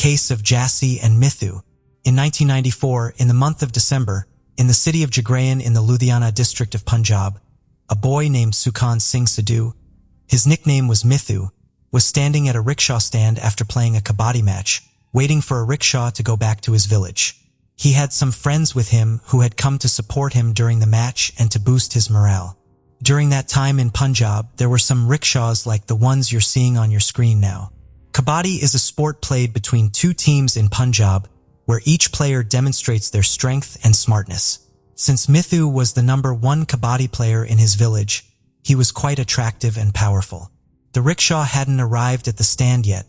case of Jassi and Mithu. In 1994, in the month of December, in the city of Jagrayan in the Ludhiana district of Punjab, a boy named Sukhan Singh Sidhu, his nickname was Mithu, was standing at a rickshaw stand after playing a kabaddi match, waiting for a rickshaw to go back to his village. He had some friends with him who had come to support him during the match and to boost his morale. During that time in Punjab, there were some rickshaws like the ones you're seeing on your screen now. Kabaddi is a sport played between two teams in Punjab, where each player demonstrates their strength and smartness. Since Mithu was the #1 kabaddi player in his village, he was quite attractive and powerful. The rickshaw hadn't arrived at the stand yet,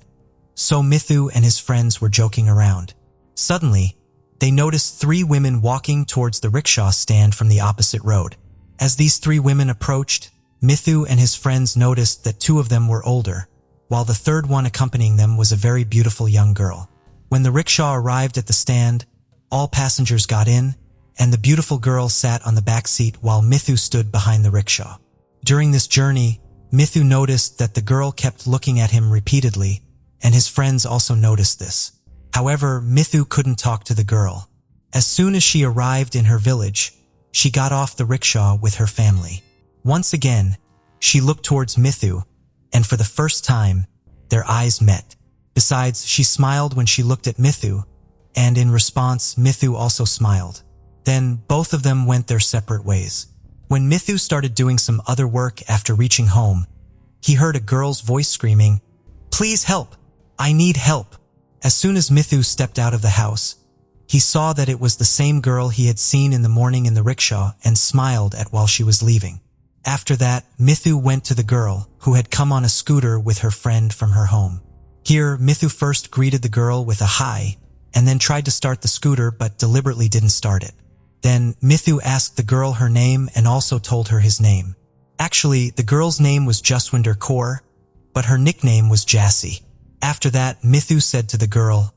so Mithu and his friends were joking around. Suddenly, they noticed 3 women walking towards the rickshaw stand from the opposite road. As these 3 women approached, Mithu and his friends noticed that 2 of them were older, while the third one accompanying them was a very beautiful young girl. When the rickshaw arrived at the stand, all passengers got in, and the beautiful girl sat on the back seat while Mithu stood behind the rickshaw. During this journey, Mithu noticed that the girl kept looking at him repeatedly, and his friends also noticed this. However, Mithu couldn't talk to the girl. As soon as she arrived in her village, she got off the rickshaw with her family. Once again, she looked towards Mithu, and for the first time, their eyes met. Besides, she smiled when she looked at Mithu, and in response, Mithu also smiled. Then both of them went their separate ways. When Mithu started doing some other work after reaching home, he heard a girl's voice screaming, "Please help! I need help!" As soon as Mithu stepped out of the house, he saw that it was the same girl he had seen in the morning in the rickshaw and smiled at while she was leaving. After that, Mithu went to the girl, who had come on a scooter with her friend from her home. Here, Mithu first greeted the girl with a hi, and then tried to start the scooter but deliberately didn't start it. Then, Mithu asked the girl her name and also told her his name. Actually, the girl's name was Jaswinder Kaur, but her nickname was Jassi. After that, Mithu said to the girl,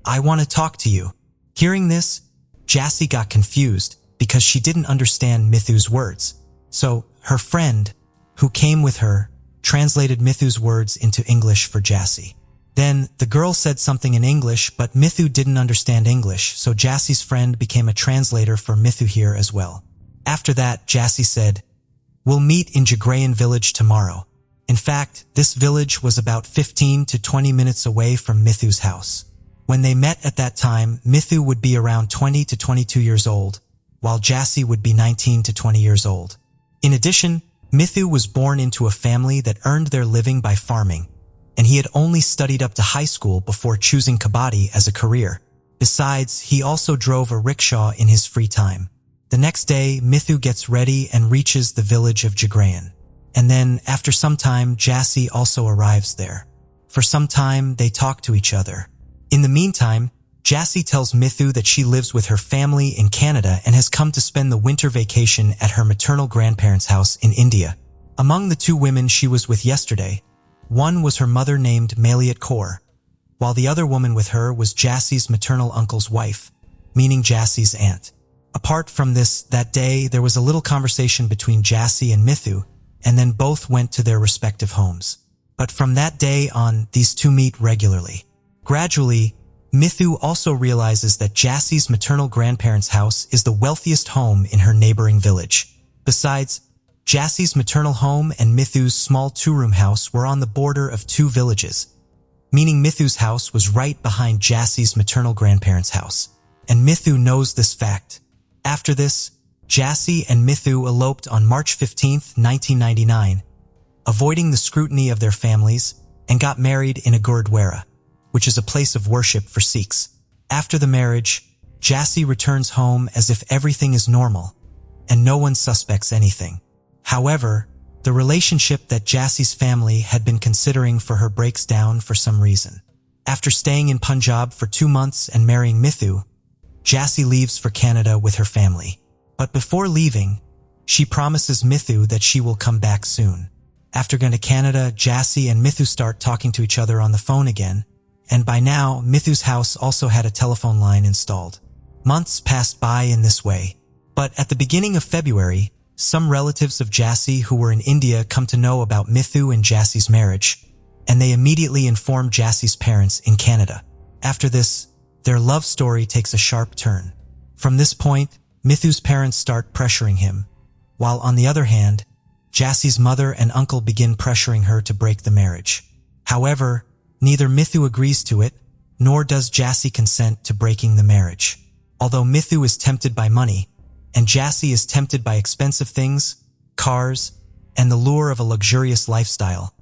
"I want to talk to you." Hearing this, Jassi got confused because she didn't understand Mithu's words. So, her friend, who came with her, translated Mithu's words into English for Jassi. Then, the girl said something in English, but Mithu didn't understand English, so Jassi's friend became a translator for Mithu here as well. After that, Jassi said, "We'll meet in Jagrayan village tomorrow." In fact, this village was about 15 to 20 minutes away from Mithu's house. When they met at that time, Mithu would be around 20 to 22 years old, while Jassi would be 19 to 20 years old. In addition, Mithu was born into a family that earned their living by farming, and he had only studied up to high school before choosing kabaddi as a career. Besides, he also drove a rickshaw in his free time. The next day, Mithu gets ready and reaches the village of Jagrayan. And then, after some time, Jassi also arrives there. For some time, they talk to each other. In the meantime, Jassi tells Mithu that she lives with her family in Canada and has come to spend the winter vacation at her maternal grandparents' house in India. Among the 2 women she was with yesterday, one was her mother named Maliat Kaur, while the other woman with her was Jassi's maternal uncle's wife, meaning Jassi's aunt. Apart from this, that day, there was a little conversation between Jassi and Mithu, and then both went to their respective homes. But from that day on, these 2 meet regularly. Gradually, Mithu also realizes that Jassi's maternal grandparents' house is the wealthiest home in her neighboring village. Besides, Jassi's maternal home and Mithu's small 2-room house were on the border of 2 villages, meaning Mithu's house was right behind Jassi's maternal grandparents' house. And Mithu knows this fact. After this, Jassi and Mithu eloped on March 15, 1999, avoiding the scrutiny of their families, and got married in a Gurudwara, which is a place of worship for Sikhs. After the marriage, Jassi returns home as if everything is normal, and no one suspects anything. However, the relationship that Jassi's family had been considering for her breaks down for some reason. After staying in Punjab for 2 months and marrying Mithu, Jassi leaves for Canada with her family. But before leaving, she promises Mithu that she will come back soon. After going to Canada, Jassi and Mithu start talking to each other on the phone again, and by now, Mithu's house also had a telephone line installed. Months passed by in this way, but at the beginning of February, some relatives of Jassi who were in India come to know about Mithu and Jassi's marriage, and they immediately informed Jassi's parents in Canada. After this, their love story takes a sharp turn. From this point, Mithu's parents start pressuring him, while on the other hand, Jassie's mother and uncle begin pressuring her to break the marriage. However, neither Mithu agrees to it, nor does Jassie consent to breaking the marriage. Although Mithu is tempted by money, and Jassie is tempted by expensive things, cars, and the lure of a luxurious lifestyle,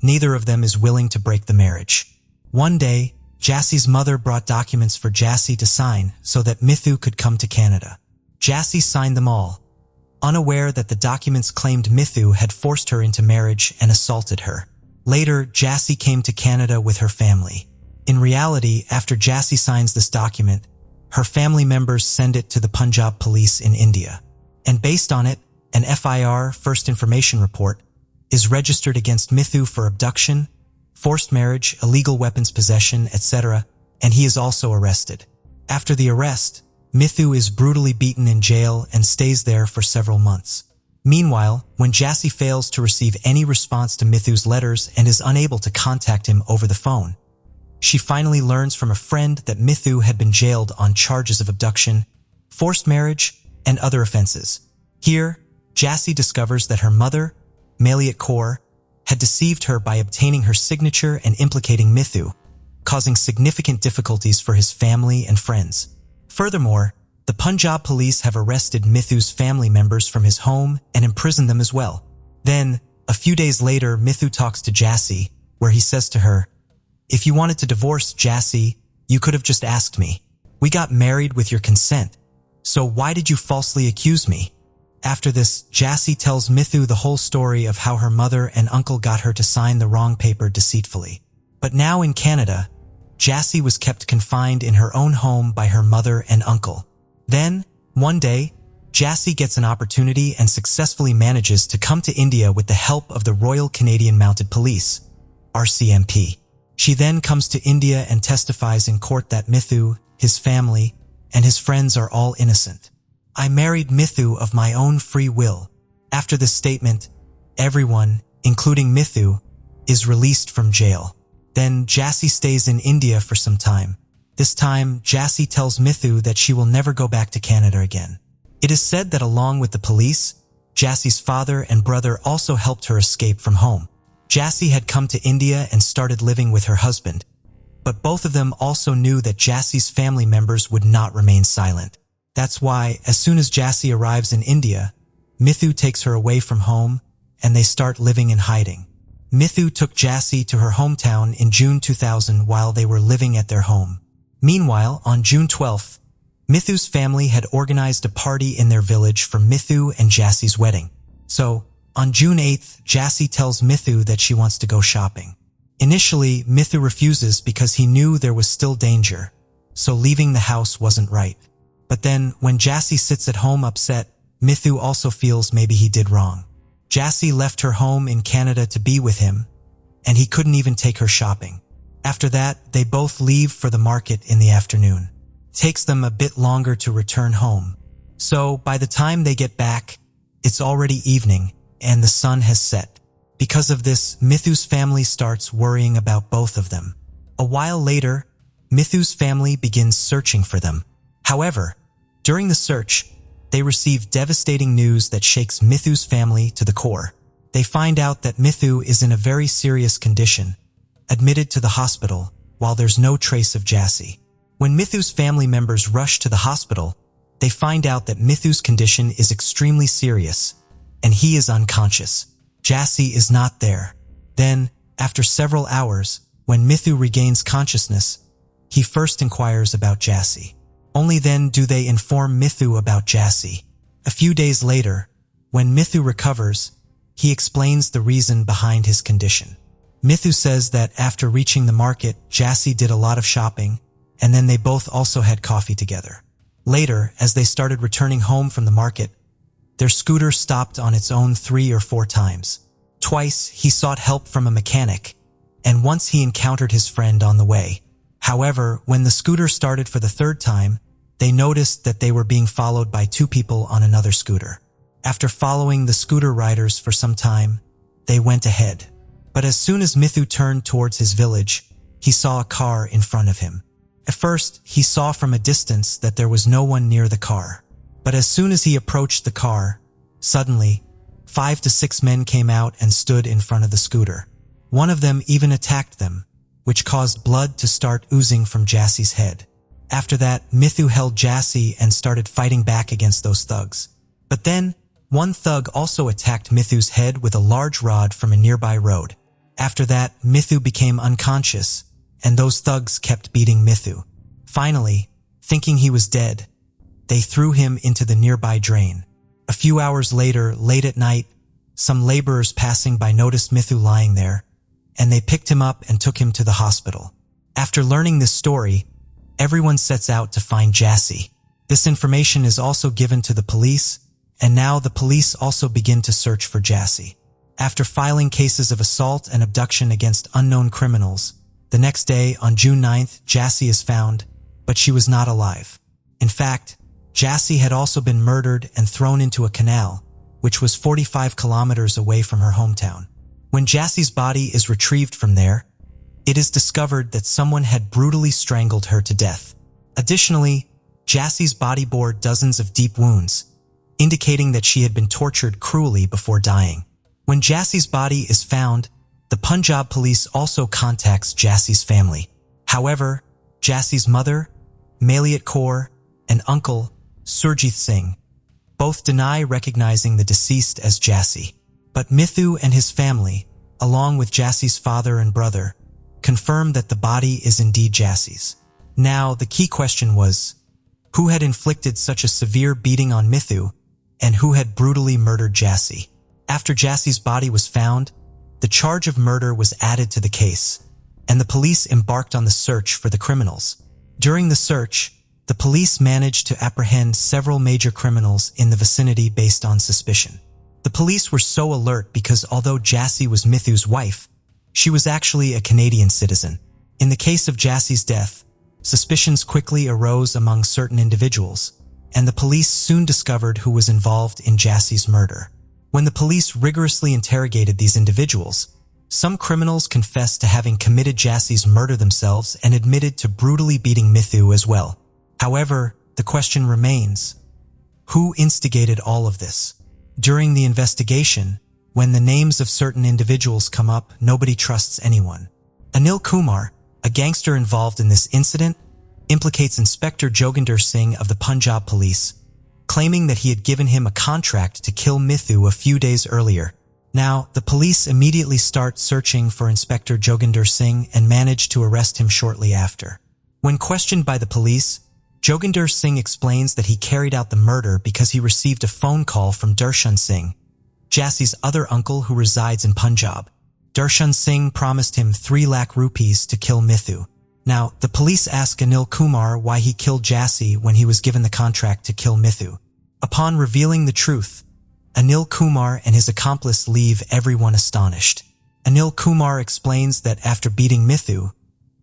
neither of them is willing to break the marriage. One day, Jassie's mother brought documents for Jassie to sign so that Mithu could come to Canada. Jassie signed them all, unaware that the documents claimed Mithu had forced her into marriage and assaulted her. Later, Jassie came to Canada with her family. In reality, after Jassie signs this document, her family members send it to the Punjab police in India. And based on it, an FIR, First Information Report, is registered against Mithu for abduction, forced marriage, illegal weapons possession, etc., and he is also arrested. After the arrest, Mithu is brutally beaten in jail and stays there for several months. Meanwhile, when Jassie fails to receive any response to Mithu's letters and is unable to contact him over the phone, she finally learns from a friend that Mithu had been jailed on charges of abduction, forced marriage, and other offenses. Here, Jassie discovers that her mother, Maliat Kaur, had deceived her by obtaining her signature and implicating Mithu, causing significant difficulties for his family and friends. Furthermore, the Punjab police have arrested Mithu's family members from his home and imprisoned them as well. Then, a few days later, Mithu talks to Jassie, where he says to her, "If you wanted to divorce Jassie, you could have just asked me. We got married with your consent, so why did you falsely accuse me?" After this, Jassie tells Mithu the whole story of how her mother and uncle got her to sign the wrong paper deceitfully. But now in Canada, Jassie was kept confined in her own home by her mother and uncle. Then, one day, Jassie gets an opportunity and successfully manages to come to India with the help of the Royal Canadian Mounted Police, RCMP. She then comes to India and testifies in court that Mithu, his family, and his friends are all innocent. "I married Mithu of my own free will." After this statement, everyone, including Mithu, is released from jail. Then Jassie stays in India for some time. This time, Jassie tells Mithu that she will never go back to Canada again. It is said that along with the police, Jassie's father and brother also helped her escape from home. Jassie had come to India and started living with her husband, but both of them also knew that Jassie's family members would not remain silent. That's why, as soon as Jassie arrives in India, Mithu takes her away from home and they start living in hiding. Mithu took Jassie to her hometown in June 2000 while they were living at their home. Meanwhile, on June 12th, Mithu's family had organized a party in their village for Mithu and Jassie's wedding. So, on June 8th, Jassie tells Mithu that she wants to go shopping. Initially, Mithu refuses because he knew there was still danger, so leaving the house wasn't right. But then, when Jassie sits at home upset, Mithu also feels maybe he did wrong. Jassie left her home in Canada to be with him, and he couldn't even take her shopping. After that, they both leave for the market in the afternoon. It takes them a bit longer to return home. So, by the time they get back, it's already evening, and the sun has set. Because of this, Mithu's family starts worrying about both of them. A while later, Mithu's family begins searching for them. However, during the search, they receive devastating news that shakes Mithu's family to the core. They find out that Mithu is in a very serious condition, admitted to the hospital, while there's no trace of Jassie. When Mithu's family members rush to the hospital, they find out that Mithu's condition is extremely serious, and he is unconscious. Jassie is not there. Then, after several hours, when Mithu regains consciousness, he first inquires about Jassie. Only then do they inform Mithu about Jassie. A few days later, when Mithu recovers, he explains the reason behind his condition. Mithu says that after reaching the market, Jassie did a lot of shopping, and then they both also had coffee together. Later, as they started returning home from the market, their scooter stopped on its own 3 or 4 times. Twice, he sought help from a mechanic, and once he encountered his friend on the way. However, when the scooter started for the 3rd time, they noticed that they were being followed by 2 people on another scooter. After following the scooter riders for some time, they went ahead. But as soon as Mithu turned towards his village, he saw a car in front of him. At first, he saw from a distance that there was no one near the car. But as soon as he approached the car, suddenly, 5 to 6 men came out and stood in front of the scooter. One of them even attacked them, which caused blood to start oozing from Jassie's head. After that, Mithu held Jassie and started fighting back against those thugs. But then, one thug also attacked Mithu's head with a large rod from a nearby road. After that, Mithu became unconscious, and those thugs kept beating Mithu. Finally, thinking he was dead, they threw him into the nearby drain. A few hours later, late at night, some laborers passing by noticed Mithu lying there, and they picked him up and took him to the hospital. After learning this story, everyone sets out to find Jassie. This information is also given to the police, and now the police also begin to search for Jassie. After filing cases of assault and abduction against unknown criminals, the next day, on June 9th, Jassie is found, but she was not alive. In fact, Jassie had also been murdered and thrown into a canal, which was 45 kilometers away from her hometown. When Jassie's body is retrieved from there, it is discovered that someone had brutally strangled her to death. Additionally, Jassie's body bore dozens of deep wounds, indicating that she had been tortured cruelly before dying. When Jassie's body is found, the Punjab police also contacts Jassie's family. However, Jassie's mother, Maliat Kaur, and uncle, Surjit Singh, both deny recognizing the deceased as Jassie. But Mithu and his family, along with Jassie's father and brother, confirm that the body is indeed Jassie's. Now, the key question was, who had inflicted such a severe beating on Mithu, and who had brutally murdered Jassie? After Jassie's body was found, the charge of murder was added to the case, and the police embarked on the search for the criminals. During the search, the police managed to apprehend several major criminals in the vicinity based on suspicion. The police were so alert because although Jassie was Mithu's wife, she was actually a Canadian citizen. In the case of Jassie's death, suspicions quickly arose among certain individuals, and the police soon discovered who was involved in Jassie's murder. When the police rigorously interrogated these individuals, some criminals confessed to having committed Jassie's murder themselves and admitted to brutally beating Mithu as well. However, the question remains, who instigated all of this? During the investigation, when the names of certain individuals come up, nobody trusts anyone. Anil Kumar, a gangster involved in this incident, implicates Inspector Joginder Singh of the Punjab Police, claiming that he had given him a contract to kill Mithu a few days earlier. Now, the police immediately start searching for Inspector Joginder Singh and manage to arrest him shortly after. When questioned by the police, Joginder Singh explains that he carried out the murder because he received a phone call from Darshan Singh, Jassie's other uncle who resides in Punjab. Darshan Singh promised him 3 lakh rupees to kill Mithu. Now, the police ask Anil Kumar why he killed Jassie when he was given the contract to kill Mithu. Upon revealing the truth, Anil Kumar and his accomplice leave everyone astonished. Anil Kumar explains that after beating Mithu,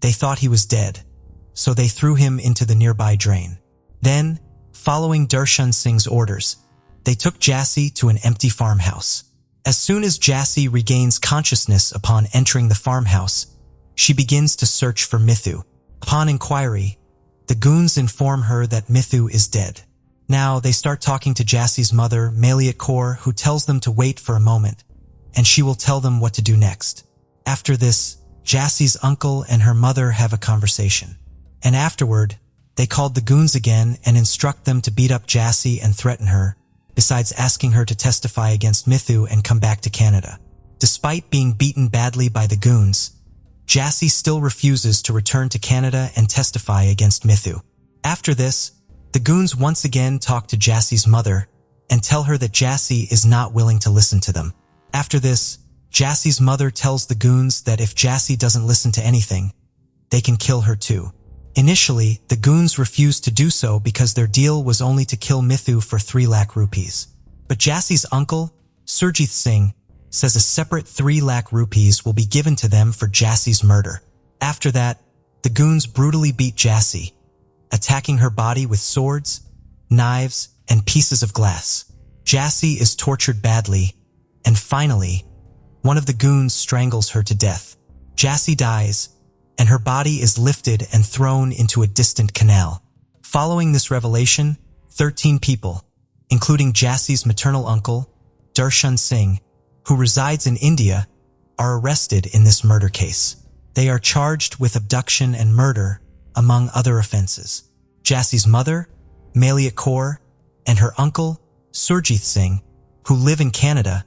they thought he was dead, so they threw him into the nearby drain. Then, following Darshan Singh's orders, they took Jassie to an empty farmhouse. As soon as Jassie regains consciousness upon entering the farmhouse, she begins to search for Mithu. Upon inquiry, the goons inform her that Mithu is dead. Now, they start talking to Jassie's mother, Maliat Kaur, who tells them to wait for a moment, and she will tell them what to do next. After this, Jassie's uncle and her mother have a conversation. And afterward, they called the goons again and instruct them to beat up Jassie and threaten her, besides asking her to testify against Mithu and come back to Canada. Despite being beaten badly by the goons, Jassie still refuses to return to Canada and testify against Mithu. After this, the goons once again talk to Jassie's mother and tell her that Jassie is not willing to listen to them. After this, Jassie's mother tells the goons that if Jassie doesn't listen to anything, they can kill her too. Initially, the goons refused to do so because their deal was only to kill Mithu for 3 lakh rupees. But Jassie's uncle, Surjit Singh, says a separate 3 lakh rupees will be given to them for Jassie's murder. After that, the goons brutally beat Jassie, attacking her body with swords, knives, and pieces of glass. Jassie is tortured badly, and finally, one of the goons strangles her to death. Jassie dies, and her body is lifted and thrown into a distant canal. Following this revelation, 13 people, including Jassie's maternal uncle, Darshan Singh, who resides in India, are arrested in this murder case. They are charged with abduction and murder, among other offenses. Jassie's mother, Maliat Kaur, and her uncle, Surjit Singh, who live in Canada,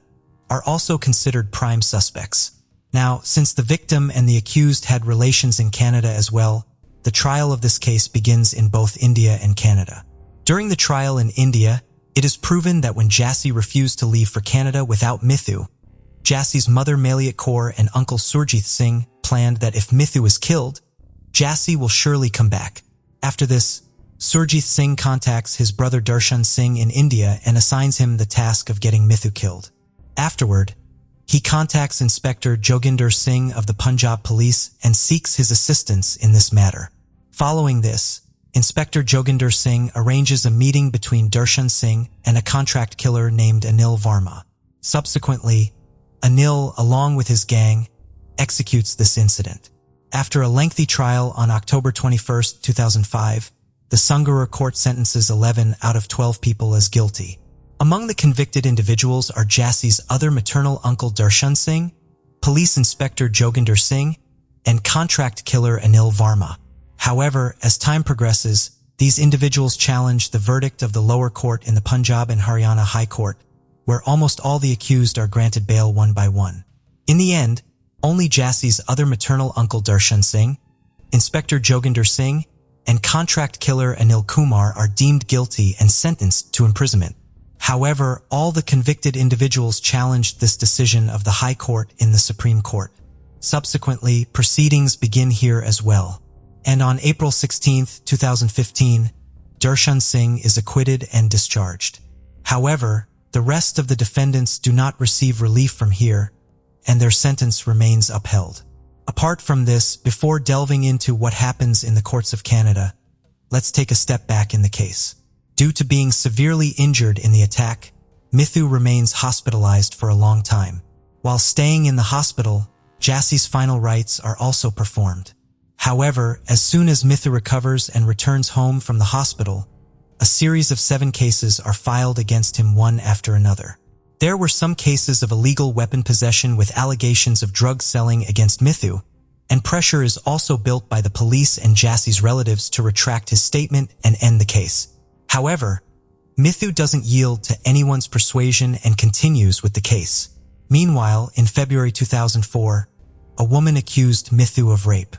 are also considered prime suspects. Now, since the victim and the accused had relations in Canada as well, the trial of this case begins in both India and Canada. During the trial in India, it is proven that when Jassie refused to leave for Canada without Mithu, Jassie's mother Maliat Kaur and uncle Surjit Singh planned that if Mithu is killed, Jassie will surely come back. After this, Surjit Singh contacts his brother Darshan Singh in India and assigns him the task of getting Mithu killed. Afterward, he contacts Inspector Joginder Singh of the Punjab Police and seeks his assistance in this matter. Following this, Inspector Joginder Singh arranges a meeting between Darshan Singh and a contract killer named Anil Varma. Subsequently, Anil, along with his gang, executes this incident. After a lengthy trial on October 21, 2005, the Sungura court sentences 11 out of 12 people as guilty. Among the convicted individuals are Jassie's other maternal uncle Darshan Singh, Police Inspector Joginder Singh, and contract killer Anil Varma. However, as time progresses, these individuals challenge the verdict of the lower court in the Punjab and Haryana High Court, where almost all the accused are granted bail one by one. In the end, only Jassie's other maternal uncle Darshan Singh, Inspector Joginder Singh, and contract killer Anil Kumar are deemed guilty and sentenced to imprisonment. However, all the convicted individuals challenged this decision of the High Court in the Supreme Court. Subsequently, proceedings begin here as well. And on April 16, 2015, Darshan Singh is acquitted and discharged. However, the rest of the defendants do not receive relief from here, and their sentence remains upheld. Apart from this, before delving into what happens in the courts of Canada, let's take a step back in the case. Due to being severely injured in the attack, Mithu remains hospitalized for a long time. While staying in the hospital, Jassie's final rites are also performed. However, as soon as Mithu recovers and returns home from the hospital, a series of 7 cases are filed against him one after another. There were some cases of illegal weapon possession with allegations of drug selling against Mithu, and pressure is also built by the police and Jassie's relatives to retract his statement and end the case. However, Mithu doesn't yield to anyone's persuasion and continues with the case. Meanwhile, in February 2004, a woman accused Mithu of rape.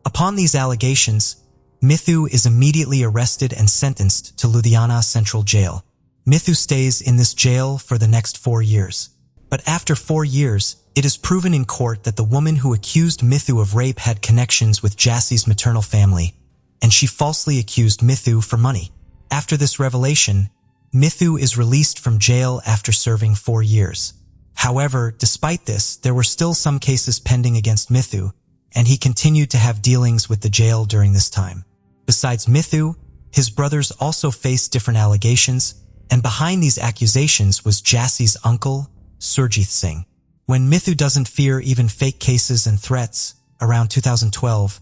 Upon these allegations, Mithu is immediately arrested and sentenced to Ludhiana Central Jail. Mithu stays in this jail for the next 4 years. But after 4 years, it is proven in court that the woman who accused Mithu of rape had connections with Jassie's maternal family, and she falsely accused Mithu for money. After this revelation, Mithu is released from jail after serving 4 years. However, despite this, there were still some cases pending against Mithu, and he continued to have dealings with the jail during this time. Besides Mithu, his brothers also faced different allegations, and behind these accusations was Jassie's uncle, Surjit Singh. When Mithu doesn't fear even fake cases and threats, around 2012,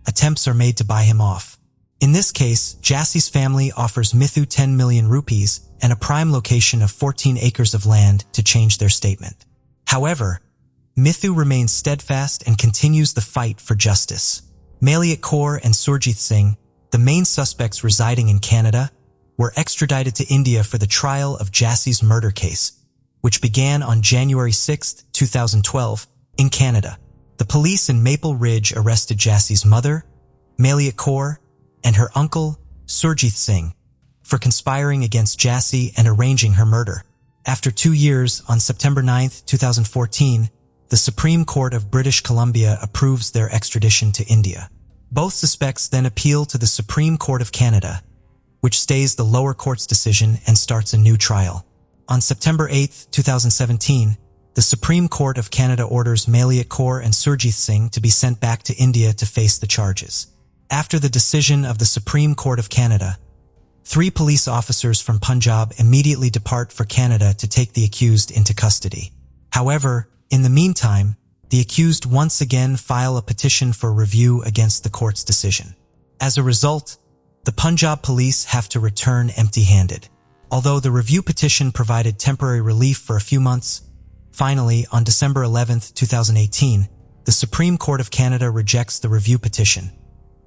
attempts are made to buy him off. In this case, Jassie's family offers Mithu 10 million rupees and a prime location of 14 acres of land to change their statement. However, Mithu remains steadfast and continues the fight for justice. Maliat Kaur and Surjit Singh, the main suspects residing in Canada, were extradited to India for the trial of Jassie's murder case, which began on January 6, 2012, in Canada. The police in Maple Ridge arrested Jassie's mother, Maliat Kaur, and her uncle, Surjit Singh, for conspiring against Jassie and arranging her murder. After 2 years, on September 9, 2014, the Supreme Court of British Columbia approves their extradition to India. Both suspects then appeal to the Supreme Court of Canada, which stays the lower court's decision and starts a new trial. On September 8, 2017, the Supreme Court of Canada orders Maliat Kaur and Surjit Singh to be sent back to India to face the charges. After the decision of the Supreme Court of Canada, 3 police officers from Punjab immediately depart for Canada to take the accused into custody. However, in the meantime, the accused once again file a petition for review against the court's decision. As a result, the Punjab police have to return empty-handed. Although the review petition provided temporary relief for a few months, finally, on December 11, 2018, the Supreme Court of Canada rejects the review petition,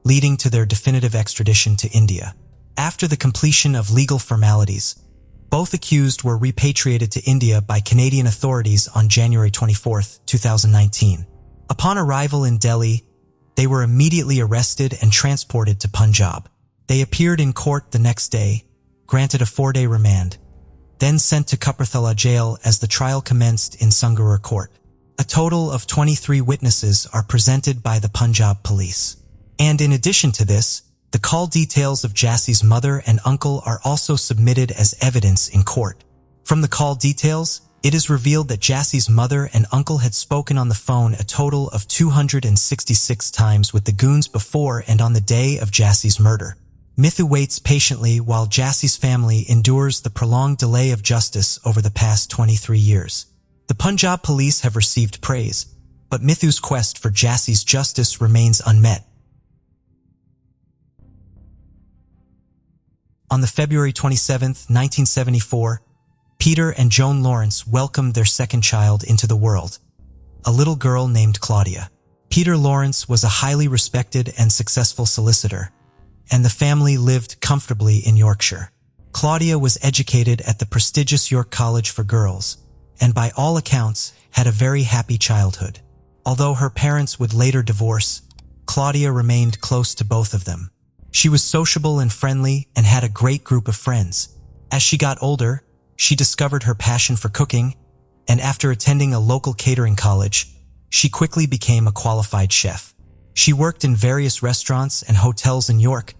leading to their definitive extradition to India. After the completion of legal formalities, both accused were repatriated to India by Canadian authorities on January 24, 2019. Upon arrival in Delhi, they were immediately arrested and transported to Punjab. They appeared in court the next day, granted a 4-day remand, then sent to Kapurthala jail as the trial commenced in Sangarur Court. A total of 23 witnesses are presented by the Punjab police. And in addition to this, the call details of Jassie's mother and uncle are also submitted as evidence in court. From the call details, it is revealed that Jassie's mother and uncle had spoken on the phone a total of 266 times with the goons before and on the day of Jassie's murder. Mithu waits patiently while Jassie's family endures the prolonged delay of justice over the past 23 years. The Punjab police have received praise, but Mithu's quest for Jassie's justice remains unmet. On the February 27, 1974, Peter and Joan Lawrence welcomed their second child into the world, a little girl named Claudia. Peter Lawrence was a highly respected and successful solicitor, and the family lived comfortably in Yorkshire. Claudia was educated at the prestigious York College for Girls, and by all accounts had a very happy childhood. Although her parents would later divorce, Claudia remained close to both of them. She was sociable and friendly and had a great group of friends. As she got older, she discovered her passion for cooking, and after attending a local catering college, she quickly became a qualified chef. She worked in various restaurants and hotels in York,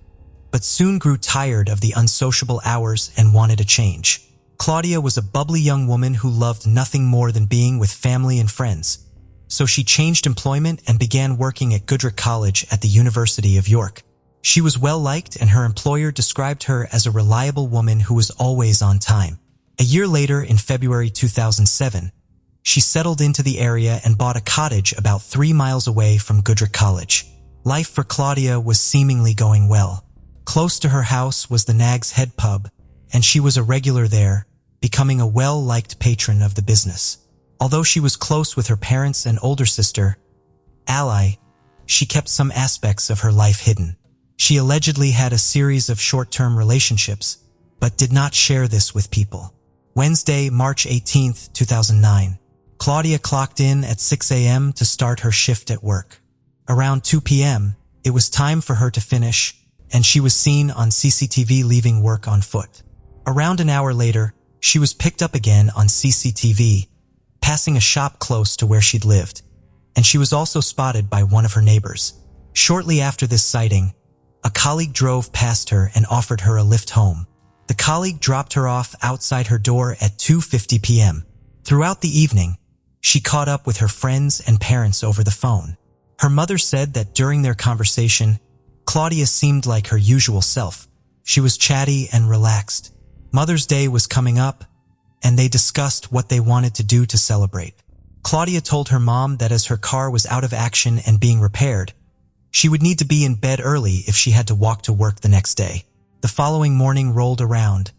but soon grew tired of the unsociable hours and wanted a change. Claudia was a bubbly young woman who loved nothing more than being with family and friends, so she changed employment and began working at Goodrich College at the University of York. She was well-liked, and her employer described her as a reliable woman who was always on time. A year later, in February 2007, she settled into the area and bought a cottage about 3 miles away from Goodrich College. Life for Claudia was seemingly going well. Close to her house was the Nag's Head pub, and she was a regular there, becoming a well-liked patron of the business. Although she was close with her parents and older sister, Ally, she kept some aspects of her life hidden. She allegedly had a series of short-term relationships, but did not share this with people. Wednesday, March 18, 2009. Claudia clocked in at 6 a.m. to start her shift at work. Around 2 p.m., it was time for her to finish, and she was seen on CCTV leaving work on foot. Around an hour later, she was picked up again on CCTV, passing a shop close to where she'd lived, and she was also spotted by one of her neighbors. Shortly after this sighting, a colleague drove past her and offered her a lift home. The colleague dropped her off outside her door at 2:50 p.m. Throughout the evening, she caught up with her friends and parents over the phone. Her mother said that during their conversation, Claudia seemed like her usual self. She was chatty and relaxed. Mother's Day was coming up, and they discussed what they wanted to do to celebrate. Claudia told her mom that as her car was out of action and being repaired, she would need to be in bed early if she had to walk to work the next day. The following morning rolled around,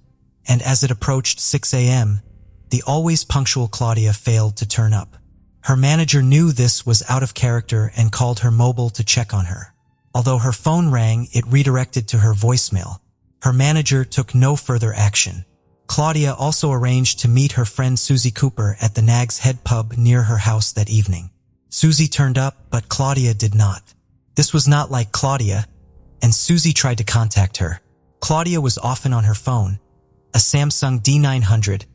and as it approached 6 a.m., the always punctual Claudia failed to turn up. Her manager knew this was out of character and called her mobile to check on her. Although her phone rang, it redirected to her voicemail. Her manager took no further action. Claudia also arranged to meet her friend Susie Cooper at the Nag's Head pub near her house that evening. Susie turned up, but Claudia did not. This was not like Claudia, and Susie tried to contact her. Claudia was often on her phone, a Samsung D900,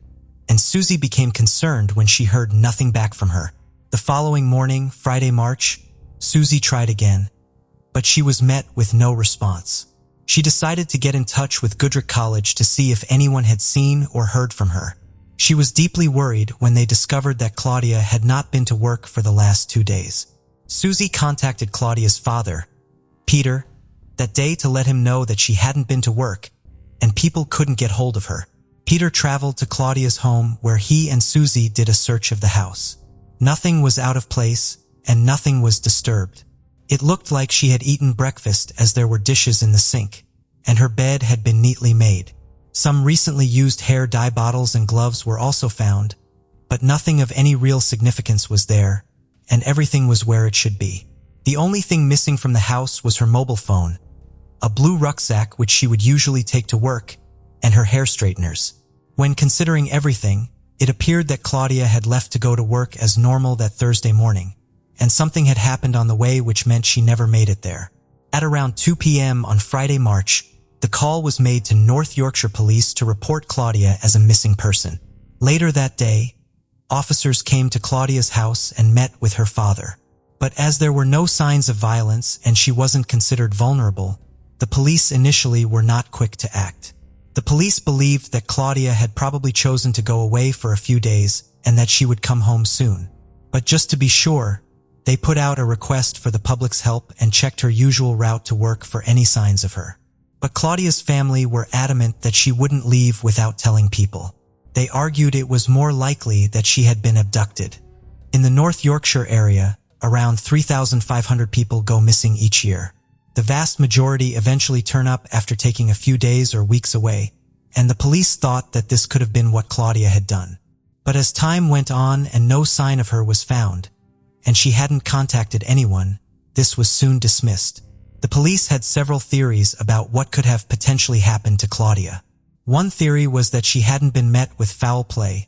and Susie became concerned when she heard nothing back from her. The following morning, Friday, March, Susie tried again, but she was met with no response. She decided to get in touch with Goodrich College to see if anyone had seen or heard from her. She was deeply worried when they discovered that Claudia had not been to work for the last 2 days. Susie contacted Claudia's father, Peter, that day to let him know that she hadn't been to work, and people couldn't get hold of her. Peter traveled to Claudia's home where he and Susie did a search of the house. Nothing was out of place, and nothing was disturbed. It looked like she had eaten breakfast as there were dishes in the sink, and her bed had been neatly made. Some recently used hair dye bottles and gloves were also found, but nothing of any real significance was there, and everything was where it should be. The only thing missing from the house was her mobile phone, a blue rucksack which she would usually take to work, and her hair straighteners. When considering everything, it appeared that Claudia had left to go to work as normal that Thursday morning, and something had happened on the way which meant she never made it there. At around 2 p.m. on Friday, March, the call was made to North Yorkshire Police to report Claudia as a missing person. Later that day, officers came to Claudia's house and met with her father. But as there were no signs of violence and she wasn't considered vulnerable, the police initially were not quick to act. The police believed that Claudia had probably chosen to go away for a few days and that she would come home soon. But just to be sure, they put out a request for the public's help and checked her usual route to work for any signs of her. But Claudia's family were adamant that she wouldn't leave without telling people. They argued it was more likely that she had been abducted. In the North Yorkshire area, around 3,500 people go missing each year. The vast majority eventually turn up after taking a few days or weeks away, and the police thought that this could have been what Claudia had done. But as time went on and no sign of her was found, and she hadn't contacted anyone, this was soon dismissed. The police had several theories about what could have potentially happened to Claudia. One theory was that she hadn't been met with foul play,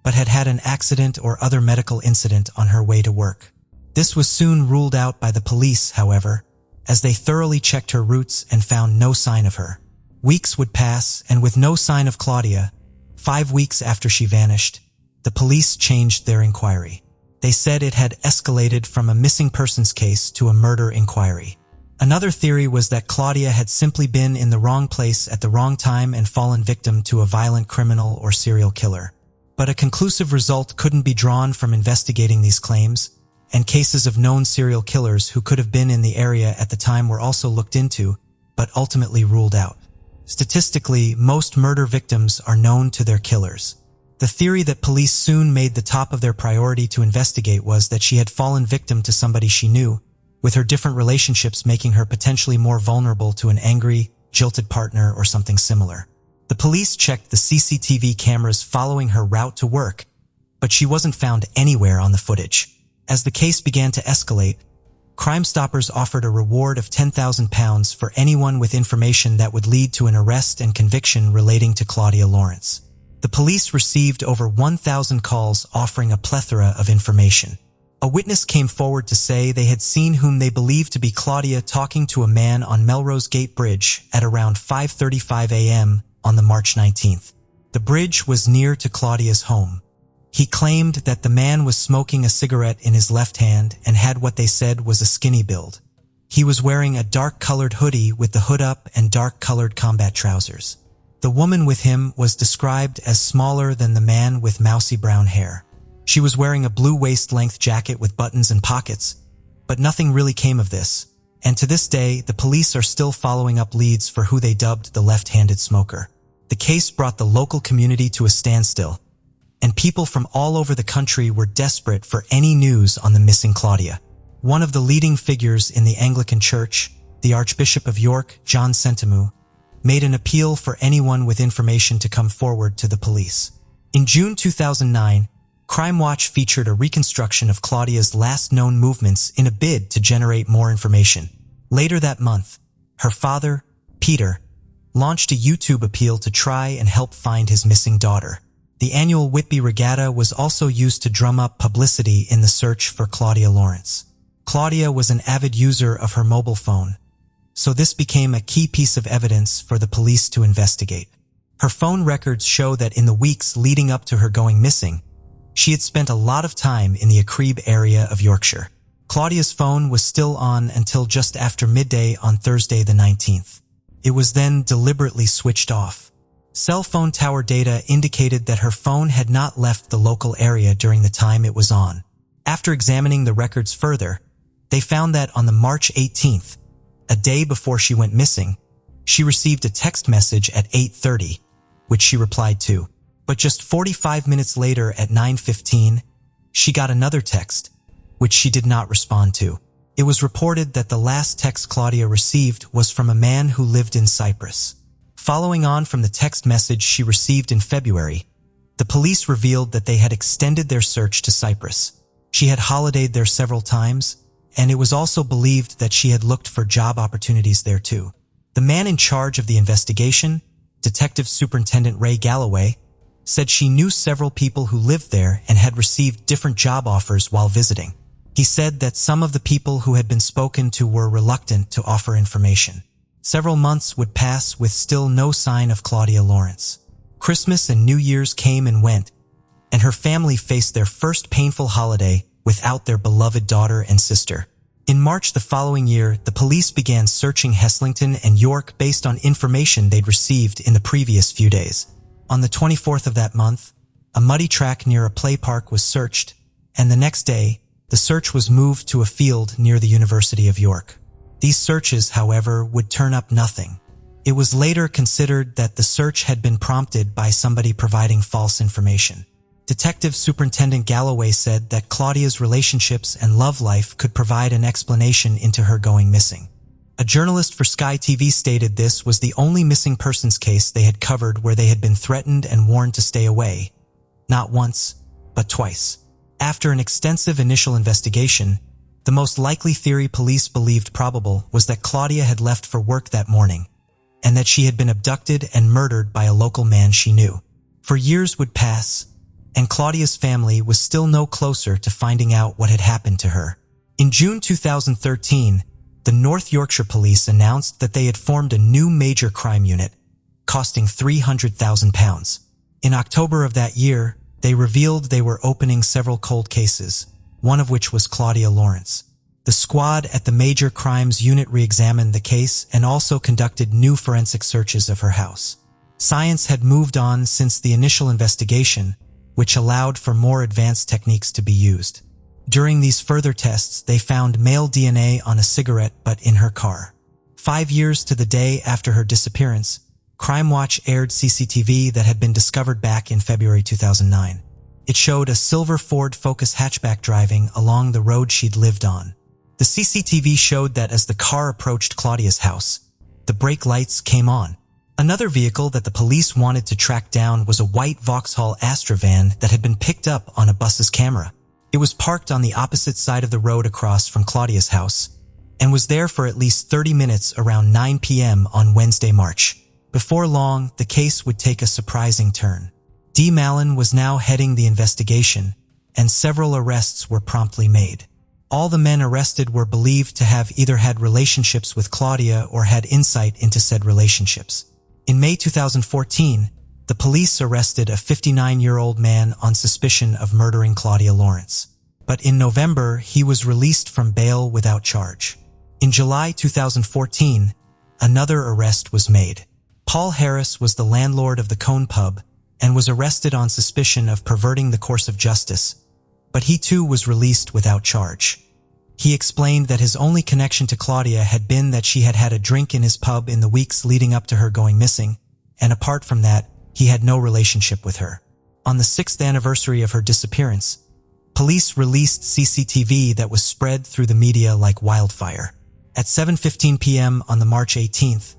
but had had an accident or other medical incident on her way to work. This was soon ruled out by the police, however, as they thoroughly checked her routes and found no sign of her. Weeks would pass, and with no sign of Claudia, 5 weeks after she vanished, the police changed their inquiry. They said it had escalated from a missing persons case to a murder inquiry. Another theory was that Claudia had simply been in the wrong place at the wrong time and fallen victim to a violent criminal or serial killer. But a conclusive result couldn't be drawn from investigating these claims, and cases of known serial killers who could have been in the area at the time were also looked into, but ultimately ruled out. Statistically, most murder victims are known to their killers. The theory that police soon made the top of their priority to investigate was that she had fallen victim to somebody she knew, with her different relationships making her potentially more vulnerable to an angry, jilted partner or something similar. The police checked the CCTV cameras following her route to work, but she wasn't found anywhere on the footage. As the case began to escalate, Crime Stoppers offered a reward of £10,000 for anyone with information that would lead to an arrest and conviction relating to Claudia Lawrence. The police received over 1,000 calls offering a plethora of information. A witness came forward to say they had seen whom they believed to be Claudia talking to a man on Melrose Gate Bridge at around 5:35 a.m. on the March 19th. The bridge was near to Claudia's home. He claimed that the man was smoking a cigarette in his left hand and had what they said was a skinny build. He was wearing a dark-colored hoodie with the hood up and dark-colored combat trousers. The woman with him was described as smaller than the man with mousy brown hair. She was wearing a blue waist-length jacket with buttons and pockets, but nothing really came of this, and to this day, the police are still following up leads for who they dubbed the left-handed smoker. The case brought the local community to a standstill, and people from all over the country were desperate for any news on the missing Claudia. One of the leading figures in the Anglican Church, the Archbishop of York, John Sentamu, made an appeal for anyone with information to come forward to the police. In June 2009, Crime Watch featured a reconstruction of Claudia's last known movements in a bid to generate more information. Later that month, her father, Peter, launched a YouTube appeal to try and help find his missing daughter. The annual Whitby Regatta was also used to drum up publicity in the search for Claudia Lawrence. Claudia was an avid user of her mobile phone, so this became a key piece of evidence for the police to investigate. Her phone records show that in the weeks leading up to her going missing, she had spent a lot of time in the Acrib area of Yorkshire. Claudia's phone was still on until just after midday on Thursday the 19th. It was then deliberately switched off. Cell phone tower data indicated that her phone had not left the local area during the time it was on. After examining the records further, they found that on the March 18th, a day before she went missing, she received a text message at 8:30, which she replied to. But just 45 minutes later at 9:15, she got another text, which she did not respond to. It was reported that the last text Claudia received was from a man who lived in Cyprus. Following on from the text message she received in February, the police revealed that they had extended their search to Cyprus. She had holidayed there several times, and it was also believed that she had looked for job opportunities there too. The man in charge of the investigation, Detective Superintendent Ray Galloway, said she knew several people who lived there and had received different job offers while visiting. He said that some of the people who had been spoken to were reluctant to offer information. Several months would pass with still no sign of Claudia Lawrence. Christmas and New Year's came and went, and her family faced their first painful holiday without their beloved daughter and sister. In March the following year, the police began searching Heslington and York based on information they'd received in the previous few days. On the 24th of that month, a muddy track near a play park was searched, and the next day, the search was moved to a field near the University of York. These searches, however, would turn up nothing. It was later considered that the search had been prompted by somebody providing false information. Detective Superintendent Galloway said that Claudia's relationships and love life could provide an explanation into her going missing. A journalist for Sky TV stated this was the only missing persons case they had covered where they had been threatened and warned to stay away, not once, but twice. After an extensive initial investigation, the most likely theory police believed probable was that Claudia had left for work that morning, and that she had been abducted and murdered by a local man she knew. For years would pass, and Claudia's family was still no closer to finding out what had happened to her. In June 2013, the North Yorkshire Police announced that they had formed a new major crime unit, costing £300,000. In October of that year, they revealed they were opening several cold cases, one of which was Claudia Lawrence. The squad at the Major Crimes Unit re-examined the case and also conducted new forensic searches of her house. Science had moved on since the initial investigation, which allowed for more advanced techniques to be used. During these further tests, they found male DNA on a cigarette butt in her car. 5 years to the day after her disappearance, Crime Watch aired CCTV that had been discovered back in February 2009. It showed a silver Ford Focus hatchback driving along the road she'd lived on. The CCTV showed that as the car approached Claudia's house, the brake lights came on. Another vehicle that the police wanted to track down was a white Vauxhall Astra van that had been picked up on a bus's camera. It was parked on the opposite side of the road across from Claudia's house and was there for at least 30 minutes around 9 p.m. on Wednesday, March. Before long, the case would take a surprising turn. D. Mallon was now heading the investigation, and several arrests were promptly made. All the men arrested were believed to have either had relationships with Claudia or had insight into said relationships. In May 2014, the police arrested a 59-year-old man on suspicion of murdering Claudia Lawrence. But in November, he was released from bail without charge. In July 2014, another arrest was made. Paul Harris was the landlord of the Cone Pub and was arrested on suspicion of perverting the course of justice, but he too was released without charge. He explained that his only connection to Claudia had been that she had had a drink in his pub in the weeks leading up to her going missing, and apart from that, he had no relationship with her. On the 6th anniversary of her disappearance, police released CCTV that was spread through the media like wildfire. At 7:15 p.m. on the March 18th,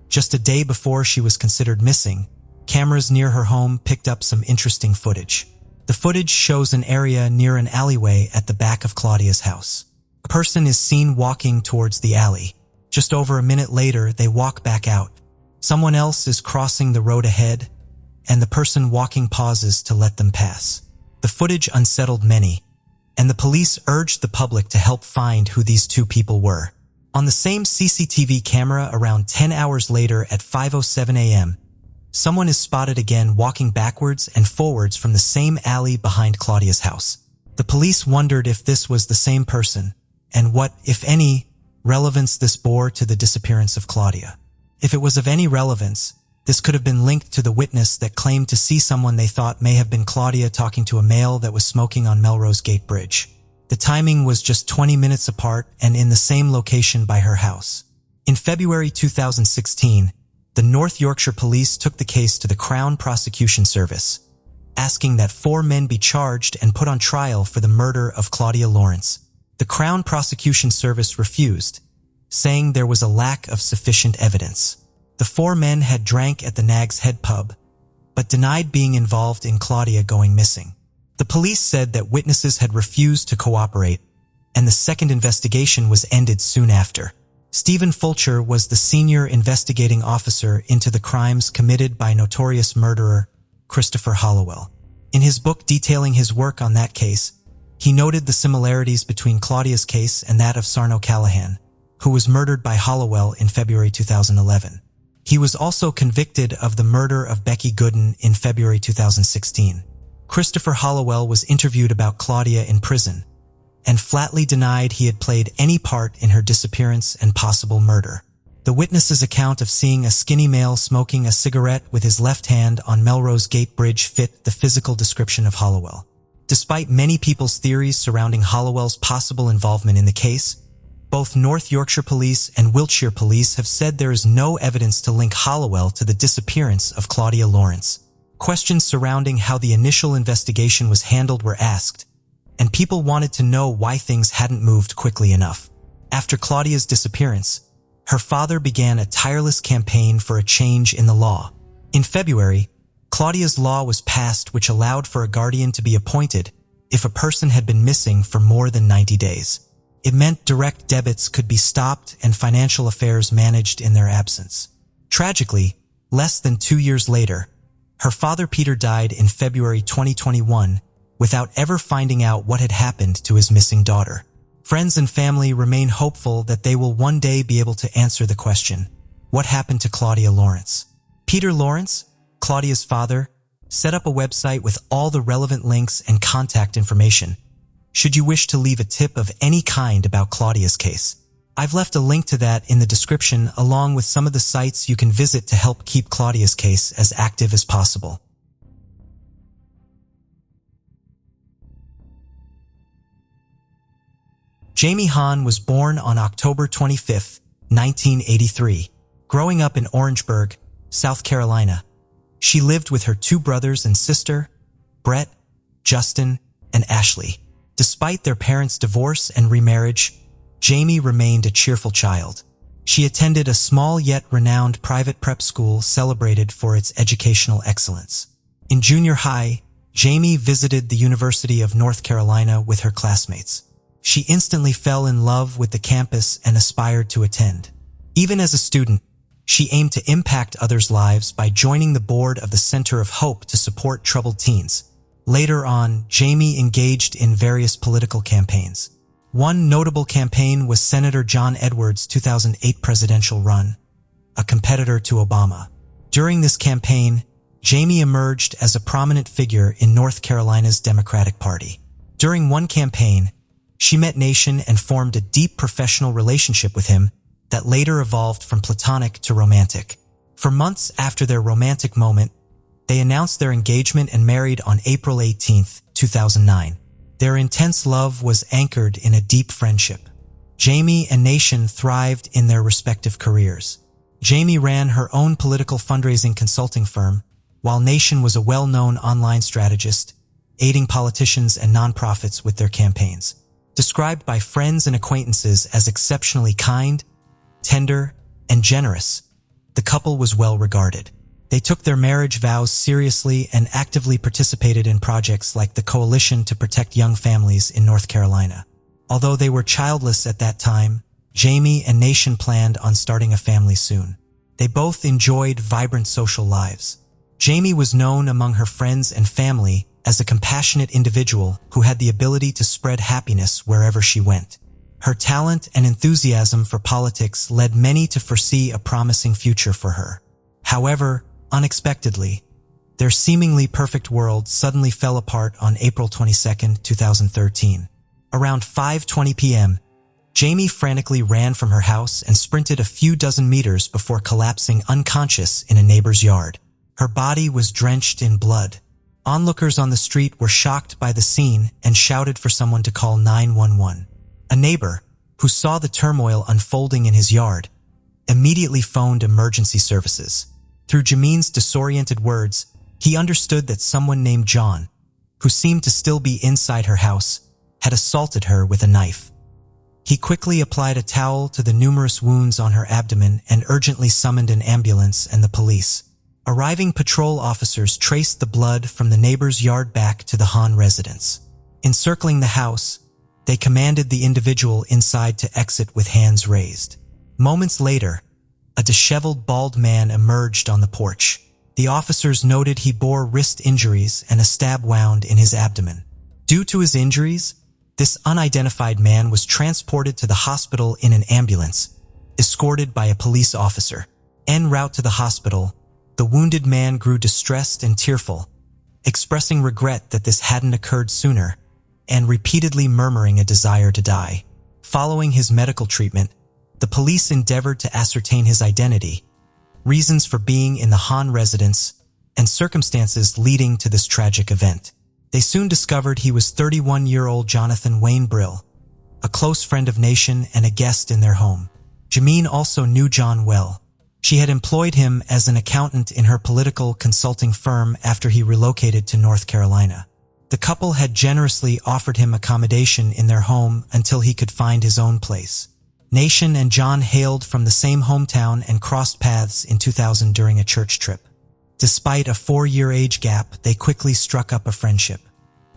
just a day before she was considered missing, cameras near her home picked up some interesting footage. The footage shows an area near an alleyway at the back of Claudia's house. A person is seen walking towards the alley. Just over a minute later, they walk back out. Someone else is crossing the road ahead, and the person walking pauses to let them pass. The footage unsettled many, and the police urged the public to help find who these two people were. On the same CCTV camera around 10 hours later at 5:07 a.m., someone is spotted again walking backwards and forwards from the same alley behind Claudia's house. The police wondered if this was the same person, and what, if any, relevance this bore to the disappearance of Claudia. If it was of any relevance, this could have been linked to the witness that claimed to see someone they thought may have been Claudia talking to a male that was smoking on Melrose Gate Bridge. The timing was just 20 minutes apart and in the same location by her house. In February 2016, the North Yorkshire Police took the case to the Crown Prosecution Service. asking that 4 men be charged and put on trial for the murder of Claudia Lawrence. The Crown Prosecution Service refused, saying there was a lack of sufficient evidence. The 4 men had drank at the Nag's Head pub, but denied being involved in Claudia going missing. The police said that witnesses had refused to cooperate, and the second investigation was ended soon after. Stephen Fulcher was the senior investigating officer into the crimes committed by notorious murderer Christopher Hollowell. In his book detailing his work on that case, he noted the similarities between Claudia's case and that of Sarno Callahan, who was murdered by Hollowell in February 2011. He was also convicted of the murder of Becky Gooden in February 2016. Christopher Hollowell was interviewed about Claudia in prison and flatly denied he had played any part in her disappearance and possible murder. The witness's account of seeing a skinny male smoking a cigarette with his left hand on Melrose Gate Bridge fit the physical description of Hollowell. Despite many people's theories surrounding Hollowell's possible involvement in the case, both North Yorkshire Police and Wiltshire Police have said there is no evidence to link Hollowell to the disappearance of Claudia Lawrence. Questions surrounding how the initial investigation was handled were asked, and people wanted to know why things hadn't moved quickly enough. After Claudia's disappearance, her father began a tireless campaign for a change in the law. In February, Claudia's law was passed which allowed for a guardian to be appointed if a person had been missing for more than 90 days. It meant direct debits could be stopped and financial affairs managed in their absence. Tragically, less than 2 years later, her father Peter died in February 2021 without ever finding out what had happened to his missing daughter. Friends and family remain hopeful that they will one day be able to answer the question, what happened to Claudia Lawrence? Peter Lawrence, Claudia's father, set up a website with all the relevant links and contact information, should you wish to leave a tip of any kind about Claudia's case. I've left a link to that in the description along with some of the sites you can visit to help keep Claudia's case as active as possible. Jamie Hahn was born on October 25, 1983. Growing up in Orangeburg, South Carolina, she lived with her 2 brothers and sister, Brett, Justin, and Ashley. Despite their parents' divorce and remarriage, Jamie remained a cheerful child. She attended a small yet renowned private prep school celebrated for its educational excellence. In junior high, Jamie visited the University of North Carolina with her classmates. She instantly fell in love with the campus and aspired to attend. Even as a student, she aimed to impact others' lives by joining the board of the Center of Hope to support troubled teens. Later on, Jamie engaged in various political campaigns. One notable campaign was Senator John Edwards' 2008 presidential run, a competitor to Obama. During this campaign, Jamie emerged as a prominent figure in North Carolina's Democratic Party. During one campaign, she met Nation and formed a deep professional relationship with him that later evolved from platonic to romantic. For months after their romantic moment, they announced their engagement and married on April 18, 2009. Their intense love was anchored in a deep friendship. Jamie and Nation thrived in their respective careers. Jamie ran her own political fundraising consulting firm, while Nation was a well-known online strategist, aiding politicians and nonprofits with their campaigns. Described by friends and acquaintances as exceptionally kind, tender, and generous, the couple was well regarded. They took their marriage vows seriously and actively participated in projects like the Coalition to Protect Young Families in North Carolina. Although they were childless at that time, Jamie and Nation planned on starting a family soon. They both enjoyed vibrant social lives. Jamie was known among her friends and family as a compassionate individual who had the ability to spread happiness wherever she went. Her talent and enthusiasm for politics led many to foresee a promising future for her. However, unexpectedly, their seemingly perfect world suddenly fell apart on April 22, 2013. Around 5:20 p.m., Jamie frantically ran from her house and sprinted a few dozen meters before collapsing unconscious in a neighbor's yard. Her body was drenched in blood. Onlookers on the street were shocked by the scene and shouted for someone to call 911. A neighbor, who saw the turmoil unfolding in his yard, immediately phoned emergency services. Through Jameen's disoriented words, He understood that someone named John, who seemed to still be inside her house, had assaulted her with a knife. He quickly applied a towel to the numerous wounds on her abdomen and urgently summoned an ambulance and the police. Arriving patrol officers traced the blood from the neighbor's yard back to the Hahn residence. Encircling the house, they commanded the individual inside to exit with hands raised. Moments later, a disheveled bald man emerged on the porch. The officers noted he bore wrist injuries and a stab wound in his abdomen. Due to his injuries, this unidentified man was transported to the hospital in an ambulance, escorted by a police officer. En route to the hospital, the wounded man grew distressed and tearful, expressing regret that this hadn't occurred sooner, and repeatedly murmuring a desire to die. Following his medical treatment, the police endeavored to ascertain his identity, reasons for being in the Hahn residence, and circumstances leading to this tragic event. They soon discovered he was 31-year-old Jonathan Wayne Brill, a close friend of Nation and a guest in their home. Jameen also knew John well. She had employed him as an accountant in her political consulting firm after he relocated to North Carolina. The couple had generously offered him accommodation in their home until he could find his own place. Nation and John hailed from the same hometown and crossed paths in 2000 during a church trip. Despite a 4-year age gap, they quickly struck up a friendship.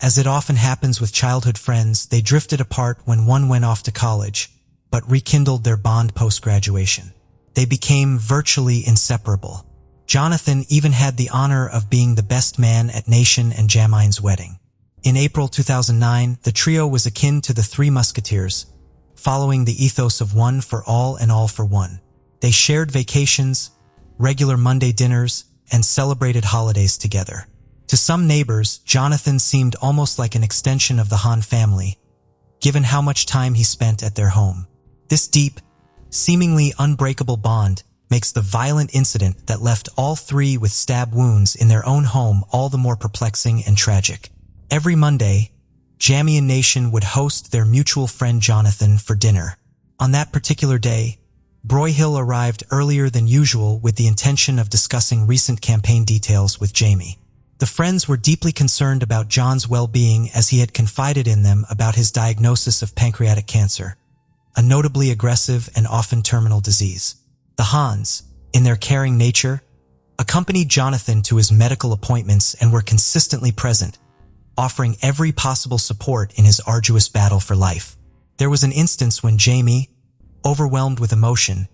As it often happens with childhood friends, they drifted apart when one went off to college, but rekindled their bond post-graduation. They became virtually inseparable. Jonathan even had the honor of being the best man at Nation and Jamine's wedding. In April 2009, the trio was akin to the Three Musketeers, following the ethos of one for all and all for one. They shared vacations, regular Monday dinners, and celebrated holidays together. To some neighbors, Jonathan seemed almost like an extension of the Hahn family, given how much time he spent at their home. This deep, seemingly unbreakable bond makes the violent incident that left all three with stab wounds in their own home all the more perplexing and tragic. Every Monday, Jamie and Nation would host their mutual friend Jonathan for dinner. On that particular day, Broyhill arrived earlier than usual with the intention of discussing recent campaign details with Jamie. The friends were deeply concerned about John's well-being as he had confided in them about his diagnosis of pancreatic cancer, a notably aggressive and often terminal disease. The Hahns, in their caring nature, accompanied Jonathan to his medical appointments and were consistently present, offering every possible support in his arduous battle for life. There was an instance when Jamie, overwhelmed with emotion,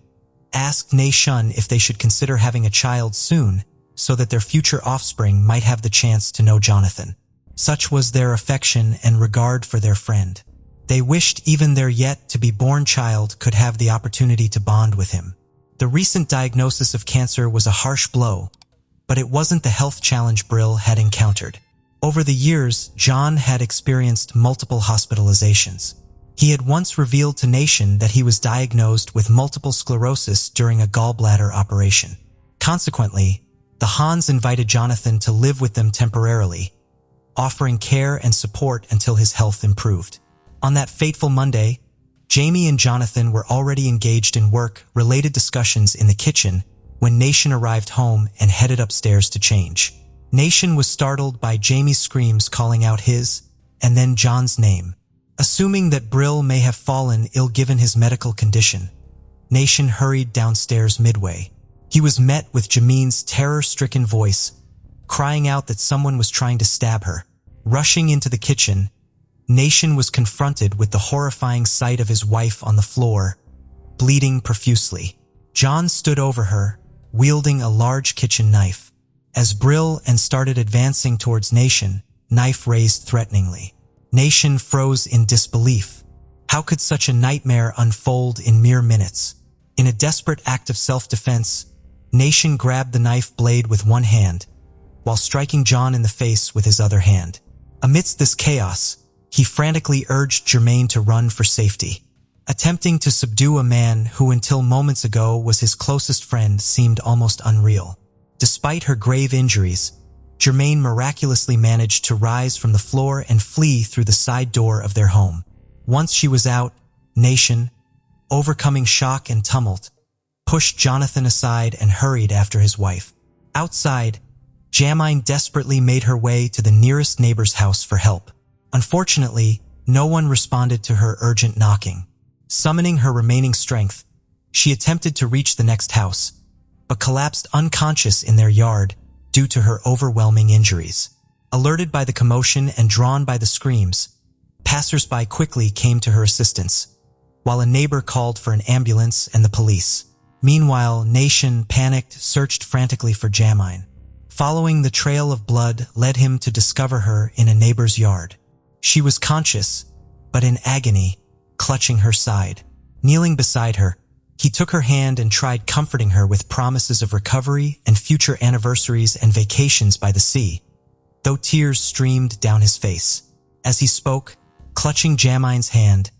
asked Nation if they should consider having a child soon so that their future offspring might have the chance to know Jonathan. Such was their affection and regard for their friend. They wished even their yet-to-be-born child could have the opportunity to bond with him. The recent diagnosis of cancer was a harsh blow, but it wasn't the health challenge Brill had encountered. Over the years, John had experienced multiple hospitalizations. He had once revealed to Nation that he was diagnosed with multiple sclerosis during a gallbladder operation. Consequently, the Hahns invited Jonathan to live with them temporarily, offering care and support until his health improved. On that fateful Monday, Jamie and Jonathan were already engaged in work-related discussions in the kitchen when Nation arrived home and headed upstairs to change. Nation was startled by Jamie's screams calling out his, and then John's name. Assuming that Brill may have fallen ill given his medical condition, Nation hurried downstairs midway. He was met with Jameen's terror-stricken voice, crying out that someone was trying to stab her. Rushing into the kitchen, Nation was confronted with the horrifying sight of his wife on the floor, bleeding profusely. John stood over her, wielding a large kitchen knife. As Brill started advancing towards Nation, knife raised threateningly. Nation froze in disbelief. How could such a nightmare unfold in mere minutes? In a desperate act of self-defense, Nation grabbed the knife blade with one hand, while striking John in the face with his other hand. Amidst this chaos, he frantically urged Jermaine to run for safety. Attempting to subdue a man who until moments ago was his closest friend seemed almost unreal. Despite her grave injuries, Jermaine miraculously managed to rise from the floor and flee through the side door of their home. Once she was out, Nation, overcoming shock and tumult, pushed Jonathan aside and hurried after his wife. Outside, Jamine desperately made her way to the nearest neighbor's house for help. Unfortunately, no one responded to her urgent knocking. Summoning her remaining strength, she attempted to reach the next house, but collapsed unconscious in their yard due to her overwhelming injuries. Alerted by the commotion and drawn by the screams, passers-by quickly came to her assistance, while a neighbor called for an ambulance and the police. Meanwhile, Nation, panicked, searched frantically for Jamine. Following the trail of blood led him to discover her in a neighbor's yard. She was conscious, but in agony, clutching her side. Kneeling beside her, he took her hand and tried comforting her with promises of recovery and future anniversaries and vacations by the sea, though tears streamed down his face. As he spoke, clutching Jamine's hand,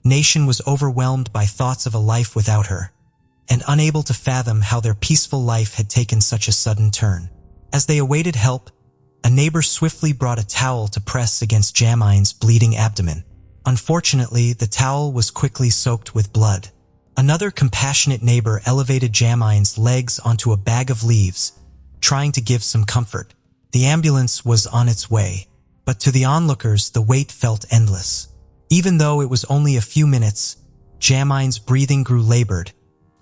Nation was overwhelmed by thoughts of a life without her, and unable to fathom how their peaceful life had taken such a sudden turn. As they awaited help, a neighbor swiftly brought a towel to press against Jamine's bleeding abdomen. Unfortunately, the towel was quickly soaked with blood. Another compassionate neighbor elevated Jamine's legs onto a bag of leaves, trying to give some comfort. The ambulance was on its way, but to the onlookers the wait felt endless. Even though it was only a few minutes, Jamine's breathing grew labored,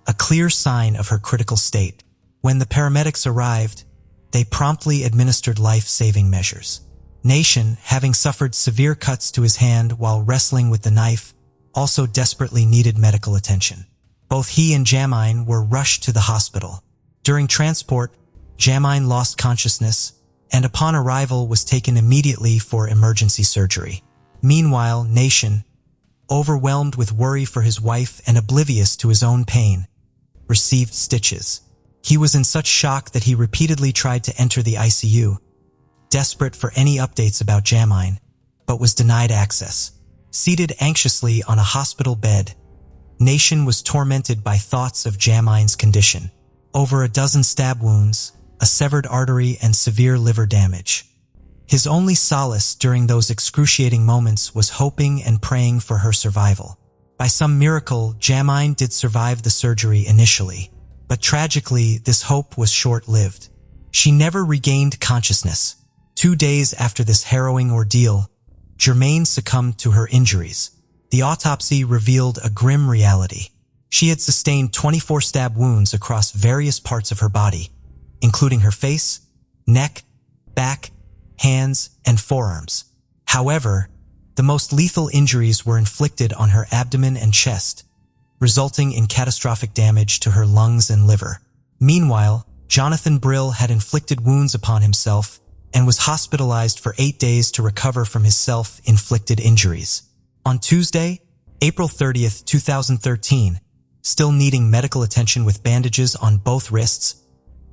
a clear sign of her critical state. When the paramedics arrived, they promptly administered life-saving measures. Nation, having suffered severe cuts to his hand while wrestling with the knife, also desperately needed medical attention. Both he and Jamine were rushed to the hospital. During transport, Jamine lost consciousness, and upon arrival was taken immediately for emergency surgery. Meanwhile, Nation, overwhelmed with worry for his wife and oblivious to his own pain, received stitches. He was in such shock that he repeatedly tried to enter the ICU, desperate for any updates about Jamine, but was denied access. Seated anxiously on a hospital bed, Nation was tormented by thoughts of Jamine's condition. Over a dozen stab wounds, a severed artery, and severe liver damage. His only solace during those excruciating moments was hoping and praying for her survival. By some miracle, Jamine did survive the surgery initially, but tragically, this hope was short-lived. She never regained consciousness. 2 days after this harrowing ordeal, Germaine succumbed to her injuries. The autopsy revealed a grim reality. She had sustained 24 stab wounds across various parts of her body, including her face, neck, back, hands, and forearms. However, the most lethal injuries were inflicted on her abdomen and chest, resulting in catastrophic damage to her lungs and liver. Meanwhile, Jonathan Brill had inflicted wounds upon himself and was hospitalized for 8 days to recover from his self-inflicted injuries. On Tuesday, April 30th, 2013, still needing medical attention with bandages on both wrists,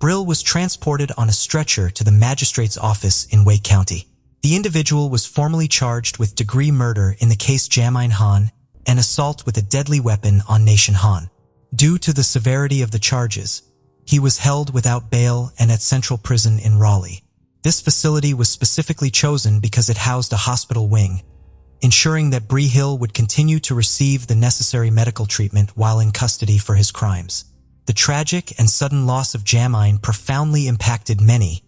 Brill was transported on a stretcher to the magistrate's office in Wake County. The individual was formally charged with degree murder in the case Jamine Han and assault with a deadly weapon on Nation Han. Due to the severity of the charges, he was held without bail and at Central Prison in Raleigh. This facility was specifically chosen because it housed a hospital wing, ensuring that Bree Hill would continue to receive the necessary medical treatment while in custody for his crimes. The tragic and sudden loss of Jamine profoundly impacted many,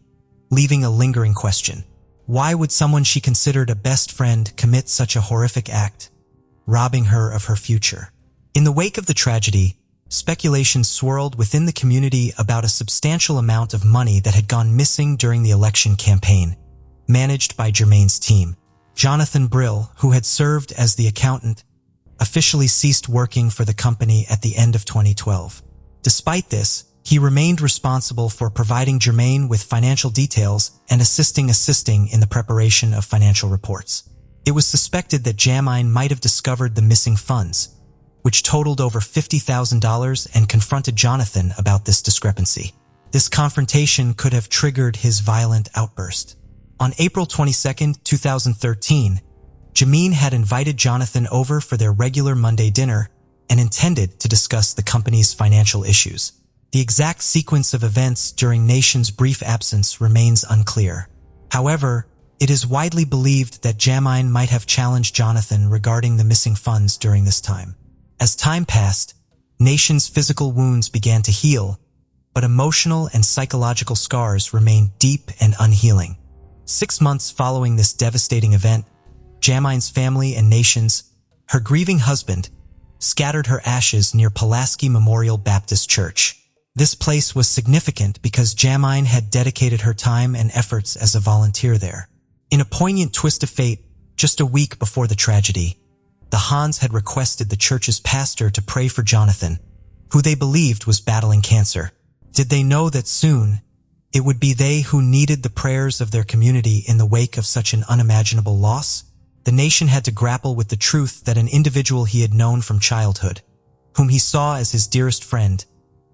leaving a lingering question. Why would someone she considered a best friend commit such a horrific act, robbing her of her future? In the wake of the tragedy, speculation swirled within the community about a substantial amount of money that had gone missing during the election campaign, managed by Germaine's team. Jonathan Brill, who had served as the accountant, officially ceased working for the company at the end of 2012. Despite this, he remained responsible for providing Germaine with financial details and assisting in the preparation of financial reports. It was suspected that Jamine might have discovered the missing funds, which totaled over $50,000, and confronted Jonathan about this discrepancy. This confrontation could have triggered his violent outburst. On April 22, 2013, Jamine had invited Jonathan over for their regular Monday dinner and intended to discuss the company's financial issues. The exact sequence of events during Nation's brief absence remains unclear. However, it is widely believed that Jamine might have challenged Jonathan regarding the missing funds during this time. As time passed, Nation's physical wounds began to heal, but emotional and psychological scars remained deep and unhealing. 6 months following this devastating event, Jamine's family and nations, her grieving husband, scattered her ashes near Pulaski Memorial Baptist Church. This place was significant because Jamine had dedicated her time and efforts as a volunteer there. In a poignant twist of fate, just a week before the tragedy, the Hahns had requested the church's pastor to pray for Jonathan, who they believed was battling cancer. Did they know that soon it would be they who needed the prayers of their community in the wake of such an unimaginable loss? The nation had to grapple with the truth that an individual he had known from childhood, whom he saw as his dearest friend,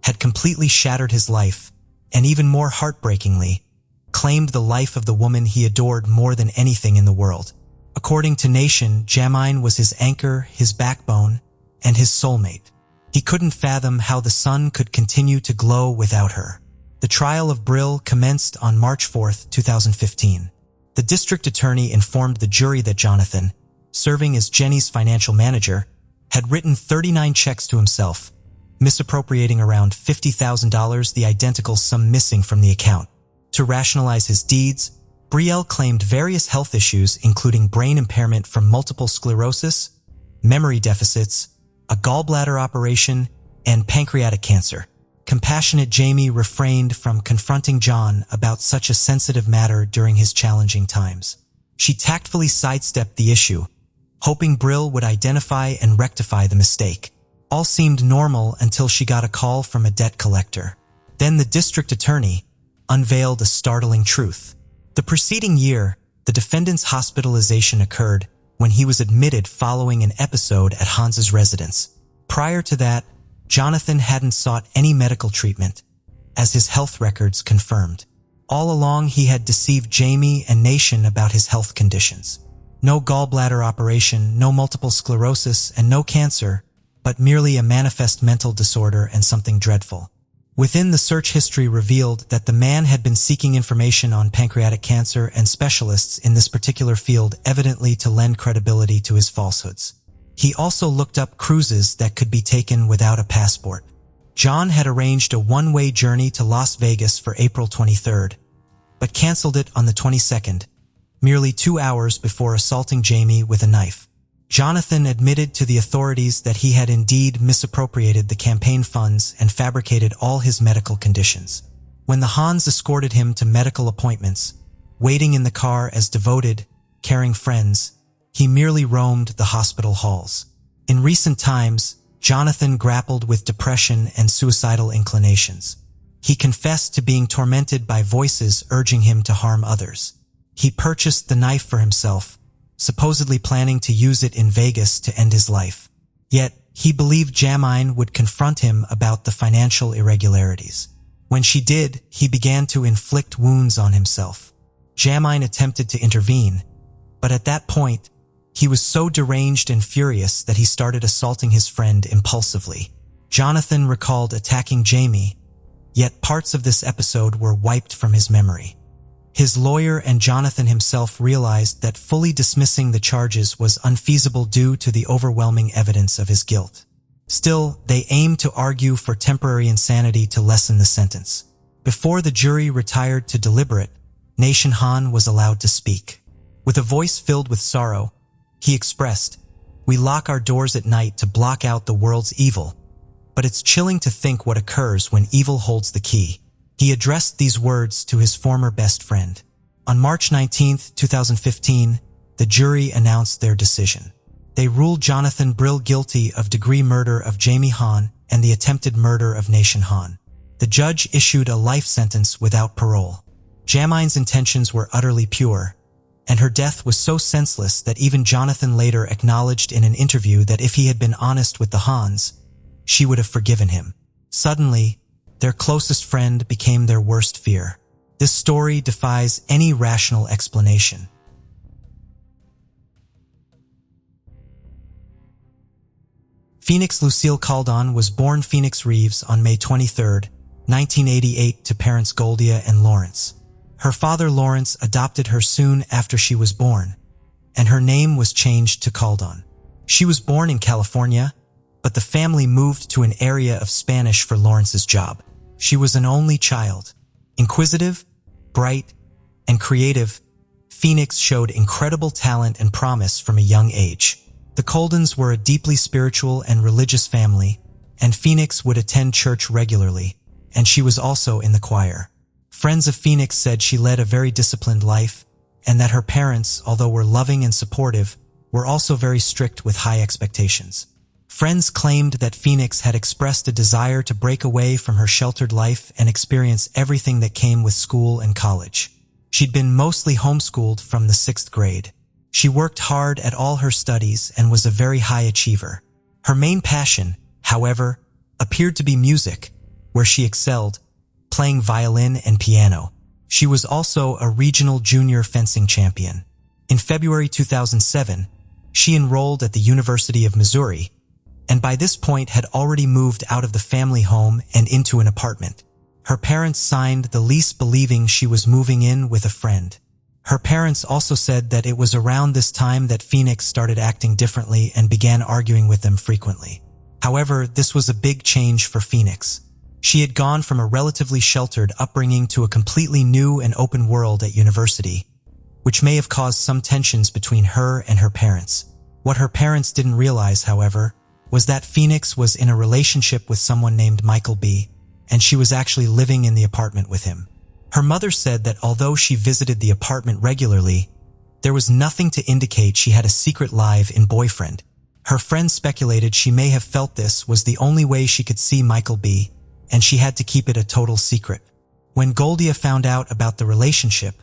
had completely shattered his life, and even more heartbreakingly, claimed the life of the woman he adored more than anything in the world. According to Nation, Jamine was his anchor, his backbone, and his soulmate. He couldn't fathom how the sun could continue to glow without her. The trial of Brill commenced on March 4, 2015. The district attorney informed the jury that Jonathan, serving as Jenny's financial manager, had written 39 checks to himself, misappropriating around $50,000, the identical sum missing from the account. To rationalize his deeds, Brielle claimed various health issues including brain impairment from multiple sclerosis, memory deficits, a gallbladder operation, and pancreatic cancer. Compassionate Jamie refrained from confronting John about such a sensitive matter during his challenging times. She tactfully sidestepped the issue, hoping Brill would identify and rectify the mistake. All seemed normal until she got a call from a debt collector. Then the district attorney unveiled a startling truth. The preceding year, the defendant's hospitalization occurred when he was admitted following an episode at Hans's residence. Prior to that, Jonathan hadn't sought any medical treatment, as his health records confirmed. All along, he had deceived Jamie and Nation about his health conditions. No gallbladder operation, no multiple sclerosis, and no cancer, but merely a manifest mental disorder and something dreadful. Within the search history revealed that the man had been seeking information on pancreatic cancer and specialists in this particular field, evidently to lend credibility to his falsehoods. He also looked up cruises that could be taken without a passport. John had arranged a one-way journey to Las Vegas for April 23rd, but canceled it on the 22nd, merely 2 hours before assaulting Jamie with a knife. Jonathan admitted to the authorities that he had indeed misappropriated the campaign funds and fabricated all his medical conditions. When the Hahns escorted him to medical appointments, waiting in the car as devoted, caring friends, he merely roamed the hospital halls. In recent times, Jonathan grappled with depression and suicidal inclinations. He confessed to being tormented by voices urging him to harm others. He purchased the knife for himself, supposedly planning to use it in Vegas to end his life. Yet, he believed Jamine would confront him about the financial irregularities. When she did, he began to inflict wounds on himself. Jamine attempted to intervene, but at that point, he was so deranged and furious that he started assaulting his friend impulsively. Jonathan recalled attacking Jamie, yet parts of this episode were wiped from his memory. His lawyer and Jonathan himself realized that fully dismissing the charges was unfeasible due to the overwhelming evidence of his guilt. Still, they aimed to argue for temporary insanity to lessen the sentence. Before the jury retired to deliberate, Nation Hahn was allowed to speak. With a voice filled with sorrow, he expressed, "We lock our doors at night to block out the world's evil, but it's chilling to think what occurs when evil holds the key." He addressed these words to his former best friend. On March 19, 2015, the jury announced their decision. They ruled Jonathan Brill guilty of degree murder of Jamie Hahn and the attempted murder of Nation Hahn. The judge issued a life sentence without parole. Jamine's intentions were utterly pure, and her death was so senseless that even Jonathan later acknowledged in an interview that if he had been honest with the Hahns, she would have forgiven him. Suddenly, their closest friend became their worst fear. This story defies any rational explanation. Phoenix Lucille Caldon was born Phoenix Reeves on May 23, 1988 to parents Claudia and Lawrence. Her father Lawrence adopted her soon after she was born, and her name was changed to Caldon. She was born in California, but the family moved to an area of Spanish for Lawrence's job. She was an only child. Inquisitive, bright, and creative, Phoenix showed incredible talent and promise from a young age. The Coldens were a deeply spiritual and religious family, and Phoenix would attend church regularly, and she was also in the choir. Friends of Phoenix said she led a very disciplined life, and that her parents, although were loving and supportive, were also very strict with high expectations. Friends claimed that Phoenix had expressed a desire to break away from her sheltered life and experience everything that came with school and college. She'd been mostly homeschooled from the 6th grade. She worked hard at all her studies and was a very high achiever. Her main passion, however, appeared to be music, where she excelled, playing violin and piano. She was also a regional junior fencing champion. In February 2007, she enrolled at the University of Missouri, and by this point had already moved out of the family home and into an apartment. Her parents signed the lease believing she was moving in with a friend. Her parents also said that it was around this time that Phoenix started acting differently and began arguing with them frequently. However, this was a big change for Phoenix. She had gone from a relatively sheltered upbringing to a completely new and open world at university, which may have caused some tensions between her and her parents. What her parents didn't realize, however, was that Phoenix was in a relationship with someone named Michael B., and she was actually living in the apartment with him. Her mother said that although she visited the apartment regularly, there was nothing to indicate she had a secret live-in boyfriend. Her friends speculated she may have felt this was the only way she could see Michael B., and she had to keep it a total secret. When Claudia found out about the relationship,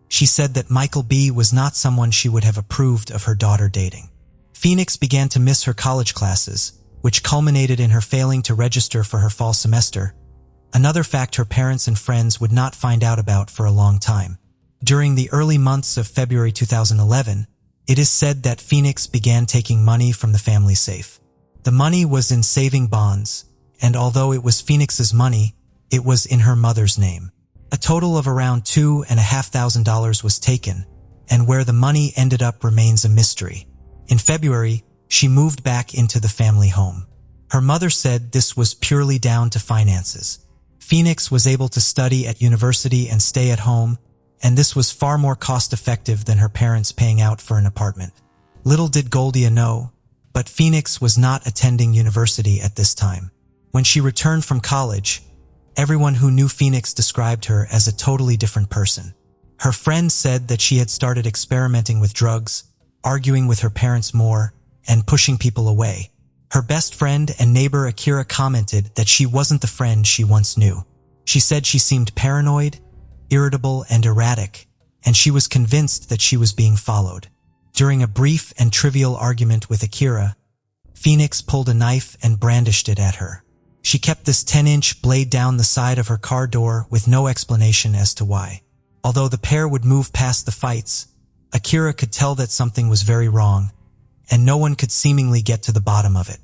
she said that Michael B. was not someone she would have approved of her daughter dating. Phoenix began to miss her college classes, which culminated in her failing to register for her fall semester, another fact her parents and friends would not find out about for a long time. During the early months of February 2011, it is said that Phoenix began taking money from the family safe. The money was in saving bonds, and although it was Phoenix's money, it was in her mother's name. A total of around $2,500 was taken, and where the money ended up remains a mystery. In February, she moved back into the family home. Her mother said this was purely down to finances. Phoenix was able to study at university and stay at home, and this was far more cost-effective than her parents paying out for an apartment. Little did Claudia know, but Phoenix was not attending university at this time. When she returned from college, everyone who knew Phoenix described her as a totally different person. Her friends said that she had started experimenting with drugs, arguing with her parents more, and pushing people away. Her best friend and neighbor Akira commented that she wasn't the friend she once knew. She said she seemed paranoid, irritable, and erratic, and she was convinced that she was being followed. During a brief and trivial argument with Akira, Phoenix pulled a knife and brandished it at her. She kept this 10-inch blade down the side of her car door with no explanation as to why. Although the pair would move past the fights, Akira could tell that something was very wrong, and no one could seemingly get to the bottom of it.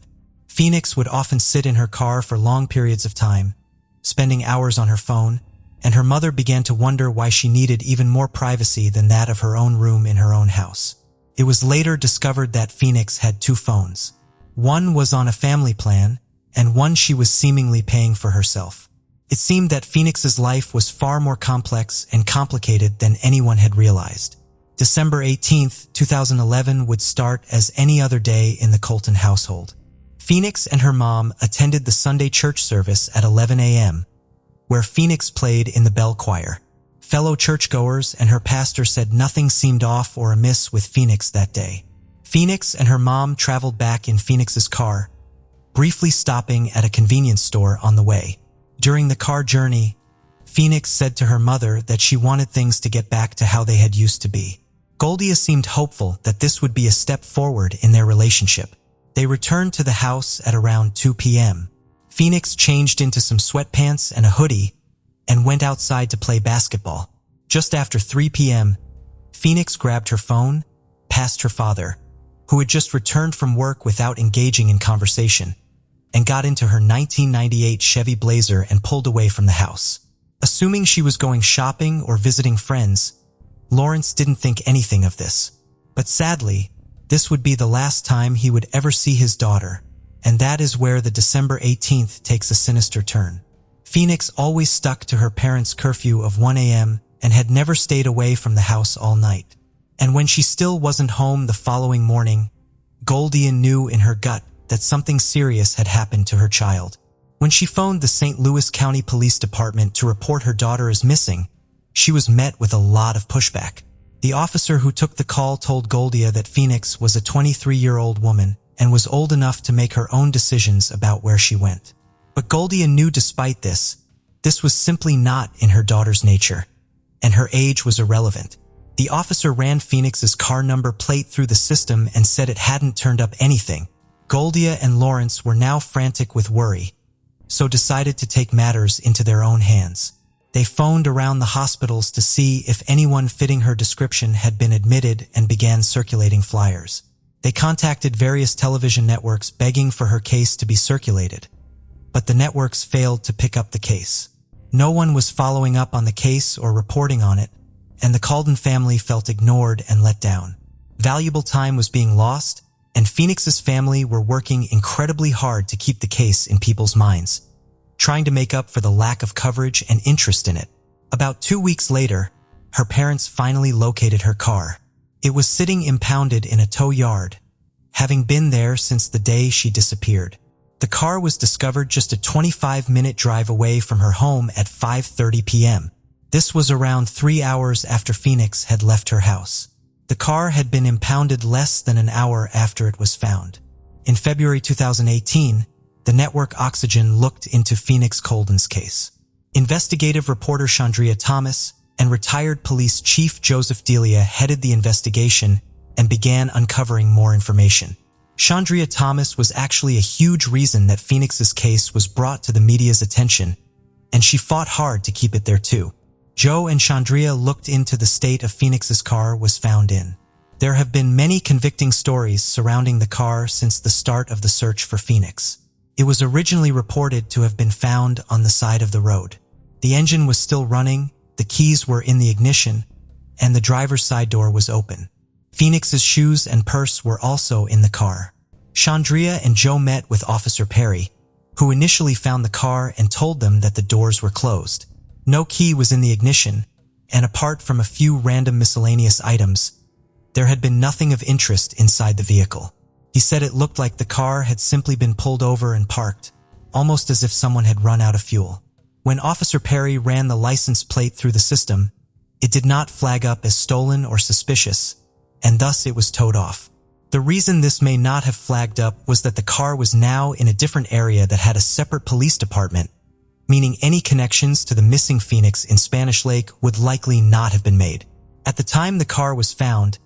Phoenix would often sit in her car for long periods of time, spending hours on her phone, and her mother began to wonder why she needed even more privacy than that of her own room in her own house. It was later discovered that Phoenix had 2 phones. One was on a family plan, and one she was seemingly paying for herself. It seemed that Phoenix's life was far more complex and complicated than anyone had realized. December 18, 2011 would start as any other day in the Colton household. Phoenix and her mom attended the Sunday church service at 11 a.m., where Phoenix played in the bell choir. Fellow churchgoers and her pastor said nothing seemed off or amiss with Phoenix that day. Phoenix and her mom traveled back in Phoenix's car, briefly stopping at a convenience store on the way. During the car journey, Phoenix said to her mother that she wanted things to get back to how they had used to be. Claudia seemed hopeful that this would be a step forward in their relationship. They returned to the house at around 2 p.m. Phoenix changed into some sweatpants and a hoodie and went outside to play basketball. Just after 3 p.m., Phoenix grabbed her phone, passed her father, who had just returned from work without engaging in conversation, and got into her 1998 Chevy Blazer and pulled away from the house. Assuming she was going shopping or visiting friends, Lawrence didn't think anything of this. But sadly, this would be the last time he would ever see his daughter, and that is where the December 18th takes a sinister turn. Phoenix always stuck to her parents' curfew of 1 a.m. and had never stayed away from the house all night. And when she still wasn't home the following morning, Claudia knew in her gut that something serious had happened to her child. When she phoned the St. Louis County Police Department to report her daughter as missing, she was met with a lot of pushback. The officer who took the call told Claudia that Phoenix was a 23-year-old woman and was old enough to make her own decisions about where she went. But Claudia knew despite this was simply not in her daughter's nature, and her age was irrelevant. The officer ran Phoenix's car number plate through the system and said it hadn't turned up anything. Claudia and Lawrence were now frantic with worry, so decided to take matters into their own hands. They phoned around the hospitals to see if anyone fitting her description had been admitted and began circulating flyers. They contacted various television networks begging for her case to be circulated, but the networks failed to pick up the case. No one was following up on the case or reporting on it, and the Calden family felt ignored and let down. Valuable time was being lost, and Phoenix's family were working incredibly hard to keep the case in people's minds, trying to make up for the lack of coverage and interest in it. About 2 weeks later, her parents finally located her car. It was sitting impounded in a tow yard, having been there since the day she disappeared. The car was discovered just a 25-minute drive away from her home at 5:30 p.m. This was around 3 hours after Phoenix had left her house. The car had been impounded less than an hour after it was found. In February 2018, the network Oxygen looked into Phoenix Calden's case. Investigative reporter Chandria Thomas and retired police chief Joseph Delia headed the investigation and began uncovering more information. Chandria Thomas was actually a huge reason that Phoenix's case was brought to the media's attention, and she fought hard to keep it there too. Joe and Chandria looked into the state of Phoenix's car was found in. There have been many convicting stories surrounding the car since the start of the search for Phoenix. It was originally reported to have been found on the side of the road. The engine was still running, the keys were in the ignition, and the driver's side door was open. Phoenix's shoes and purse were also in the car. Chandria and Joe met with Officer Perry, who initially found the car and told them that the doors were closed. No key was in the ignition, and apart from a few random miscellaneous items, there had been nothing of interest inside the vehicle. He said it looked like the car had simply been pulled over and parked, almost as if someone had run out of fuel. When Officer Perry ran the license plate through the system, it did not flag up as stolen or suspicious, and thus it was towed off. The reason this may not have flagged up was that the car was now in a different area that had a separate police department, meaning any connections to the missing Phoenix in Spanish Lake would likely not have been made. At the time the car was found,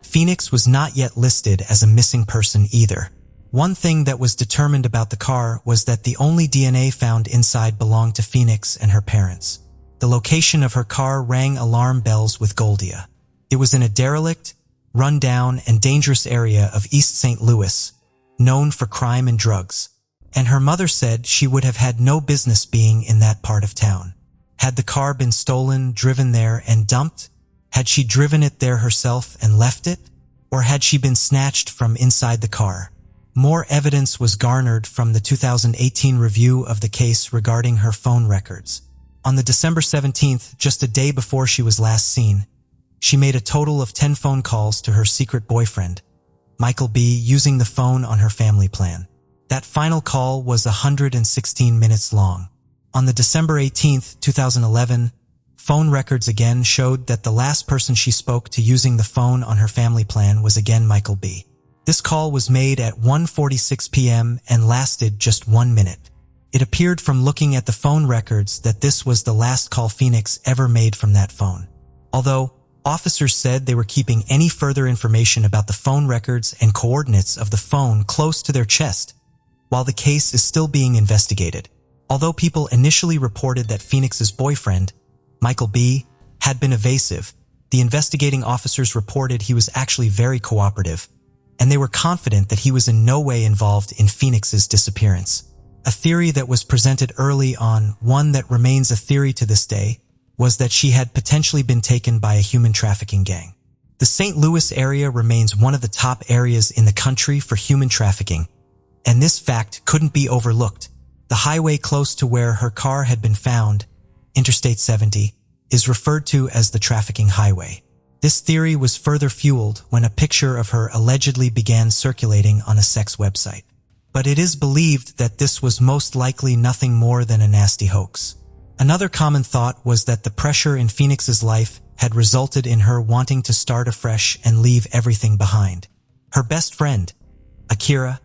Phoenix was not yet listed as a missing person either. One thing that was determined about the car was that the only DNA found inside belonged to Phoenix and her parents. The location of her car rang alarm bells with Claudia. It was in a derelict, run-down, and dangerous area of East St. Louis, known for crime and drugs. And her mother said she would have had no business being in that part of town. Had the car been stolen, driven there, and dumped? Had she driven it there herself and left it? Or had she been snatched from inside the car? More evidence was garnered from the 2018 review of the case regarding her phone records. On the December 17th, just a day before she was last seen, she made a total of 10 phone calls to her secret boyfriend, Michael B., using the phone on her family plan. That final call was 116 minutes long. On the December 18th, 2011, phone records again showed that the last person she spoke to using the phone on her family plan was again Michael B. This call was made at 1:46 p.m. and lasted just 1 minute. It appeared from looking at the phone records that this was the last call Phoenix ever made from that phone. Although officers said they were keeping any further information about the phone records and coordinates of the phone close to their chest, while the case is still being investigated. Although people initially reported that Phoenix's boyfriend, Michael B., had been evasive, the investigating officers reported he was actually very cooperative, and they were confident that he was in no way involved in Phoenix's disappearance. A theory that was presented early on, one that remains a theory to this day, was that she had potentially been taken by a human trafficking gang. The St. Louis area remains one of the top areas in the country for human trafficking, and this fact couldn't be overlooked. The highway close to where her car had been found, Interstate 70, is referred to as the trafficking highway. This theory was further fueled when a picture of her allegedly began circulating on a sex website. But it is believed that this was most likely nothing more than a nasty hoax. Another common thought was that the pressure in Phoenix's life had resulted in her wanting to start afresh and leave everything behind. Her best friend, Akira,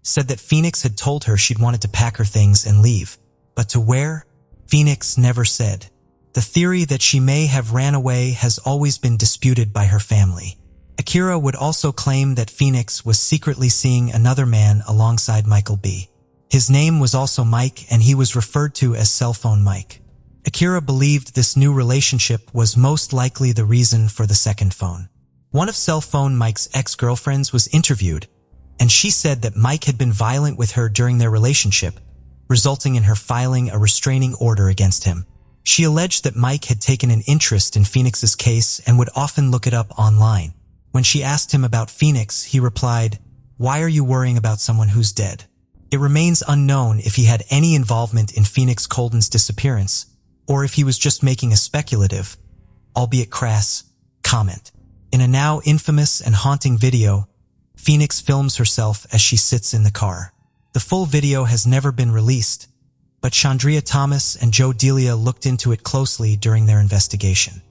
said that Phoenix had told her she'd wanted to pack her things and leave. But to where? Phoenix never said. The theory that she may have ran away has always been disputed by her family. Akira would also claim that Phoenix was secretly seeing another man alongside Michael B. His name was also Mike, and he was referred to as Cell Phone Mike. Akira believed this new relationship was most likely the reason for the second phone. One of Cell Phone Mike's ex-girlfriends was interviewed, and she said that Mike had been violent with her during their relationship, resulting in her filing a restraining order against him. She alleged that Mike had taken an interest in Phoenix's case and would often look it up online. When she asked him about Phoenix, he replied, "Why are you worrying about someone who's dead?" It remains unknown if he had any involvement in Phoenix Colden's disappearance, or if he was just making a speculative, albeit crass, comment. In a now infamous and haunting video, Phoenix films herself as she sits in the car. The full video has never been released, but Chandria Thomas and Joe Delia looked into it closely during their investigation.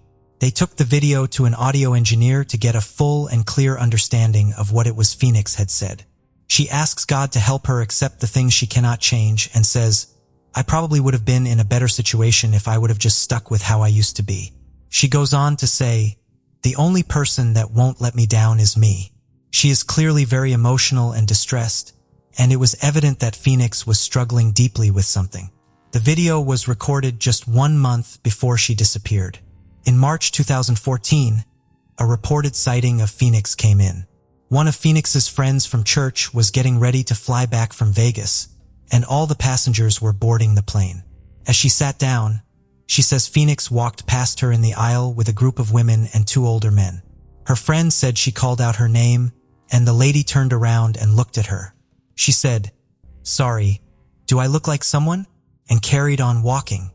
They took the video to an audio engineer to get a full and clear understanding of what it was Phoenix had said. She asks God to help her accept the things she cannot change and says, "I probably would have been in a better situation if I would have just stuck with how I used to be." She goes on to say, "The only person that won't let me down is me." She is clearly very emotional and distressed, and it was evident that Phoenix was struggling deeply with something. The video was recorded just 1 month before she disappeared. In March 2014, a reported sighting of Phoenix came in. One of Phoenix's friends from church was getting ready to fly back from Vegas, and all the passengers were boarding the plane. As she sat down, she says Phoenix walked past her in the aisle with a group of women and 2 older men. Her friend said she called out her name, and the lady turned around and looked at her. She said, "Sorry, do I look like someone?" and carried on walking.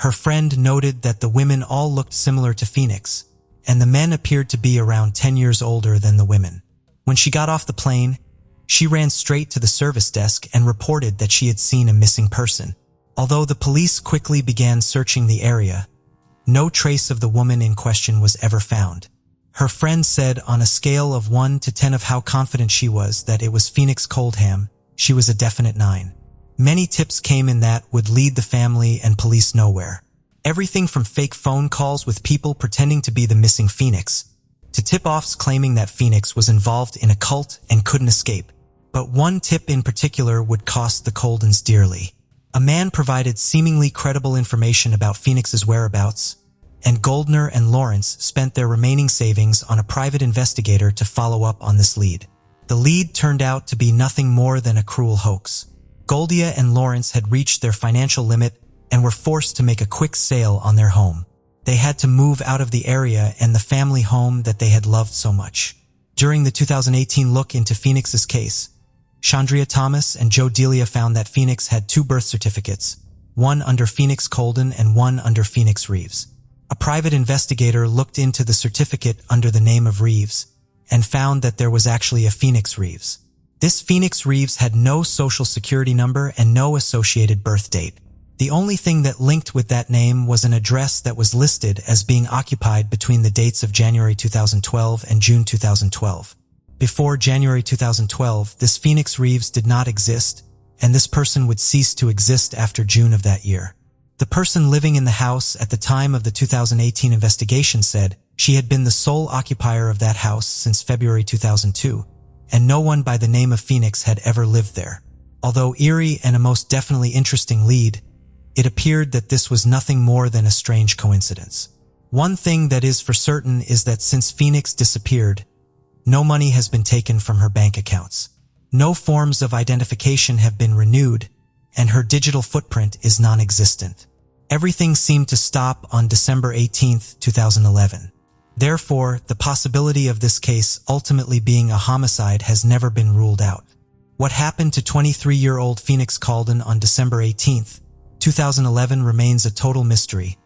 Her friend noted that the women all looked similar to Phoenix, and the men appeared to be around 10 years older than the women. When she got off the plane, she ran straight to the service desk and reported that she had seen a missing person. Although the police quickly began searching the area, no trace of the woman in question was ever found. Her friend said on a scale of 1 to 10 of how confident she was that it was Phoenix Coldham, she was a definite 9. Many tips came in that would lead the family and police nowhere. Everything from fake phone calls with people pretending to be the missing Phoenix, to tip-offs claiming that Phoenix was involved in a cult and couldn't escape. But one tip in particular would cost the Coldens dearly. A man provided seemingly credible information about Phoenix's whereabouts, and Goldner and Lawrence spent their remaining savings on a private investigator to follow up on this lead. The lead turned out to be nothing more than a cruel hoax. Goldia and Lawrence had reached their financial limit and were forced to make a quick sale on their home. They had to move out of the area and the family home that they had loved so much. During the 2018 look into Phoenix's case, Chandria Thomas and Joe Delia found that Phoenix had 2 birth certificates, one under Phoenix Colden and one under Phoenix Reeves. A private investigator looked into the certificate under the name of Reeves and found that there was actually a Phoenix Reeves. This Phoenix Reeves had no social security number and no associated birth date. The only thing that linked with that name was an address that was listed as being occupied between the dates of January 2012 and June 2012. Before January 2012, this Phoenix Reeves did not exist, and this person would cease to exist after June of that year. The person living in the house at the time of the 2018 investigation said she had been the sole occupier of that house since February 2002, and no one by the name of Phoenix had ever lived there. Although eerie and a most definitely interesting lead, it appeared that this was nothing more than a strange coincidence. One thing that is for certain is that since Phoenix disappeared, no money has been taken from her bank accounts. No forms of identification have been renewed, and her digital footprint is non-existent. Everything seemed to stop on December 18, 2011. Therefore, the possibility of this case ultimately being a homicide has never been ruled out. What happened to 23-year-old Phoenix Calden on December 18, 2011 remains a total mystery,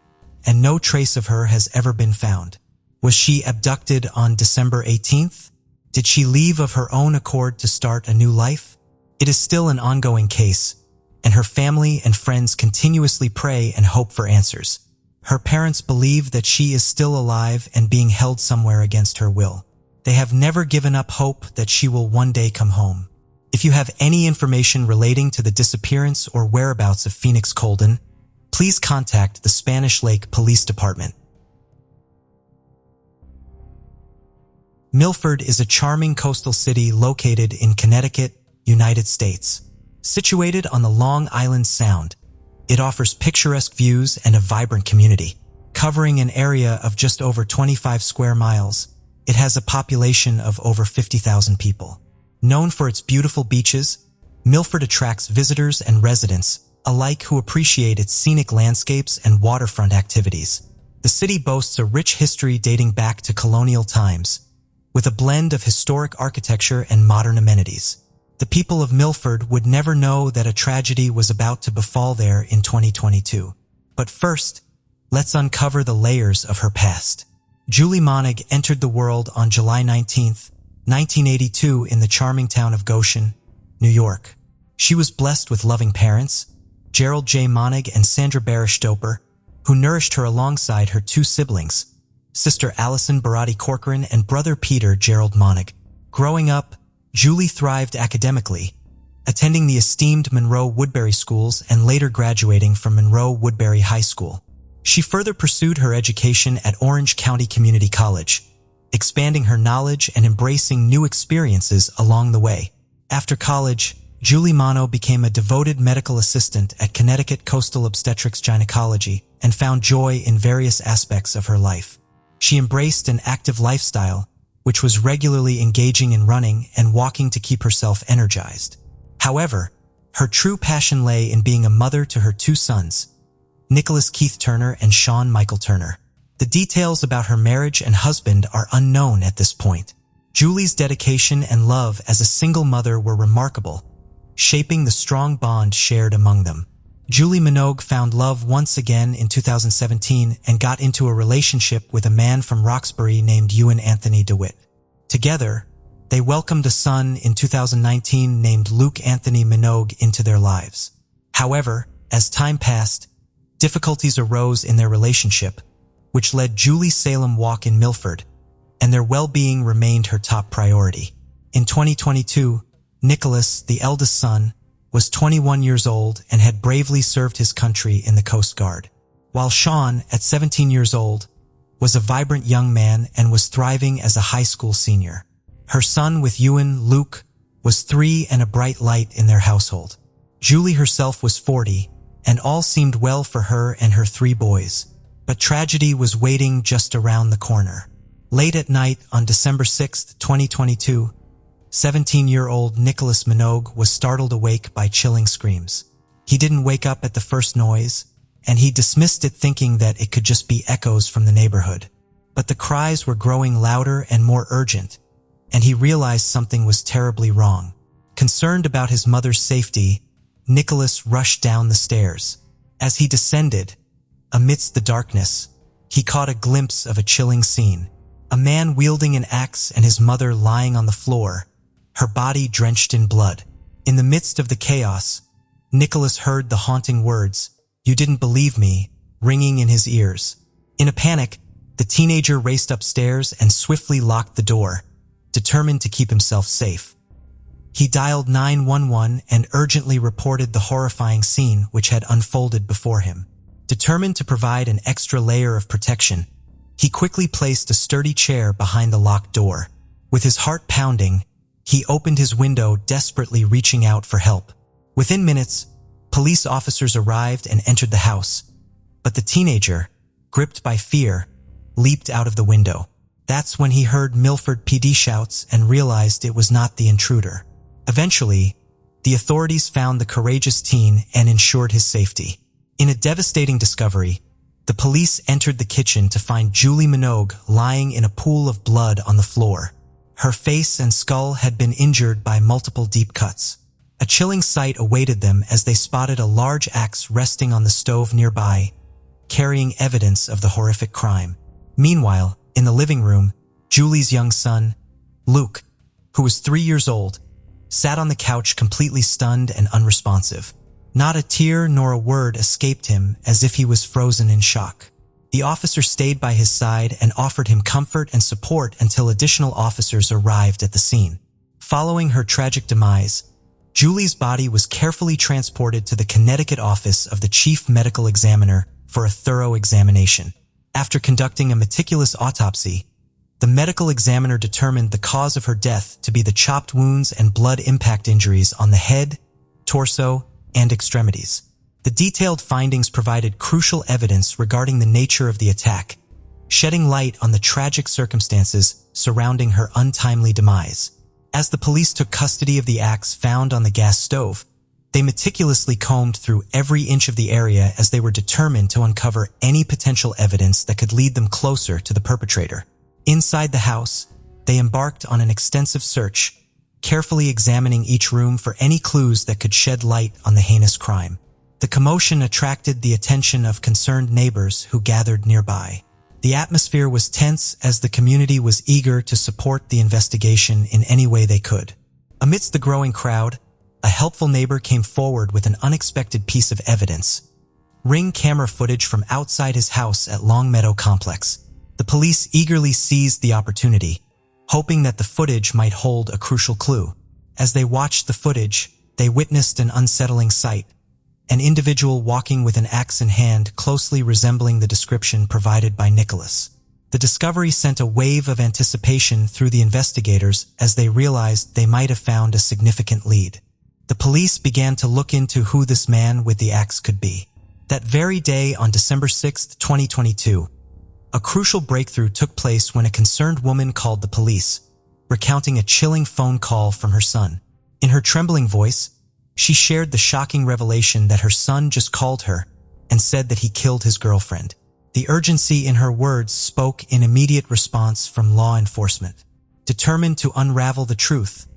and no trace of her has ever been found. Was she abducted on December 18th? Did she leave of her own accord to start a new life? It is still an ongoing case, and her family and friends continuously pray and hope for answers. Her parents believe that she is still alive and being held somewhere against her will. They have never given up hope that she will one day come home. If you have any information relating to the disappearance or whereabouts of Phoenix Calden, please contact the Spanish Lake Police Department. Milford is a charming coastal city located in Connecticut, United States. Situated on the Long Island Sound, it offers picturesque views and a vibrant community. Covering an area of just over 25 square miles, it has a population of over 50,000 people. Known for its beautiful beaches, Milford attracts visitors and residents alike who appreciate its scenic landscapes and waterfront activities. The city boasts a rich history dating back to colonial times, with a blend of historic architecture and modern amenities. The people of Milford would never know that a tragedy was about to befall there in 2022. But first, let's uncover the layers of her past. Julie Monig entered the world on July 19, 1982 in the charming town of Goshen, New York. She was blessed with loving parents, Gerald J. Monig and Sandra Barish Doper, who nourished her alongside her two siblings, sister Allison Barati Corcoran and brother Peter Gerald Monig. Growing up, Julie thrived academically, attending the esteemed Monroe Woodbury schools and later graduating from Monroe Woodbury High School. She further pursued her education at Orange County Community College, expanding her knowledge and embracing new experiences along the way. After college, Julie Mono became a devoted medical assistant at Connecticut Coastal Obstetrics Gynecology and found joy in various aspects of her life. She embraced an active lifestyle, which was regularly engaging in running and walking to keep herself energized. However, her true passion lay in being a mother to her two sons, Nicholas Keith Turner and Sean Michael Turner. The details about her marriage and husband are unknown at this point. Julie's dedication and love as a single mother were remarkable, shaping the strong bond shared among them. Julie Minogue found love once again in 2017 and got into a relationship with a man from Roxbury named Ewan Anthony DeWitt. Together, they welcomed a son in 2019 named Luke Anthony Minogue into their lives. However, as time passed, difficulties arose in their relationship, which led Julie Salem walk in Milford, and their well-being remained her top priority. In 2022, Nicholas, the eldest son, was 21 years old and had bravely served his country in the Coast Guard, while Sean, at 17 years old, was a vibrant young man and was thriving as a high school senior. Her son with Ewan, Luke, was 3 and a bright light in their household. Julie herself was 40, and all seemed well for her and her 3 boys. But tragedy was waiting just around the corner. Late at night on December 6, 2022, 17-year-old Nicholas Minogue was startled awake by chilling screams. He didn't wake up at the first noise, and he dismissed it thinking that it could just be echoes from the neighborhood. But the cries were growing louder and more urgent, and he realized something was terribly wrong. Concerned about his mother's safety, Nicholas rushed down the stairs. As he descended, amidst the darkness, he caught a glimpse of a chilling scene. A man wielding an axe and his mother lying on the floor, her body drenched in blood. In the midst of the chaos, Nicholas heard the haunting words, "You didn't believe me," ringing in his ears. In a panic, the teenager raced upstairs and swiftly locked the door, determined to keep himself safe. He dialed 911 and urgently reported the horrifying scene which had unfolded before him. Determined to provide an extra layer of protection, he quickly placed a sturdy chair behind the locked door. With his heart pounding, he opened his window, desperately reaching out for help. Within minutes, police officers arrived and entered the house, but the teenager, gripped by fear, leaped out of the window. That's when he heard Milford PD shouts and realized it was not the intruder. Eventually, the authorities found the courageous teen and ensured his safety. In a devastating discovery, the police entered the kitchen to find Julie Minogue lying in a pool of blood on the floor. Her face and skull had been injured by multiple deep cuts. A chilling sight awaited them as they spotted a large axe resting on the stove nearby, carrying evidence of the horrific crime. Meanwhile, in the living room, Julie's young son, Luke, who was 3 years old, sat on the couch completely stunned and unresponsive. Not a tear nor a word escaped him, as if he was frozen in shock. The officer stayed by his side and offered him comfort and support until additional officers arrived at the scene. Following her tragic demise, Julie's body was carefully transported to the Connecticut office of the chief medical examiner for a thorough examination. After conducting a meticulous autopsy, the medical examiner determined the cause of her death to be the chopped wounds and blood impact injuries on the head, torso, and extremities. The detailed findings provided crucial evidence regarding the nature of the attack, shedding light on the tragic circumstances surrounding her untimely demise. As the police took custody of the axe found on the gas stove, they meticulously combed through every inch of the area as they were determined to uncover any potential evidence that could lead them closer to the perpetrator. Inside the house, they embarked on an extensive search, carefully examining each room for any clues that could shed light on the heinous crime. The commotion attracted the attention of concerned neighbors who gathered nearby. The atmosphere was tense as the community was eager to support the investigation in any way they could. Amidst the growing crowd, a helpful neighbor came forward with an unexpected piece of evidence: Ring camera footage from outside his house at Longmeadow Complex. The police eagerly seized the opportunity, hoping that the footage might hold a crucial clue. As they watched the footage, they witnessed an unsettling sight: an individual walking with an axe in hand closely resembling the description provided by Nicholas. The discovery sent a wave of anticipation through the investigators as they realized they might have found a significant lead. The police began to look into who this man with the axe could be. That very day, on December 6, 2022, a crucial breakthrough took place when a concerned woman called the police, recounting a chilling phone call from her son. In her trembling voice, she shared the shocking revelation that her son just called her and said that he killed his girlfriend. The urgency in her words spoke in immediate response from law enforcement. Determined to unravel the truth,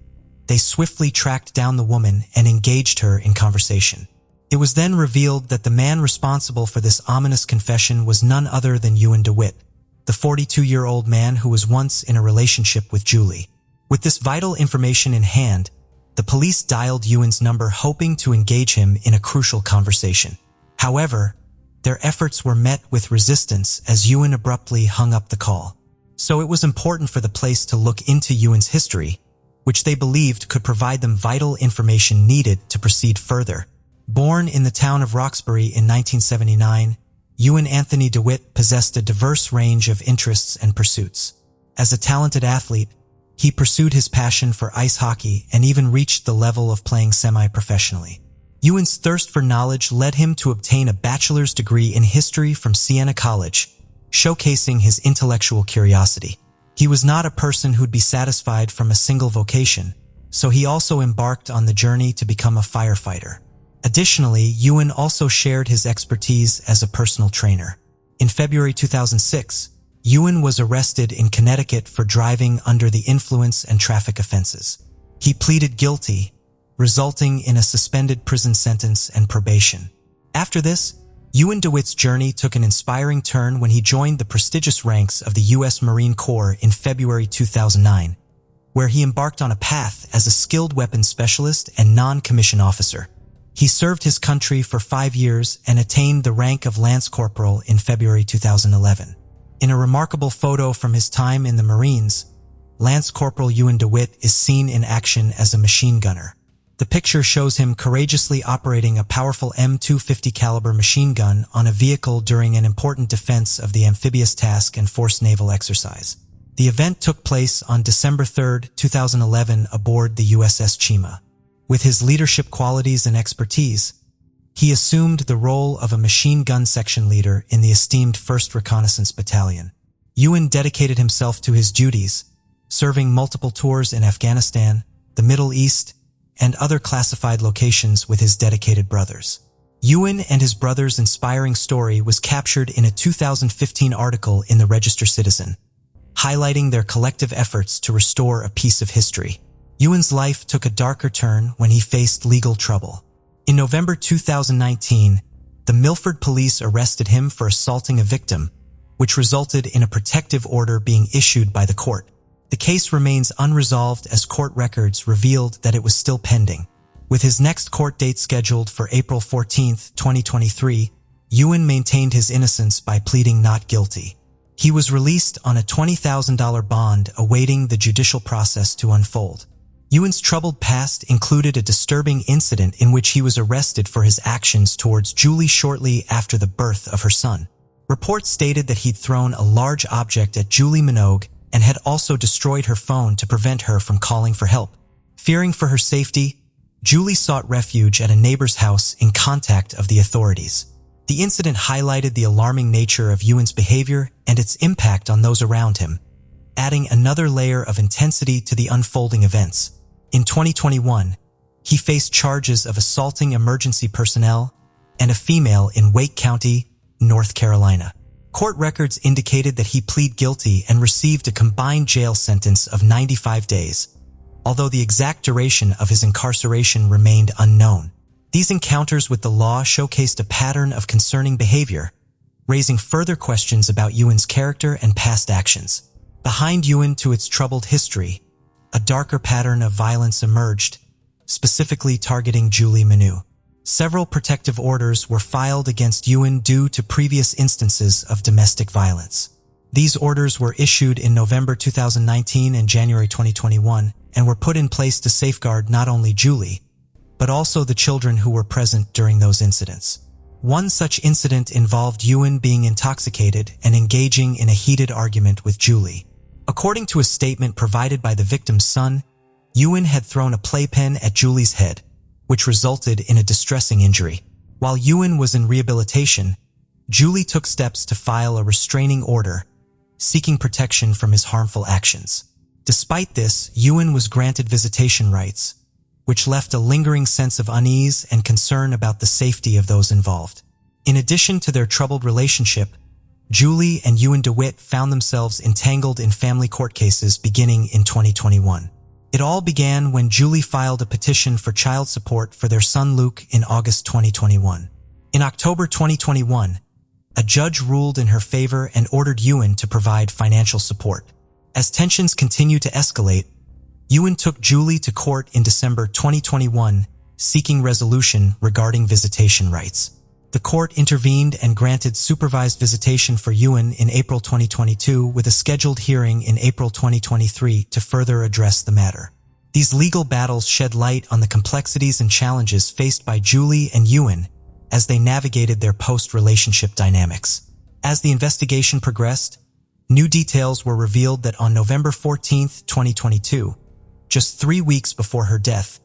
they swiftly tracked down the woman and engaged her in conversation. It was then revealed that the man responsible for this ominous confession was none other than Ewan DeWitt, the 42-year-old man who was once in a relationship with Julie. With this vital information in hand, the police dialed Ewan's number, hoping to engage him in a crucial conversation. However, their efforts were met with resistance as Ewan abruptly hung up the call. So it was important for the police to look into Ewan's history, which they believed could provide them vital information needed to proceed further. Born in the town of Roxbury in 1979, Ewan Anthony DeWitt possessed a diverse range of interests and pursuits. As a talented athlete, he pursued his passion for ice hockey and even reached the level of playing semi-professionally. Ewan's thirst for knowledge led him to obtain a bachelor's degree in history from Siena College, showcasing his intellectual curiosity. He was not a person who'd be satisfied from a single vocation, so he also embarked on the journey to become a firefighter. Additionally, Ewan also shared his expertise as a personal trainer. In February 2006, Ewan was arrested in Connecticut for driving under the influence and traffic offenses. He pleaded guilty, resulting in a suspended prison sentence and probation. After this, Ewan DeWitt's journey took an inspiring turn when he joined the prestigious ranks of the U.S. Marine Corps in February 2009, where he embarked on a path as a skilled weapons specialist and non-commissioned officer. He served his country for 5 years and attained the rank of Lance Corporal in February 2011. In a remarkable photo from his time in the Marines, Lance Corporal Ewan DeWitt is seen in action as a machine gunner. The picture shows him courageously operating a powerful M250 caliber machine gun on a vehicle during an important defense of the amphibious task and forced naval exercise. The event took place on December 3, 2011 aboard the USS Chima. With his leadership qualities and expertise, he assumed the role of a machine gun section leader in the esteemed 1st Reconnaissance Battalion. Ewan dedicated himself to his duties, serving multiple tours in Afghanistan, the Middle East, and other classified locations with his dedicated brothers. Ewan and his brothers' inspiring story was captured in a 2015 article in the Register Citizen, highlighting their collective efforts to restore a piece of history. Ewan's life took a darker turn when he faced legal trouble. In November 2019, the Milford police arrested him for assaulting a victim, which resulted in a protective order being issued by the court. The case remains unresolved as court records revealed that it was still pending. With his next court date scheduled for April 14, 2023, Ewan maintained his innocence by pleading not guilty. He was released on a $20,000 bond awaiting the judicial process to unfold. Ewan's troubled past included a disturbing incident in which he was arrested for his actions towards Julie shortly after the birth of her son. Reports stated that he'd thrown a large object at Julie Minogue and had also destroyed her phone to prevent her from calling for help. Fearing for her safety, Julie sought refuge at a neighbor's house in contact of the authorities. The incident highlighted the alarming nature of Ewan's behavior and its impact on those around him, adding another layer of intensity to the unfolding events. In 2021, he faced charges of assaulting emergency personnel and a female in Wake County, North Carolina. Court records indicated that he pleaded guilty and received a combined jail sentence of 95 days, although the exact duration of his incarceration remained unknown. These encounters with the law showcased a pattern of concerning behavior, raising further questions about Ewan's character and past actions. Behind Ewan to its troubled history, a darker pattern of violence emerged, specifically targeting Julie Minogue. Several protective orders were filed against Ewan due to previous instances of domestic violence. These orders were issued in November 2019 and January 2021 and were put in place to safeguard not only Julie, but also the children who were present during those incidents. One such incident involved Ewan being intoxicated and engaging in a heated argument with Julie. According to a statement provided by the victim's son, Ewan had thrown a playpen at Julie's head, which resulted in a distressing injury. While Ewan was in rehabilitation, Julie took steps to file a restraining order, seeking protection from his harmful actions. Despite this, Ewan was granted visitation rights, which left a lingering sense of unease and concern about the safety of those involved. In addition to their troubled relationship, Julie and Ewan DeWitt found themselves entangled in family court cases beginning in 2021. It all began when Julie filed a petition for child support for their son Luke in August 2021. In October 2021, a judge ruled in her favor and ordered Ewan to provide financial support. As tensions continued to escalate, Ewan took Julie to court in December 2021, seeking resolution regarding visitation rights. The court intervened and granted supervised visitation for Ewan in April 2022 with a scheduled hearing in April 2023 to further address the matter. These legal battles shed light on the complexities and challenges faced by Julie and Ewan as they navigated their post-relationship dynamics. As the investigation progressed, new details were revealed that on November 14, 2022, just 3 weeks before her death,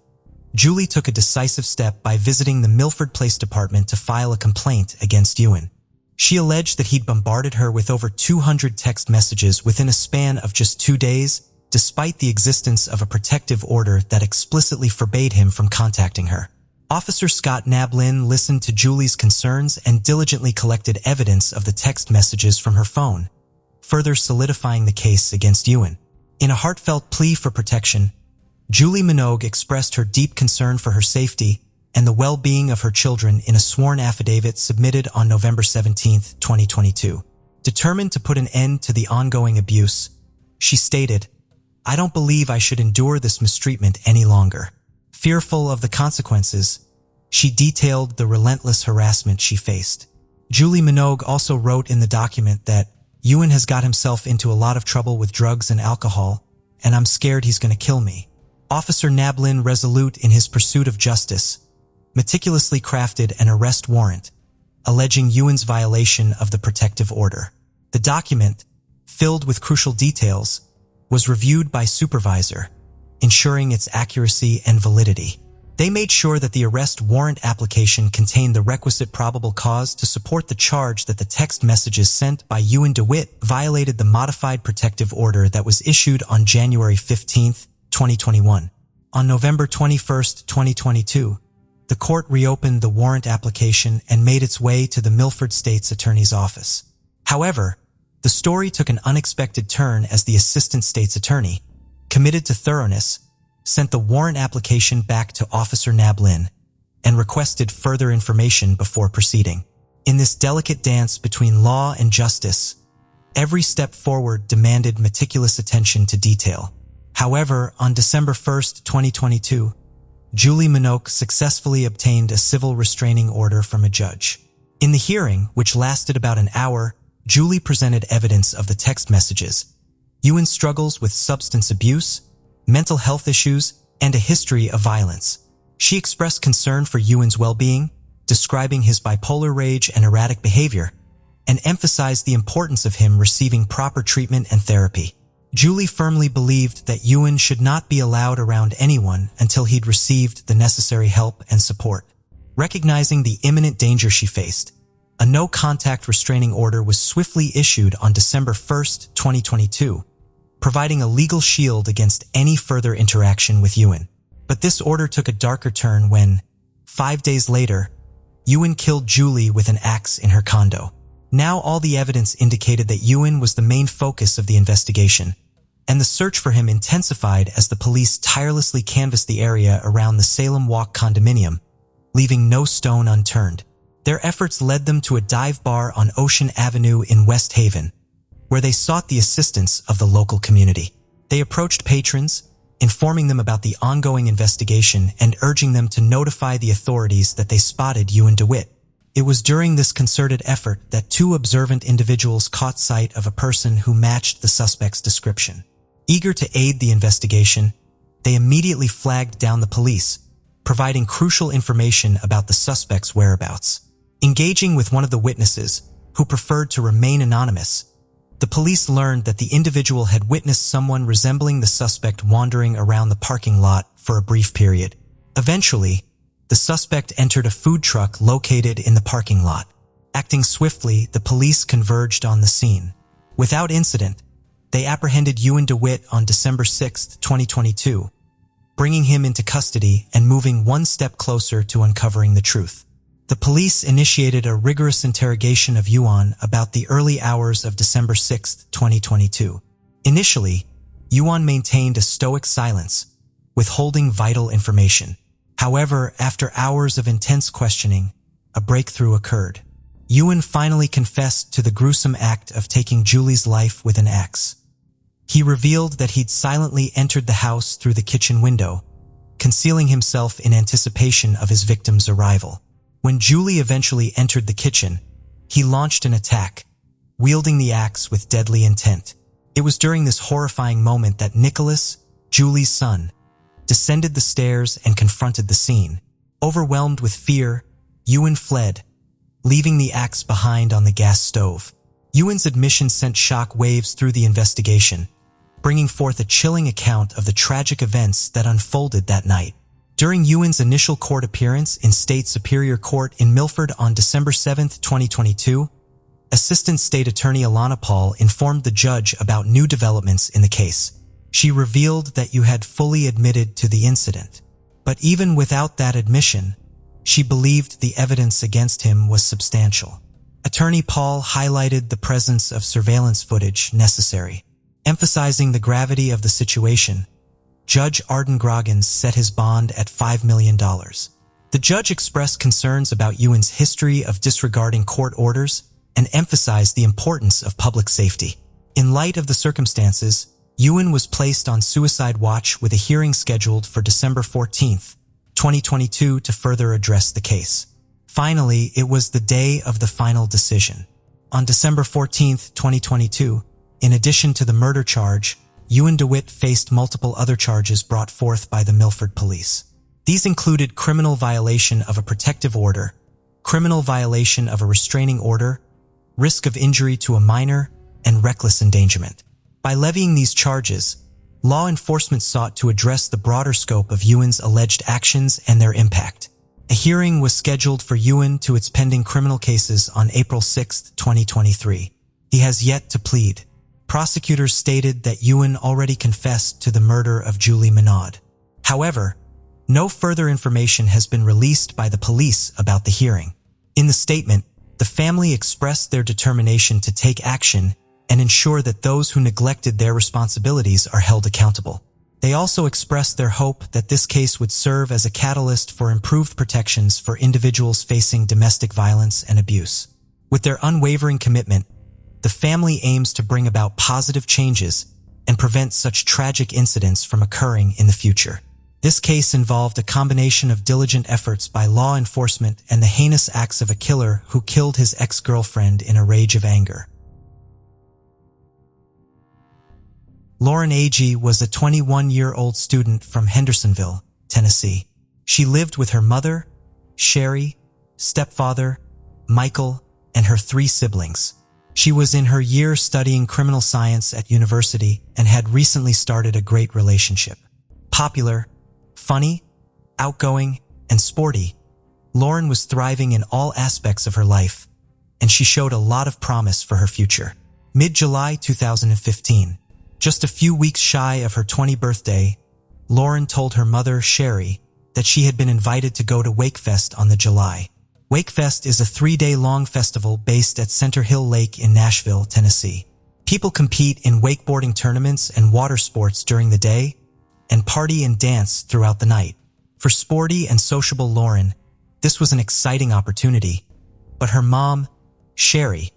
Julie took a decisive step by visiting the Milford Police Department to file a complaint against Ewan. She alleged that he'd bombarded her with over 200 text messages within a span of just 2 days, despite the existence of a protective order that explicitly forbade him from contacting her. Officer Scott Nablin listened to Julie's concerns and diligently collected evidence of the text messages from her phone, further solidifying the case against Ewan. In a heartfelt plea for protection, Julie Minogue expressed her deep concern for her safety and the well-being of her children in a sworn affidavit submitted on November 17, 2022. Determined to put an end to the ongoing abuse, she stated, "I don't believe I should endure this mistreatment any longer." Fearful of the consequences, she detailed the relentless harassment she faced. Julie Minogue also wrote in the document that Ewan has got himself into a lot of trouble with drugs and alcohol, and I'm scared he's going to kill me. Officer Nablin, resolute in his pursuit of justice, meticulously crafted an arrest warrant, alleging Ewan's violation of the protective order. The document, filled with crucial details, was reviewed by supervisor, ensuring its accuracy and validity. They made sure that the arrest warrant application contained the requisite probable cause to support the charge that the text messages sent by Ewan DeWitt violated the modified protective order that was issued on January 15, 2021. On November 21, 2022, the court reopened the warrant application and made its way to the Milford State's Attorney's Office. However, the story took an unexpected turn as the Assistant State's Attorney, committed to thoroughness, sent the warrant application back to Officer Nablin and requested further information before proceeding. In this delicate dance between law and justice, every step forward demanded meticulous attention to detail. However, on December 1st, 2022, Julie Minogue successfully obtained a civil restraining order from a judge. In the hearing, which lasted about an hour, Julie presented evidence of the text messages, Ewan's struggles with substance abuse, mental health issues, and a history of violence. She expressed concern for Ewan's well-being, describing his bipolar rage and erratic behavior, and emphasized the importance of him receiving proper treatment and therapy. Julie firmly believed that Ewan should not be allowed around anyone until he'd received the necessary help and support. Recognizing the imminent danger she faced, a no-contact restraining order was swiftly issued on December 1st, 2022, providing a legal shield against any further interaction with Ewan. But this order took a darker turn when, 5 days later, Ewan killed Julie with an axe in her condo. Now all the evidence indicated that Ewan was the main focus of the investigation, and the search for him intensified as the police tirelessly canvassed the area around the Salem Walk condominium, leaving no stone unturned. Their efforts led them to a dive bar on Ocean Avenue in West Haven, where they sought the assistance of the local community. They approached patrons, informing them about the ongoing investigation and urging them to notify the authorities that they spotted Ewan DeWitt. It was during this concerted effort that two observant individuals caught sight of a person who matched the suspect's description. Eager to aid the investigation, they immediately flagged down the police, providing crucial information about the suspect's whereabouts. Engaging with one of the witnesses, who preferred to remain anonymous, the police learned that the individual had witnessed someone resembling the suspect wandering around the parking lot for a brief period. Eventually, the suspect entered a food truck located in the parking lot. Acting swiftly, the police converged on the scene. Without incident, they apprehended Ewan DeWitt on December 6, 2022, bringing him into custody and moving one step closer to uncovering the truth. The police initiated a rigorous interrogation of Ewan about the early hours of December 6, 2022. Initially, Ewan maintained a stoic silence, withholding vital information. However, after hours of intense questioning, a breakthrough occurred. Ewan finally confessed to the gruesome act of taking Julie's life with an axe. He revealed that he'd silently entered the house through the kitchen window, concealing himself in anticipation of his victim's arrival. When Julie eventually entered the kitchen, he launched an attack, wielding the axe with deadly intent. It was during this horrifying moment that Nicholas, Julie's son, descended the stairs and confronted the scene. Overwhelmed with fear, Ewan fled, leaving the axe behind on the gas stove. Ewan's admission sent shock waves through the investigation, bringing forth a chilling account of the tragic events that unfolded that night. During Ewan's initial court appearance in State Superior Court in Milford on December 7, 2022, Assistant State Attorney Alana Paul informed the judge about new developments in the case. She revealed that you had fully admitted to the incident. But even without that admission, she believed the evidence against him was substantial. Attorney Paul highlighted the presence of surveillance footage necessary. Emphasizing the gravity of the situation, Judge Arden Groggins set his bond at $5 million. The judge expressed concerns about Ewan's history of disregarding court orders and emphasized the importance of public safety. In light of the circumstances, Ewan was placed on suicide watch with a hearing scheduled for December 14, 2022 to further address the case. Finally, it was the day of the final decision. On December 14, 2022, in addition to the murder charge, Ewan DeWitt faced multiple other charges brought forth by the Milford police. These included criminal violation of a protective order, criminal violation of a restraining order, risk of injury to a minor, and reckless endangerment. By levying these charges, law enforcement sought to address the broader scope of Ewan's alleged actions and their impact. A hearing was scheduled for Ewan to its pending criminal cases on April 6, 2023. He has yet to plead. Prosecutors stated that Ewan already confessed to the murder of Julie Minogue. However, no further information has been released by the police about the hearing. In the statement, the family expressed their determination to take action and ensure that those who neglected their responsibilities are held accountable. They also expressed their hope that this case would serve as a catalyst for improved protections for individuals facing domestic violence and abuse. With their unwavering commitment, the family aims to bring about positive changes and prevent such tragic incidents from occurring in the future. This case involved a combination of diligent efforts by law enforcement and the heinous acts of a killer who killed his ex-girlfriend in a rage of anger. Lauren Agee was a 21-year-old student from Hendersonville, Tennessee. She lived with her mother, Sherry, stepfather, Michael, and her 3 siblings. She was in her year studying criminal science at university and had recently started a great relationship. Popular, funny, outgoing, and sporty, Lauren was thriving in all aspects of her life, and she showed a lot of promise for her future. Mid-July 2015, just a few weeks shy of her 20th birthday, Lauren told her mother, Sherry, that she had been invited to go to Wakefest on the July. Wakefest is a 3-day-long festival based at Center Hill Lake in Nashville, Tennessee. People compete in wakeboarding tournaments and water sports during the day, and party and dance throughout the night. For sporty and sociable Lauren, this was an exciting opportunity, but her mom, Sherry,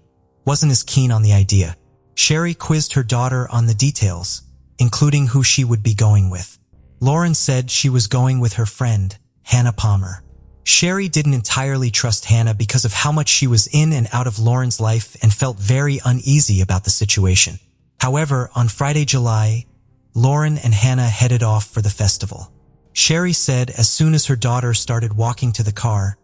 wasn't as keen on the idea. Sherry quizzed her daughter on the details, including who she would be going with. Lauren said she was going with her friend, Hannah Palmer. Sherry didn't entirely trust Hannah because of how much she was in and out of Lauren's life and felt very uneasy about the situation. However, on Friday, July, Lauren and Hannah headed off for the festival. Sherry said as soon as her daughter started walking to the car,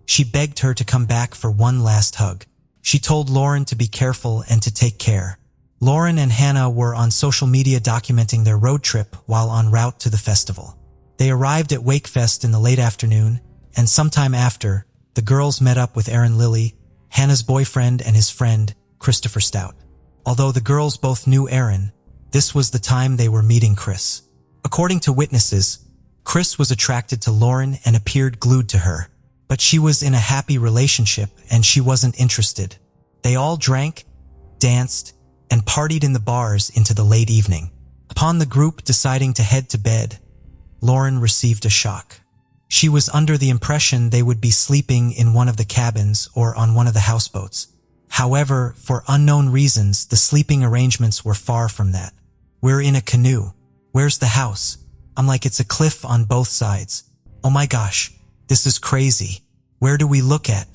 she begged her to come back for one last hug. She told Lauren to be careful and to take care. Lauren and Hannah were on social media documenting their road trip while en route to the festival. They arrived at Wakefest in the late afternoon, and sometime after, the girls met up with Aaron Lilly, Hannah's boyfriend, and his friend, Christopher Stout. Although the girls both knew Aaron, this was the time they were meeting Chris. According to witnesses, Chris was attracted to Lauren and appeared glued to her, but she was in a happy relationship and she wasn't interested. They all drank, danced, and partied in the bars into the late evening. Upon the group deciding to head to bed, Lauren received a shock. She was under the impression they would be sleeping in one of the cabins or on one of the houseboats. However, for unknown reasons, the sleeping arrangements were far from that. We're in a canoe. Where's the house? I'm like, it's a cliff on both sides. Oh my gosh, this is crazy. Where do we look at?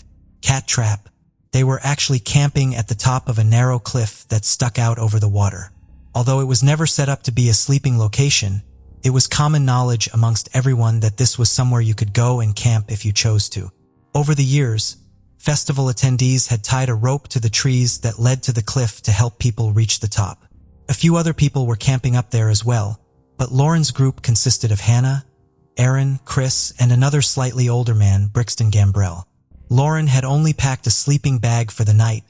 Cat trap. They were actually camping at the top of a narrow cliff that stuck out over the water. Although it was never set up to be a sleeping location, it was common knowledge amongst everyone that this was somewhere you could go and camp if you chose to. Over the years, festival attendees had tied a rope to the trees that led to the cliff to help people reach the top. A few other people were camping up there as well, but Lauren's group consisted of Hannah, Aaron, Chris, and another slightly older man, Brixton Gambrell. Lauren had only packed a sleeping bag for the night,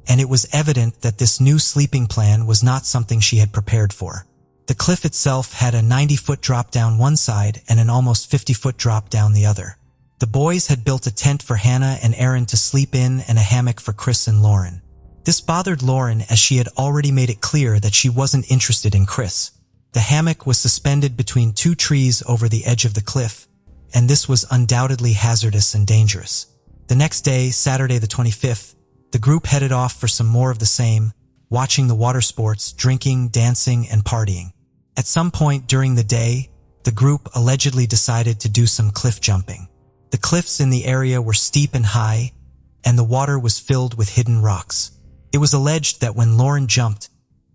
and it was evident that this new sleeping plan was not something she had prepared for. The cliff itself had a 90-foot drop down one side and an almost 50-foot drop down the other. The boys had built a tent for Hannah and Aaron to sleep in and a hammock for Chris and Lauren. This bothered Lauren as she had already made it clear that she wasn't interested in Chris. The hammock was suspended between 2 trees over the edge of the cliff, and this was undoubtedly hazardous and dangerous. The next day, Saturday the 25th, the group headed off for some more of the same, watching the water sports, drinking, dancing, and partying. At some point during the day, the group allegedly decided to do some cliff jumping. The cliffs in the area were steep and high, and the water was filled with hidden rocks. It was alleged that when Lauren jumped,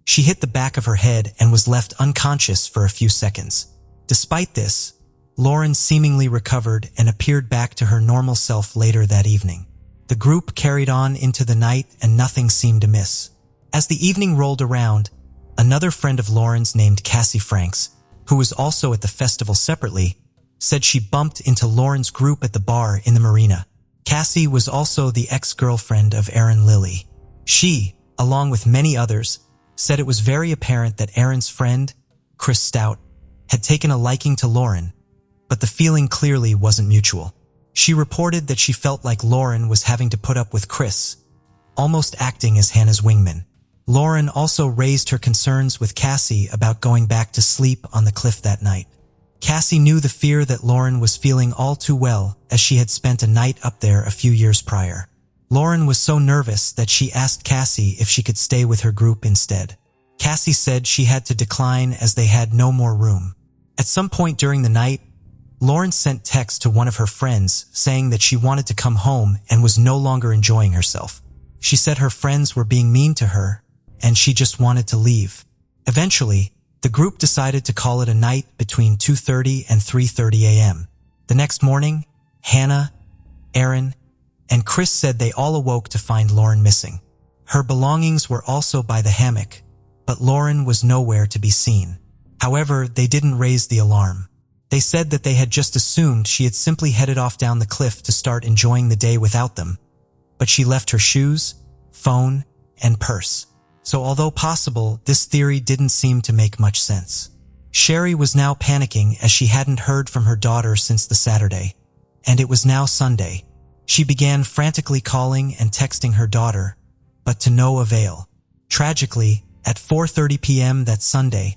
she hit the back of her head and was left unconscious for a few seconds. Despite this, Lauren seemingly recovered and appeared back to her normal self later that evening. The group carried on into the night and nothing seemed amiss. As the evening rolled around, another friend of Lauren's named Cassie Franks, who was also at the festival separately, said she bumped into Lauren's group at the bar in the marina. Cassie was also the ex-girlfriend of Aaron Lilly. She, along with many others, said it was very apparent that Aaron's friend, Chris Stout, had taken a liking to Lauren, but the feeling clearly wasn't mutual. She reported that she felt like Lauren was having to put up with Chris, almost acting as Hannah's wingman. Lauren also raised her concerns with Cassie about going back to sleep on the cliff that night. Cassie knew the fear that Lauren was feeling all too well, as she had spent a night up there a few years prior. Lauren was so nervous that she asked Cassie if she could stay with her group instead. Cassie said she had to decline as they had no more room. At some point during the night, Lauren sent text to one of her friends saying that she wanted to come home and was no longer enjoying herself. She said her friends were being mean to her and she just wanted to leave. Eventually, the group decided to call it a night between 2:30 and 3:30 a.m. The next morning, Hannah, Aaron, and Chris said they all awoke to find Lauren missing. Her belongings were also by the hammock, but Lauren was nowhere to be seen. However, they didn't raise the alarm. They said that they had just assumed she had simply headed off down the cliff to start enjoying the day without them, but she left her shoes, phone, and purse. So although possible, this theory didn't seem to make much sense. Sherry was now panicking as she hadn't heard from her daughter since the Saturday, and it was now Sunday. She began frantically calling and texting her daughter, but to no avail. Tragically, at 4:30 p.m. that Sunday,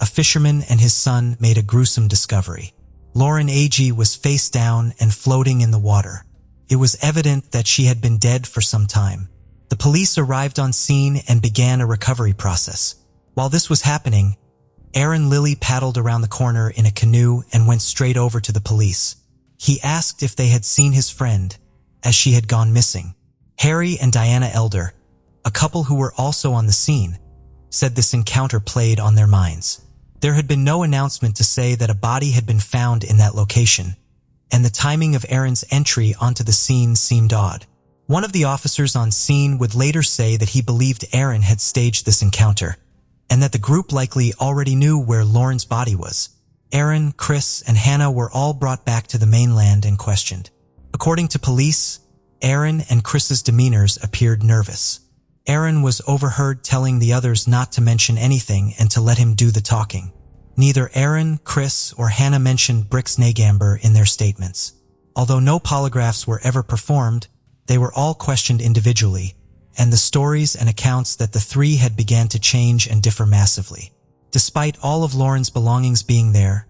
a fisherman and his son made a gruesome discovery. Lauren Agee was face down and floating in the water. It was evident that she had been dead for some time. The police arrived on scene and began a recovery process. While this was happening, Aaron Lilly paddled around the corner in a canoe and went straight over to the police. He asked if they had seen his friend, as she had gone missing. Harry and Diana Elder, a couple who were also on the scene, said this encounter played on their minds. There had been no announcement to say that a body had been found in that location, and the timing of Aaron's entry onto the scene seemed odd. One of the officers on scene would later say that he believed Aaron had staged this encounter, and that the group likely already knew where Lauren's body was. Aaron, Chris, and Hannah were all brought back to the mainland and questioned. According to police, Aaron and Chris's demeanors appeared nervous. Aaron was overheard telling the others not to mention anything and to let him do the talking. Neither Aaron, Chris, or Hannah mentioned Brix Nagamber in their statements. Although no polygraphs were ever performed, they were all questioned individually, and the stories and accounts that the three had began to change and differ massively. Despite all of Lauren's belongings being there,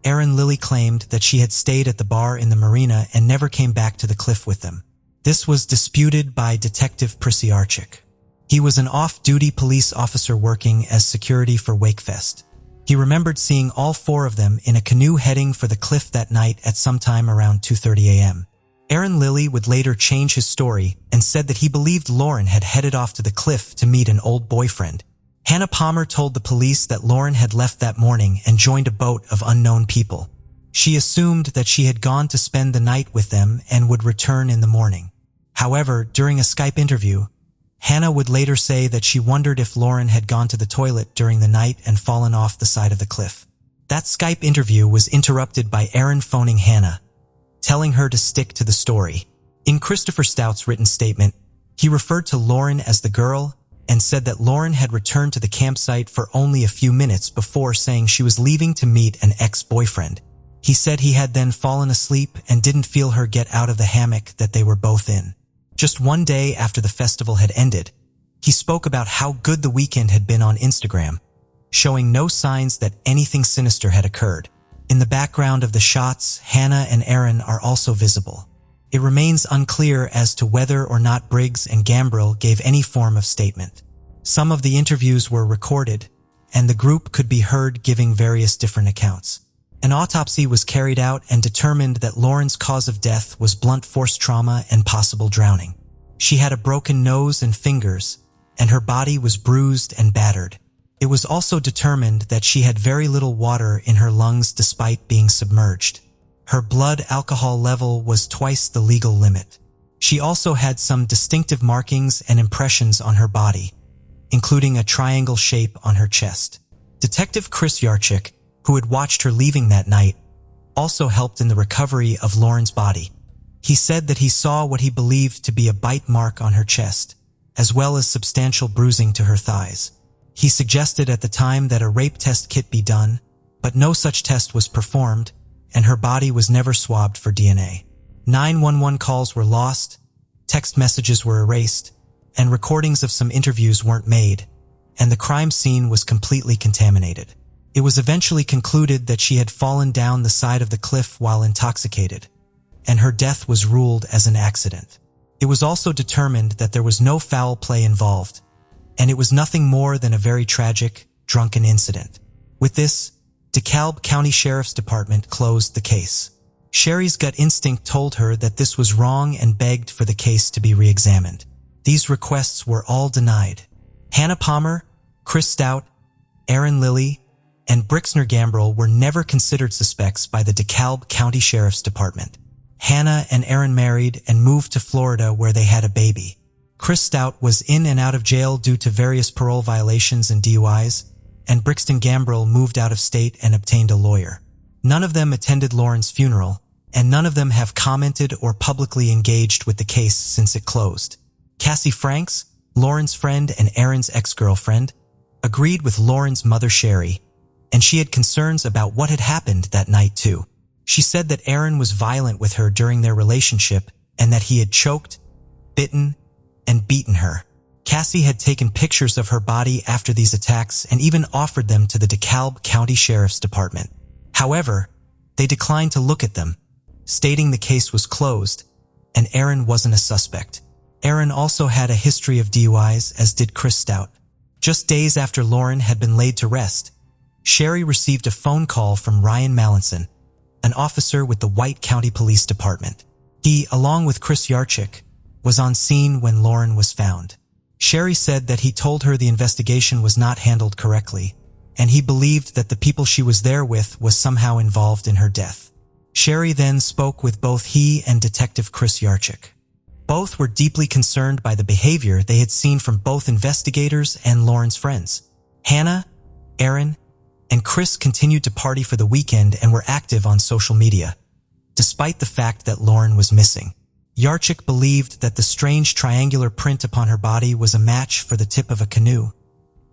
Aaron Lilly claimed that she had stayed at the bar in the marina and never came back to the cliff with them. This was disputed by Detective Prisiarchik. He was an off-duty police officer working as security for Wakefest. He remembered seeing all four of them in a canoe heading for the cliff that night at sometime around 2:30 a.m. Aaron Lilly would later change his story and said that he believed Lauren had headed off to the cliff to meet an old boyfriend. Hannah Palmer told the police that Lauren had left that morning and joined a boat of unknown people. She assumed that she had gone to spend the night with them and would return in the morning. However, during a Skype interview, Hannah would later say that she wondered if Lauren had gone to the toilet during the night and fallen off the side of the cliff. That Skype interview was interrupted by Aaron phoning Hannah, telling her to stick to the story. In Christopher Stout's written statement, he referred to Lauren as the girl and said that Lauren had returned to the campsite for only a few minutes before saying she was leaving to meet an ex-boyfriend. He said he had then fallen asleep and didn't feel her get out of the hammock that they were both in. Just one day after the festival had ended, he spoke about how good the weekend had been on Instagram, showing no signs that anything sinister had occurred. In the background of the shots, Hannah and Aaron are also visible. It remains unclear as to whether or not Briggs and Gambrill gave any form of statement. Some of the interviews were recorded, and the group could be heard giving various different accounts. An autopsy was carried out and determined that Lauren's cause of death was blunt force trauma and possible drowning. She had a broken nose and fingers, and her body was bruised and battered. It was also determined that she had very little water in her lungs despite being submerged. Her blood alcohol level was twice the legal limit. She also had some distinctive markings and impressions on her body, including a triangle shape on her chest. Detective Chris Yarchik, who had watched her leaving that night, also helped in the recovery of Lauren's body. He said that he saw what he believed to be a bite mark on her chest, as well as substantial bruising to her thighs. He suggested at the time that a rape test kit be done, but no such test was performed, and her body was never swabbed for DNA. 911 calls were lost, text messages were erased, and recordings of some interviews weren't made, and the crime scene was completely contaminated. It was eventually concluded that she had fallen down the side of the cliff while intoxicated, and her death was ruled as an accident. It was also determined that there was no foul play involved, and it was nothing more than a very tragic, drunken incident. With this, DeKalb County Sheriff's Department closed the case. Sherry's gut instinct told her that this was wrong and begged for the case to be re-examined. These requests were all denied. Hannah Palmer, Chris Stout, Aaron Lilly, and Brixner Gambrell were never considered suspects by the DeKalb County Sheriff's Department. Hannah and Aaron married and moved to Florida where they had a baby. Chris Stout was in and out of jail due to various parole violations and DUIs, and Brixton Gambrell moved out of state and obtained a lawyer. None of them attended Lauren's funeral, and none of them have commented or publicly engaged with the case since it closed. Cassie Franks, Lauren's friend and Aaron's ex-girlfriend, agreed with Lauren's mother Sherry, and she had concerns about what had happened that night too. She said that Aaron was violent with her during their relationship and that he had choked, bitten, and beaten her. Cassie had taken pictures of her body after these attacks and even offered them to the DeKalb County Sheriff's Department. However, they declined to look at them, stating the case was closed and Aaron wasn't a suspect. Aaron also had a history of DUIs, as did Chris Stout. Just days after Lauren had been laid to rest, Sherry received a phone call from Ryan Mallinson, an officer with the White County Police Department. He, along with Chris Yarchik, was on scene when Lauren was found. Sherry said that he told her the investigation was not handled correctly, and he believed that the people she was there with was somehow involved in her death. Sherry then spoke with both he and Detective Chris Yarchik. Both were deeply concerned by the behavior they had seen from both investigators and Lauren's friends. Hannah, Aaron, and Chris continued to party for the weekend and were active on social media, despite the fact that Lauren was missing. Yarchik believed that the strange triangular print upon her body was a match for the tip of a canoe,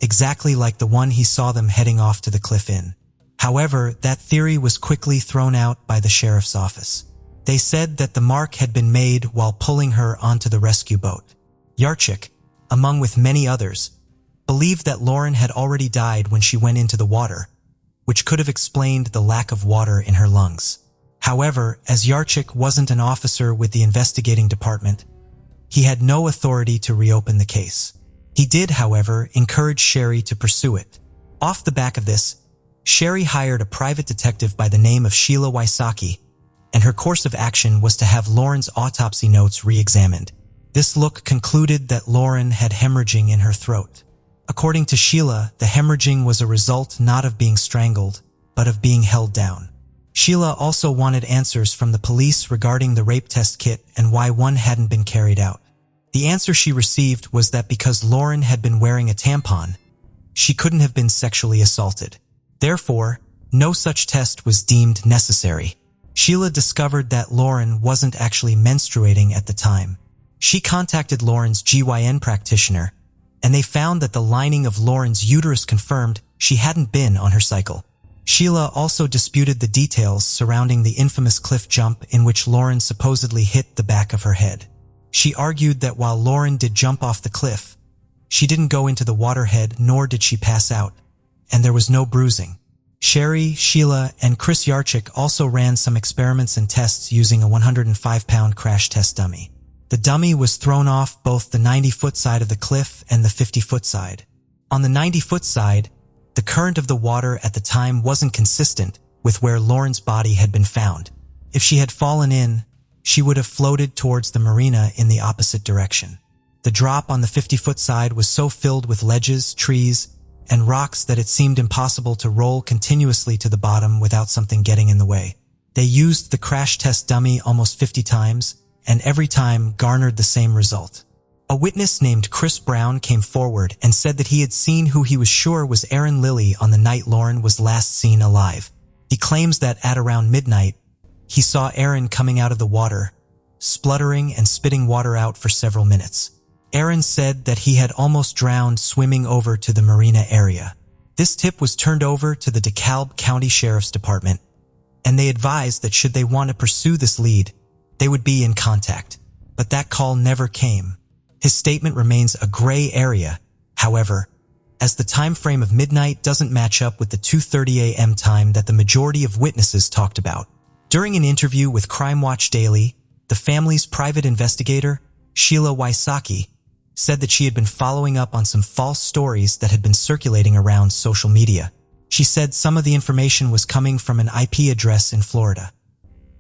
exactly like the one he saw them heading off to the cliff in. However, that theory was quickly thrown out by the sheriff's office. They said that the mark had been made while pulling her onto the rescue boat. Yarchik, among with many others, believed that Lauren had already died when she went into the water, which could have explained the lack of water in her lungs. However, as Yarchik wasn't an officer with the investigating department, he had no authority to reopen the case. He did, however, encourage Sherry to pursue it. Off the back of this, Sherry hired a private detective by the name of Sheila Wysocki, and her course of action was to have Lauren's autopsy notes re-examined. This look concluded that Lauren had hemorrhaging in her throat. According to Sheila, the hemorrhaging was a result not of being strangled, but of being held down. Sheila also wanted answers from the police regarding the rape test kit and why one hadn't been carried out. The answer she received was that because Lauren had been wearing a tampon, she couldn't have been sexually assaulted. Therefore, no such test was deemed necessary. Sheila discovered that Lauren wasn't actually menstruating at the time. She contacted Lauren's GYN practitioner, and they found that the lining of Lauren's uterus confirmed she hadn't been on her cycle. Sheila also disputed the details surrounding the infamous cliff jump in which Lauren supposedly hit the back of her head. She argued that while Lauren did jump off the cliff, she didn't go into the waterhead nor did she pass out, and there was no bruising. Sherry, Sheila, and Chris Yarchik also ran some experiments and tests using a 105-pound crash test dummy. The dummy was thrown off both the 90-foot side of the cliff and the 50-foot side. On the 90-foot side, the current of the water at the time wasn't consistent with where Lauren's body had been found. If she had fallen in, she would have floated towards the marina in the opposite direction. The drop on the 50-foot side was so filled with ledges, trees, and rocks that it seemed impossible to roll continuously to the bottom without something getting in the way. They used the crash test dummy almost 50 times, and every time garnered the same result. A witness named Chris Brown came forward and said that he had seen who he was sure was Aaron Lilly on the night Lauren was last seen alive. He claims that at around midnight, he saw Aaron coming out of the water, spluttering and spitting water out for several minutes. Aaron said that he had almost drowned swimming over to the marina area. This tip was turned over to the DeKalb County Sheriff's Department, and they advised that should they want to pursue this lead, they would be in contact. But that call never came. His statement remains a gray area, however, as the time frame of midnight doesn't match up with the 2:30 a.m. time that the majority of witnesses talked about. During an interview with Crime Watch Daily, the family's private investigator, Sheila Wysocki, said that she had been following up on some false stories that had been circulating around social media. She said some of the information was coming from an IP address in Florida,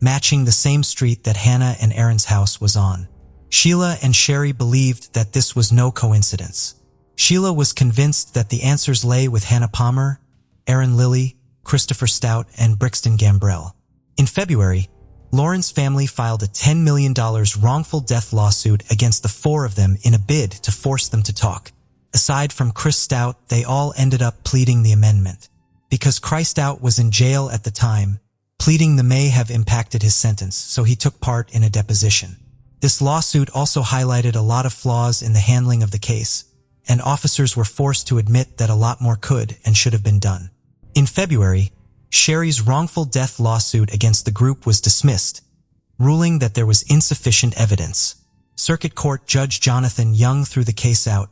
matching the same street that Hannah and Aaron's house was on. Sheila and Sherry believed that this was no coincidence. Sheila was convinced that the answers lay with Hannah Palmer, Aaron Lilly, Christopher Stout, and Brixton Gambrell. In February, Lauren's family filed a $10 million wrongful death lawsuit against the four of them in a bid to force them to talk. Aside from Chris Stout, they all ended up pleading the amendment. Because Chris Stout was in jail at the time, pleading the may have impacted his sentence, so he took part in a deposition. This lawsuit also highlighted a lot of flaws in the handling of the case, and officers were forced to admit that a lot more could and should have been done. In February, Sherry's wrongful death lawsuit against the group was dismissed, ruling that there was insufficient evidence. Circuit Court Judge Jonathan Young threw the case out,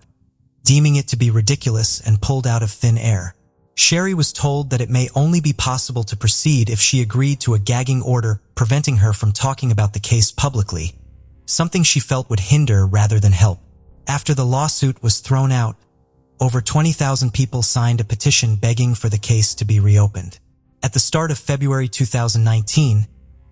deeming it to be ridiculous and pulled out of thin air. Sherry was told that it may only be possible to proceed if she agreed to a gagging order preventing her from talking about the case publicly, something she felt would hinder rather than help. After the lawsuit was thrown out, over 20,000 people signed a petition begging for the case to be reopened. At the start of February 2019,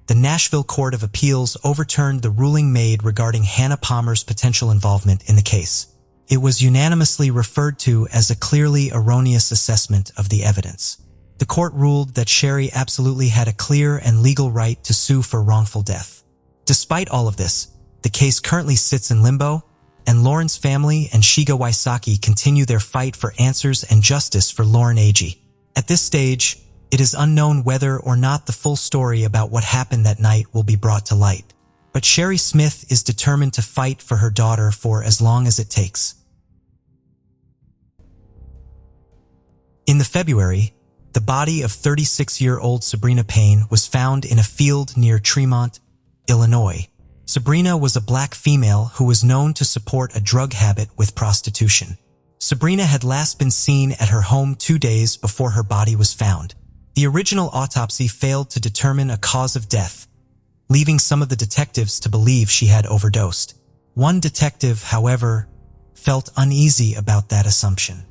the Nashville Court of Appeals overturned the ruling made regarding Hannah Palmer's potential involvement in the case. It was unanimously referred to as a clearly erroneous assessment of the evidence. The court ruled that Sherry absolutely had a clear and legal right to sue for wrongful death. Despite all of this, the case currently sits in limbo, and Lauren's family and Shiga Wysocki continue their fight for answers and justice for Lauren Agee. At this stage, it is unknown whether or not the full story about what happened that night will be brought to light. But Sherry Smith is determined to fight for her daughter for as long as it takes. In the February, the body of 36-year-old Sabrina Payne was found in a field near Tremont, Illinois. Sabrina was a black female who was known to support a drug habit with prostitution. Sabrina had last been seen at her home 2 days before her body was found. The original autopsy failed to determine a cause of death, leaving some of the detectives to believe she had overdosed. One detective, however, felt uneasy about that assumption.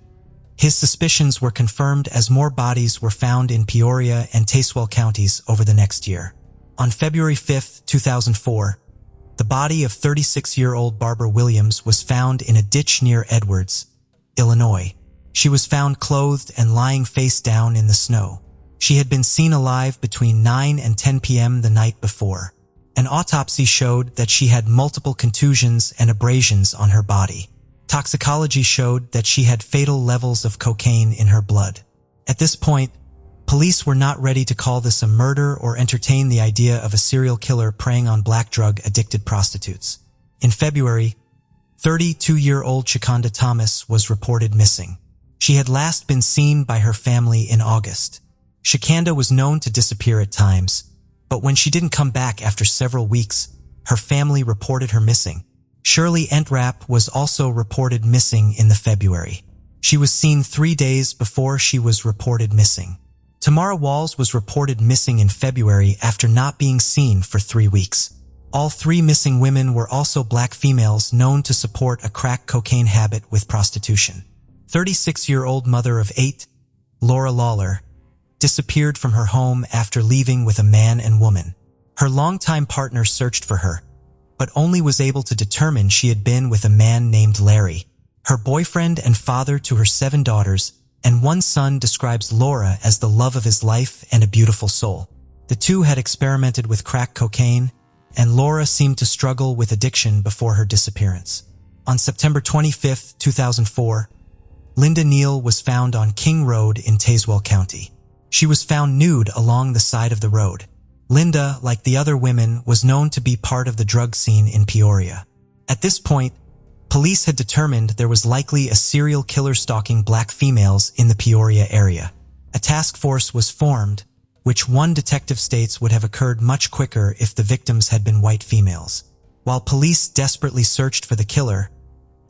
His suspicions were confirmed as more bodies were found in Peoria and Tazewell counties over the next year. On February 5, 2004, the body of 36-year-old Barbara Williams was found in a ditch near Edwards, Illinois. She was found clothed and lying face down in the snow. She had been seen alive between 9 and 10 p.m. the night before. An autopsy showed that she had multiple contusions and abrasions on her body. Toxicology showed that she had fatal levels of cocaine in her blood. At this point, police were not ready to call this a murder or entertain the idea of a serial killer preying on black drug-addicted prostitutes. In February, 32-year-old Shakonda Thomas was reported missing. She had last been seen by her family in August. Shakonda was known to disappear at times, but when she didn't come back after several weeks, her family reported her missing. Shirley Entrap was also reported missing in the February. She was seen 3 days before she was reported missing. Tamara Walls was reported missing in February after not being seen for 3 weeks. All 3 missing women were also black females known to support a crack cocaine habit with prostitution. 36-year-old mother of 8, Laura Lawler, disappeared from her home after leaving with a man and woman. Her longtime partner searched for her, but only was able to determine she had been with a man named Larry. Her boyfriend and father to her 7 daughters and 1 son describes Laura as the love of his life and a beautiful soul. The two had experimented with crack cocaine, and Laura seemed to struggle with addiction before her disappearance. On September 25, 2004, Linda Neal was found on King Road in Tazewell County. She was found nude along the side of the road. Linda, like the other women, was known to be part of the drug scene in Peoria. At this point, police had determined there was likely a serial killer stalking black females in the Peoria area. A task force was formed, which one detective states would have occurred much quicker if the victims had been white females. While police desperately searched for the killer,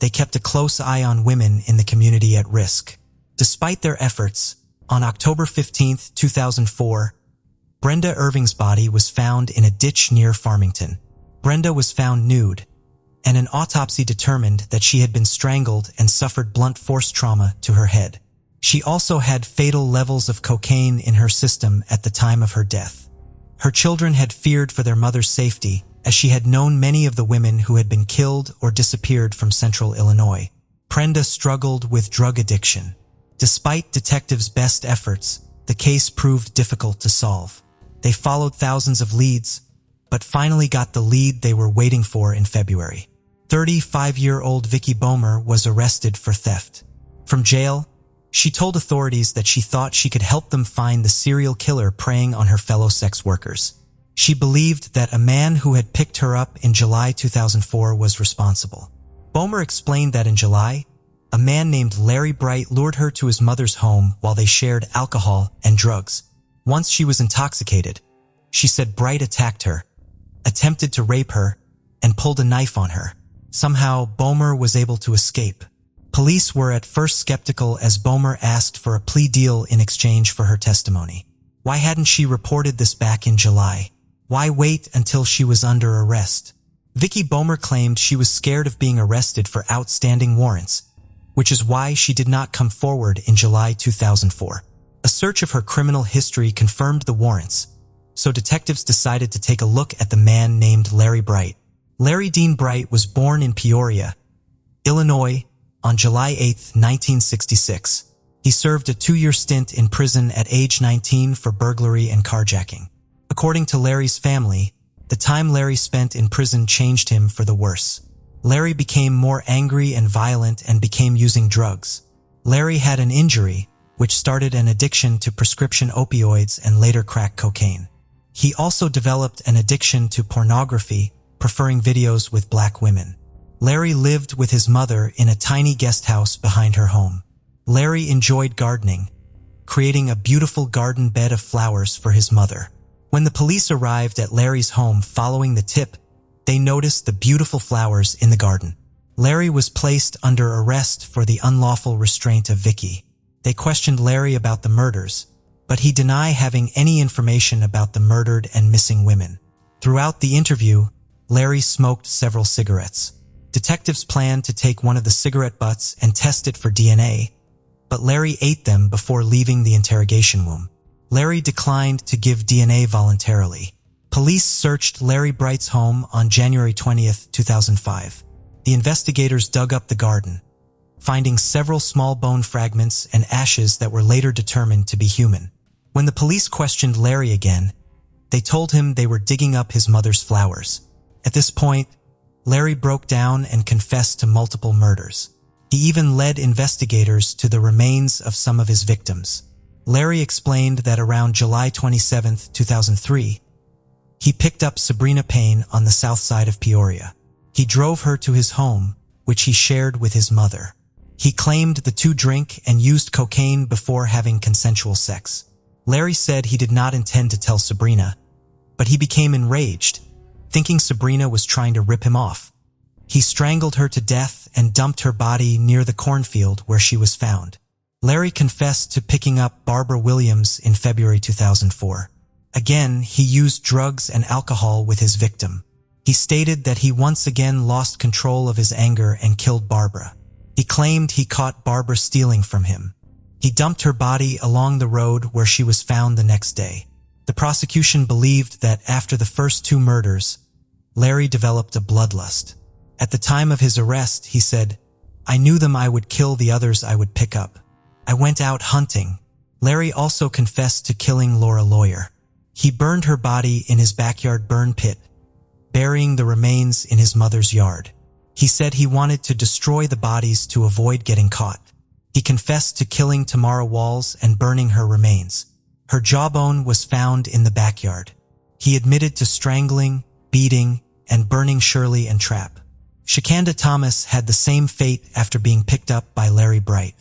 they kept a close eye on women in the community at risk. Despite their efforts, on October 15, 2004, Brenda Irving's body was found in a ditch near Farmington. Brenda was found nude, and an autopsy determined that she had been strangled and suffered blunt force trauma to her head. She also had fatal levels of cocaine in her system at the time of her death. Her children had feared for their mother's safety, as she had known many of the women who had been killed or disappeared from central Illinois. Brenda struggled with drug addiction. Despite detectives' best efforts, the case proved difficult to solve. They followed thousands of leads, but finally got the lead they were waiting for in February. 35-year-old Vicky Bomer was arrested for theft. From jail, she told authorities that she thought she could help them find the serial killer preying on her fellow sex workers. She believed that a man who had picked her up in July 2004 was responsible. Bomer explained that in July, a man named Larry Bright lured her to his mother's home while they shared alcohol and drugs. Once she was intoxicated, she said Bright attacked her, attempted to rape her, and pulled a knife on her. Somehow, Bomer was able to escape. Police were at first skeptical as Bomer asked for a plea deal in exchange for her testimony. Why hadn't she reported this back in July? Why wait until she was under arrest? Vicky Bomer claimed she was scared of being arrested for outstanding warrants, which is why she did not come forward in July 2004. A search of her criminal history confirmed the warrants, so detectives decided to take a look at the man named Larry Bright. Larry Dean Bright was born in Peoria, Illinois, on July 8, 1966. He served a 2-year stint in prison at age 19 for burglary and carjacking. According to Larry's family, the time Larry spent in prison changed him for the worse. Larry became more angry and violent and began using drugs. Larry had an injury, which started an addiction to prescription opioids and later crack cocaine. He also developed an addiction to pornography, preferring videos with black women. Larry lived with his mother in a tiny guest house behind her home. Larry enjoyed gardening, creating a beautiful garden bed of flowers for his mother. When the police arrived at Larry's home following the tip, they noticed the beautiful flowers in the garden. Larry was placed under arrest for the unlawful restraint of Vicky. They questioned Larry about the murders, but he denied having any information about the murdered and missing women. Throughout the interview, Larry smoked several cigarettes. Detectives planned to take one of the cigarette butts and test it for DNA, but Larry ate them before leaving the interrogation room. Larry declined to give DNA voluntarily. Police searched Larry Bright's home on January 20, 2005. The investigators dug up the garden, finding several small bone fragments and ashes that were later determined to be human. When the police questioned Larry again, they told him they were digging up his mother's flowers. At this point, Larry broke down and confessed to multiple murders. He even led investigators to the remains of some of his victims. Larry explained that around July 27, 2003, he picked up Sabrina Payne on the south side of Peoria. He drove her to his home, which he shared with his mother. He claimed the two drank and used cocaine before having consensual sex. Larry said he did not intend to tell Sabrina, but he became enraged, thinking Sabrina was trying to rip him off. He strangled her to death and dumped her body near the cornfield where she was found. Larry confessed to picking up Barbara Williams in February 2004. Again, he used drugs and alcohol with his victim. He stated that he once again lost control of his anger and killed Barbara. He claimed he caught Barbara stealing from him. He dumped her body along the road where she was found the next day. The prosecution believed that after the first two murders, Larry developed a bloodlust. At the time of his arrest, he said, "I knew them I would kill, the others I would pick up. I went out hunting." Larry also confessed to killing Laura Lawyer. He burned her body in his backyard burn pit, burying the remains in his mother's yard. He said he wanted to destroy the bodies to avoid getting caught. He confessed to killing Tamara Walls and burning her remains. Her jawbone was found in the backyard. He admitted to strangling, beating, and burning Shirley and Trapp. Shakanda Thomas had the same fate after being picked up by Larry Bright.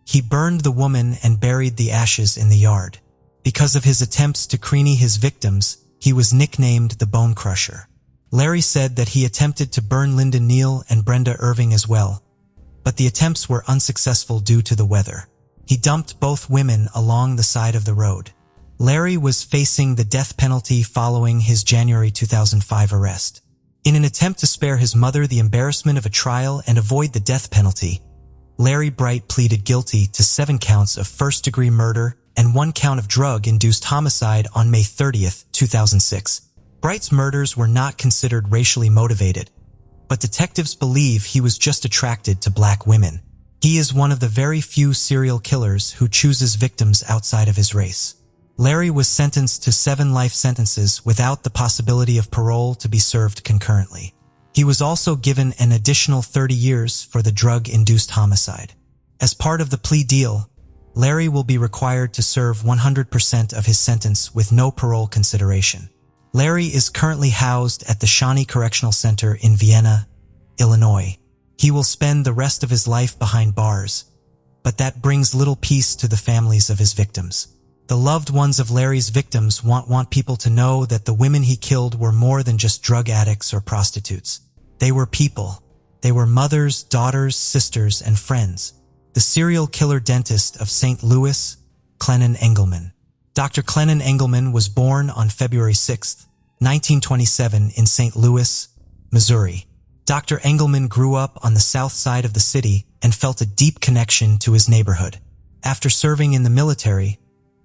He burned the woman and buried the ashes in the yard. Because of his attempts to creamy his victims, he was nicknamed the Bone Crusher. Larry said that he attempted to burn Linda Neal and Brenda Irving as well, but the attempts were unsuccessful due to the weather. He dumped both women along the side of the road. Larry was facing the death penalty following his January 2005 arrest. In an attempt to spare his mother the embarrassment of a trial and avoid the death penalty, Larry Bright pleaded guilty to 7 counts of first-degree murder and 1 count of drug-induced homicide on May 30, 2006. Bright's murders were not considered racially motivated, but detectives believe he was just attracted to black women. He is one of the very few serial killers who chooses victims outside of his race. Larry was sentenced to 7 life sentences without the possibility of parole to be served concurrently. He was also given an additional 30 years for the drug-induced homicide. As part of the plea deal, Larry will be required to serve 100% of his sentence with no parole consideration. Larry is currently housed at the Shawnee Correctional Center in Vienna, Illinois. He will spend the rest of his life behind bars, but that brings little peace to the families of his victims. The loved ones of Larry's victims want people to know that the women he killed were more than just drug addicts or prostitutes. They were people. They were mothers, daughters, sisters, and friends. The serial killer dentist of St. Louis, Clennon Engelman. Dr. Clennon Engelman was born on February 6, 1927 in St. Louis, Missouri. Dr. Engelman grew up on the south side of the city and felt a deep connection to his neighborhood. After serving in the military,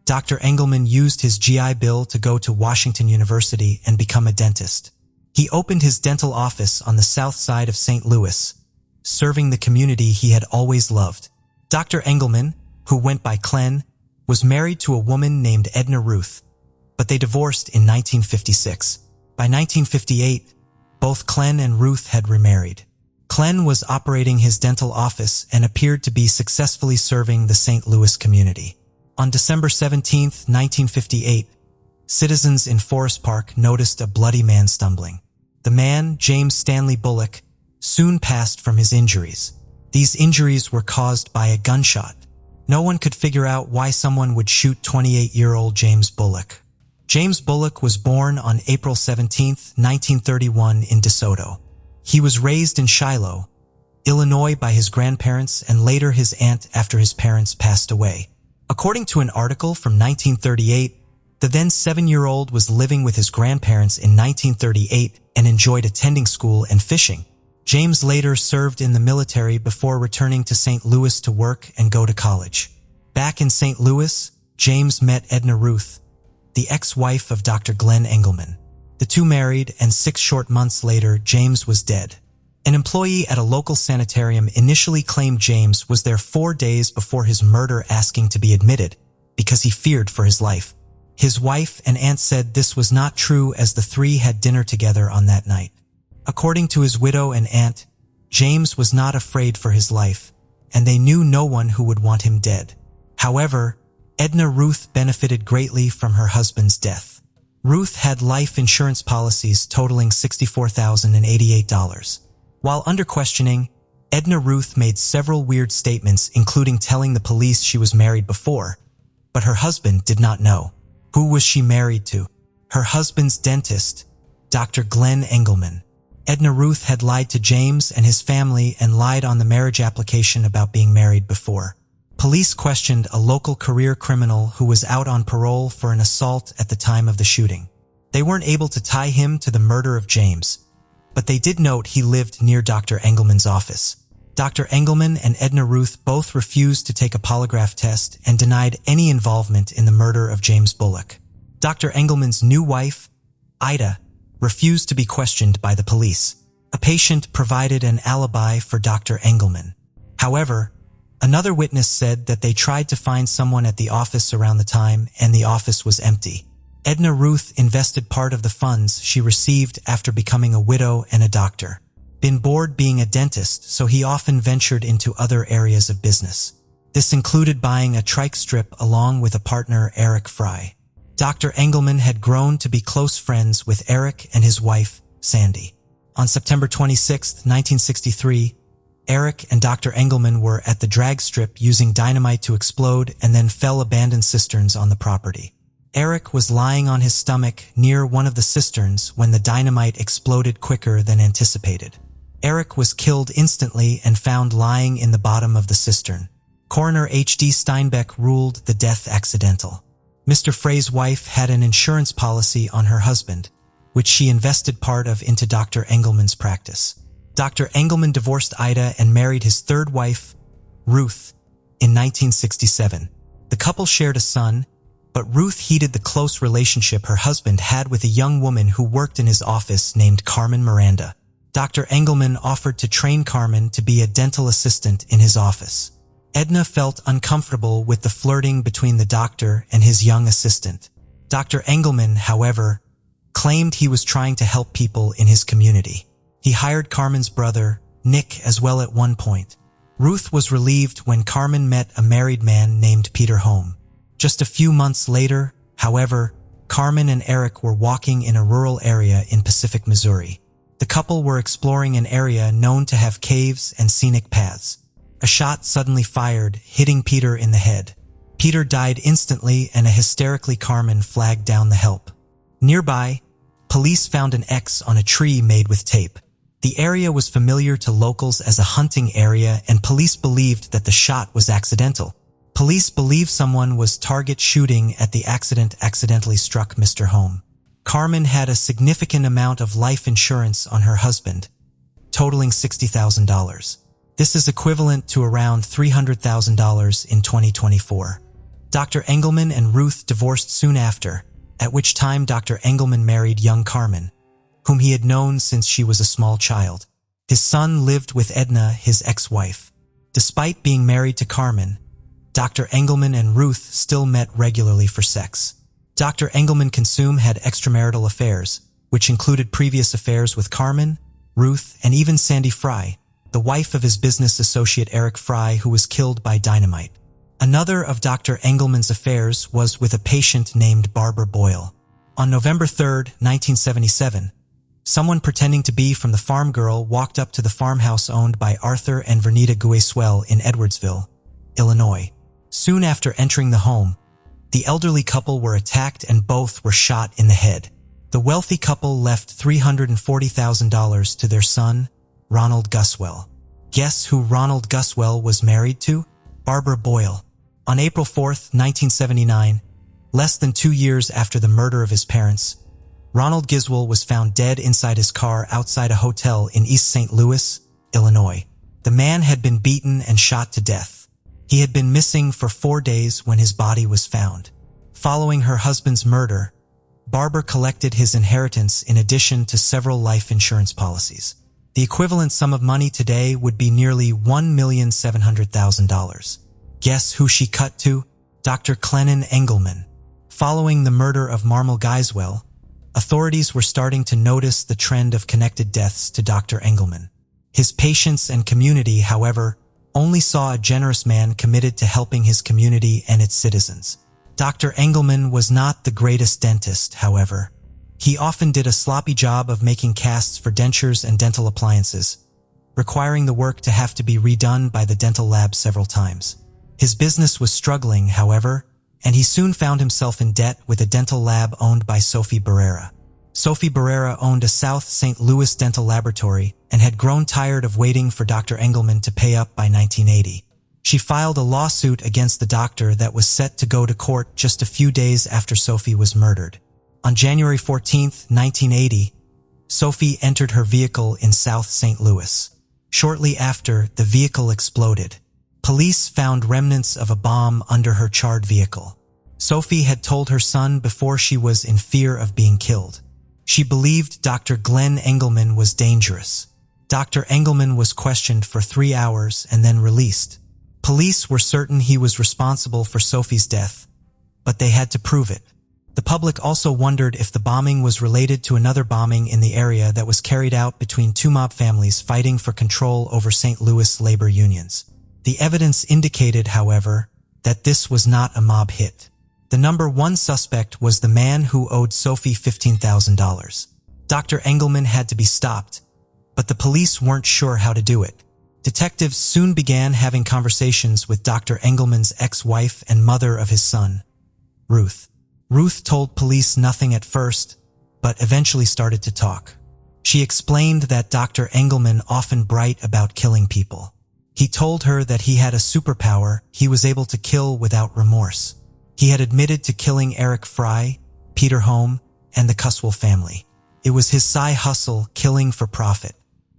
Dr. Engelman used his GI Bill to go to Washington University and become a dentist. He opened his dental office on the south side of St. Louis, serving the community he had always loved. Dr. Engelman, who went by Clen, was married to a woman named Edna Ruth, but they divorced in 1956. By 1958, both Clen and Ruth had remarried. Clen was operating his dental office and appeared to be successfully serving the St. Louis community. On December 17, 1958, citizens in Forest Park noticed a bloody man stumbling. The man, James Stanley Bullock, soon passed from his injuries. These injuries were caused by a gunshot. No one could figure out why someone would shoot 28-year-old James Bullock. James Bullock was born on April 17, 1931 in DeSoto. He was raised in Shiloh, Illinois by his grandparents and later his aunt after his parents passed away. According to an article from 1938, the then 7-year-old was living with his grandparents in 1938 and enjoyed attending school and fishing. James later served in the military before returning to St. Louis to work and go to college. Back in St. Louis, James met Edna Ruth, the ex-wife of Dr. Glenn Engelman. The two married, and 6 short months later, James was dead. An employee at a local sanitarium initially claimed James was there 4 days before his murder, asking to be admitted because he feared for his life. His wife and aunt said this was not true, as the three had dinner together on that night. According to his widow and aunt, James was not afraid for his life, and they knew no one who would want him dead. However, Edna Ruth benefited greatly from her husband's death. Ruth had life insurance policies totaling $64,088. While under questioning, Edna Ruth made several weird statements, including telling the police she was married before, but her husband did not know. Who was she married to? Her husband's dentist, Dr. Glenn Engelman. Edna Ruth had lied to James and his family and lied on the marriage application about being married before. Police questioned a local career criminal who was out on parole for an assault at the time of the shooting. They weren't able to tie him to the murder of James, but they did note he lived near Dr. Engelman's office. Dr. Engelman and Edna Ruth both refused to take a polygraph test and denied any involvement in the murder of James Bullock. Dr. Engelman's new wife, Ida, refused to be questioned by the police. A patient provided an alibi for Dr. Engelman. However, another witness said that they tried to find someone at the office around the time and the office was empty. Edna Ruth invested part of the funds she received after becoming a widow and a doctor. Been bored being a dentist, so he often ventured into other areas of business. This included buying a trike strip along with a partner, Eric Fry. Dr. Engelman had grown to be close friends with Eric and his wife, Sandy. On September 26, 1963, Eric and Dr. Engelman were at the drag strip using dynamite to explode and then fell abandoned cisterns on the property. Eric was lying on his stomach near one of the cisterns when the dynamite exploded quicker than anticipated. Eric was killed instantly and found lying in the bottom of the cistern. Coroner H.D. Steinbeck ruled the death accidental. Mr. Frey's wife had an insurance policy on her husband, which she invested part of into Dr. Engelman's practice. Dr. Engelman divorced Ida and married his third wife, Ruth, in 1967. The couple shared a son, but Ruth heeded the close relationship her husband had with a young woman who worked in his office named Carmen Miranda. Dr. Engelman offered to train Carmen to be a dental assistant in his office. Edna felt uncomfortable with the flirting between the doctor and his young assistant. Dr. Engelman, however, claimed he was trying to help people in his community. He hired Carmen's brother, Nick, as well at one point. Ruth was relieved when Carmen met a married man named Peter Home. Just a few months later, however, Carmen and Eric were walking in a rural area in Pacific, Missouri. The couple were exploring an area known to have caves and scenic paths. A shot suddenly fired, hitting Peter in the head. Peter died instantly, and a hysterically Carmen flagged down the help. Nearby, police found an X on a tree made with tape. The area was familiar to locals as a hunting area, and police believed that the shot was accidental. Police believe someone was target shooting at the accident accidentally struck Mr. Home. Carmen had a significant amount of life insurance on her husband, totaling $60,000. This is equivalent to around $300,000 in 2024. Dr. Engelman and Ruth divorced soon after, at which time Dr. Engelman married young Carmen, whom he had known since she was a small child. His son lived with Edna, his ex-wife. Despite being married to Carmen, Dr. Engelman and Ruth still met regularly for sex. Dr. Engelman had extramarital affairs, which included previous affairs with Carmen, Ruth, and even Sandy Fry, the wife of his business associate Eric Fry, who was killed by dynamite. Another of Dr. Engelman's affairs was with a patient named Barbara Boyle. On November 3, 1977, someone pretending to be from the farm girl walked up to the farmhouse owned by Arthur and Vernita Gueswell in Edwardsville, Illinois. Soon after entering the home, the elderly couple were attacked and both were shot in the head. The wealthy couple left $340,000 to their son, Ronald Guswell. Guess who Ronald Guswell was married to? Barbara Boyle. On April 4, 1979, less than 2 years after the murder of his parents, Ronald Guswell was found dead inside his car outside a hotel in East St. Louis, Illinois. The man had been beaten and shot to death. He had been missing for 4 days when his body was found. Following her husband's murder, Barbara collected his inheritance in addition to several life insurance policies. The equivalent sum of money today would be nearly $1,700,000. Guess who she cut to? Dr. Clennon Engelman. Following the murder of Marmal Guiswell, authorities were starting to notice the trend of connected deaths to Dr. Engelman. His patients and community, however, only saw a generous man committed to helping his community and its citizens. Dr. Engelman was not the greatest dentist, however. He often did a sloppy job of making casts for dentures and dental appliances, requiring the work to have to be redone by the dental lab several times. His business was struggling, however, and he soon found himself in debt with a dental lab owned by Sophie Barrera. Sophie Barrera owned a South St. Louis dental laboratory and had grown tired of waiting for Dr. Engelman to pay up by 1980. She filed a lawsuit against the doctor that was set to go to court just a few days after Sophie was murdered. On January 14, 1980, Sophie entered her vehicle in South St. Louis. Shortly after, the vehicle exploded. Police found remnants of a bomb under her charred vehicle. Sophie had told her son before she was in fear of being killed. She believed Dr. Glenn Engelman was dangerous. Dr. Engelman was questioned for 3 hours and then released. Police were certain he was responsible for Sophie's death, but they had to prove it. The public also wondered if the bombing was related to another bombing in the area that was carried out between two mob families fighting for control over St. Louis labor unions. The evidence indicated, however, that this was not a mob hit. The number one suspect was the man who owed Sophie $15,000. Dr. Engelman had to be stopped, but the police weren't sure how to do it. Detectives soon began having conversations with Dr. Engelman's ex-wife and mother of his son, Ruth. Ruth told police nothing at first, but eventually started to talk. She explained that Dr. Engelman often bragged about killing people. He told her that he had a superpower. He was able to kill without remorse. He had admitted to killing Eric Fry, Peter Home, and the Cuswell family. It was his side hustle, killing for profit.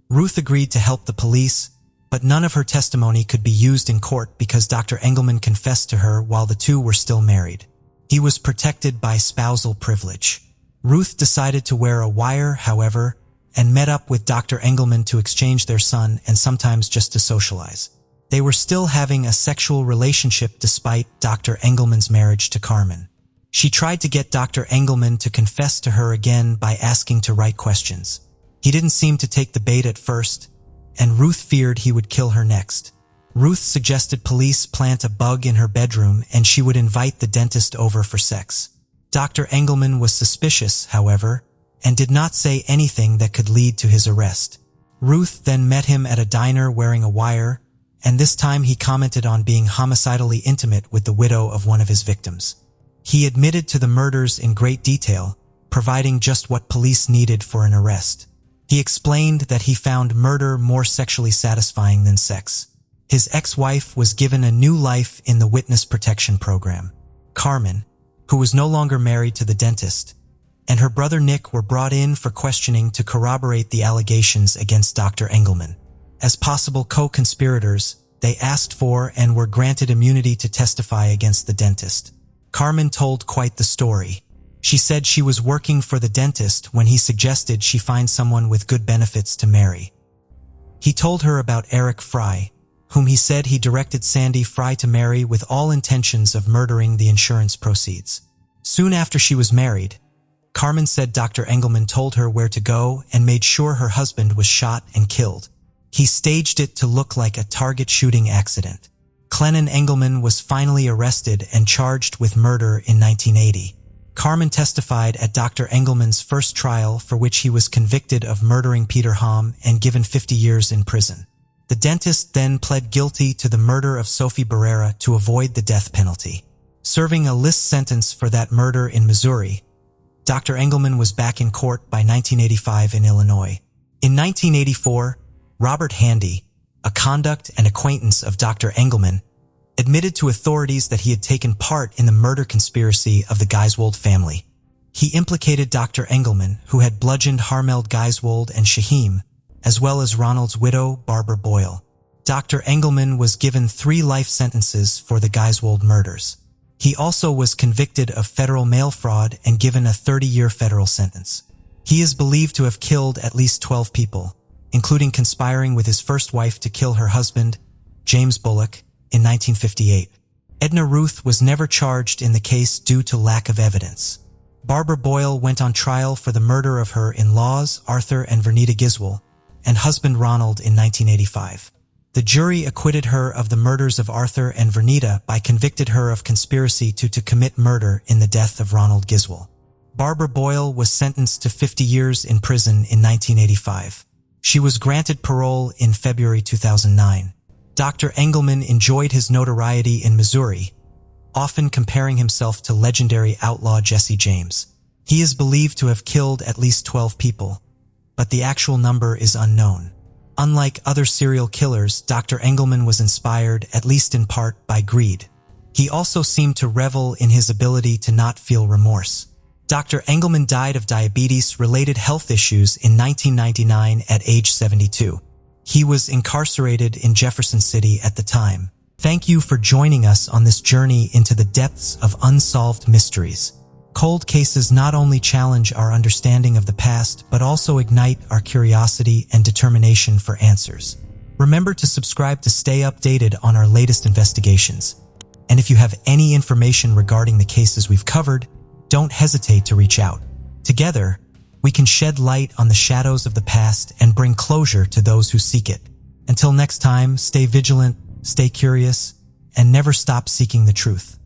Ruth agreed to help the police, but none of her testimony could be used in court because Dr. Engelman confessed to her while the two were still married. He was protected by spousal privilege. Ruth decided to wear a wire, however, and met up with Dr. Engelman to exchange their son and sometimes just to socialize. They were still having a sexual relationship despite Dr. Engelman's marriage to Carmen. She tried to get Dr. Engelman to confess to her again by asking to write questions. He didn't seem to take the bait at first, and Ruth feared he would kill her next. Ruth suggested police plant a bug in her bedroom and she would invite the dentist over for sex. Dr. Engelman was suspicious, however, and did not say anything that could lead to his arrest. Ruth then met him at a diner wearing a wire, and this time he commented on being homicidally intimate with the widow of one of his victims. He admitted to the murders in great detail, providing just what police needed for an arrest. He explained that he found murder more sexually satisfying than sex. His ex-wife was given a new life in the witness protection program. Carmen, who was no longer married to the dentist, and her brother Nick were brought in for questioning to corroborate the allegations against Dr. Engelman. As possible co-conspirators, they asked for and were granted immunity to testify against the dentist. Carmen told quite the story. She said she was working for the dentist when he suggested she find someone with good benefits to marry. He told her about Eric Fry, whom he said he directed Sandy Fry to marry with all intentions of murdering the insurance proceeds. Soon after she was married, Carmen said Dr. Engelman told her where to go and made sure her husband was shot and killed. He staged it to look like a target shooting accident. Clennon Engelman was finally arrested and charged with murder in 1980. Carmen testified at Dr. Engelman's first trial, for which he was convicted of murdering Peter Hom and given 50 years in prison. The dentist then pled guilty to the murder of Sophie Barrera to avoid the death penalty. Serving a list sentence for that murder in Missouri, Dr. Engelman was back in court by 1985 in Illinois. In 1984, Robert Handy, a conduct and acquaintance of Dr. Engelman, admitted to authorities that he had taken part in the murder conspiracy of the Geiswold family. He implicated Dr. Engelman, who had bludgeoned Harmeld Geiswold and Shahim, as well as Ronald's widow, Barbara Boyle. Dr. Engelman was given 3 life sentences for the Geiswold murders. He also was convicted of federal mail fraud and given a 30-year federal sentence. He is believed to have killed at least 12 people, including conspiring with his first wife to kill her husband, James Bullock, in 1958. Edna Ruth was never charged in the case due to lack of evidence. Barbara Boyle went on trial for the murder of her in-laws, Arthur and Vernita Giswell, and husband Ronald in 1985. The jury acquitted her of the murders of Arthur and Vernita by convicted her of conspiracy to commit murder in the death of Ronald Giswell. Barbara Boyle was sentenced to 50 years in prison in 1985. She was granted parole in February 2009. Dr. Engelman enjoyed his notoriety in Missouri, often comparing himself to legendary outlaw Jesse James. He is believed to have killed at least 12 people, but the actual number is unknown. Unlike other serial killers, Dr. Engelman was inspired, at least in part, by greed. He also seemed to revel in his ability to not feel remorse. Dr. Engelman died of diabetes-related health issues in 1999 at age 72. He was incarcerated in Jefferson City at the time. Thank you for joining us on this journey into the depths of unsolved mysteries. Cold cases not only challenge our understanding of the past, but also ignite our curiosity and determination for answers. Remember to subscribe to stay updated on our latest investigations. And if you have any information regarding the cases we've covered, don't hesitate to reach out. Together, we can shed light on the shadows of the past and bring closure to those who seek it. Until next time, stay vigilant, stay curious, and never stop seeking the truth.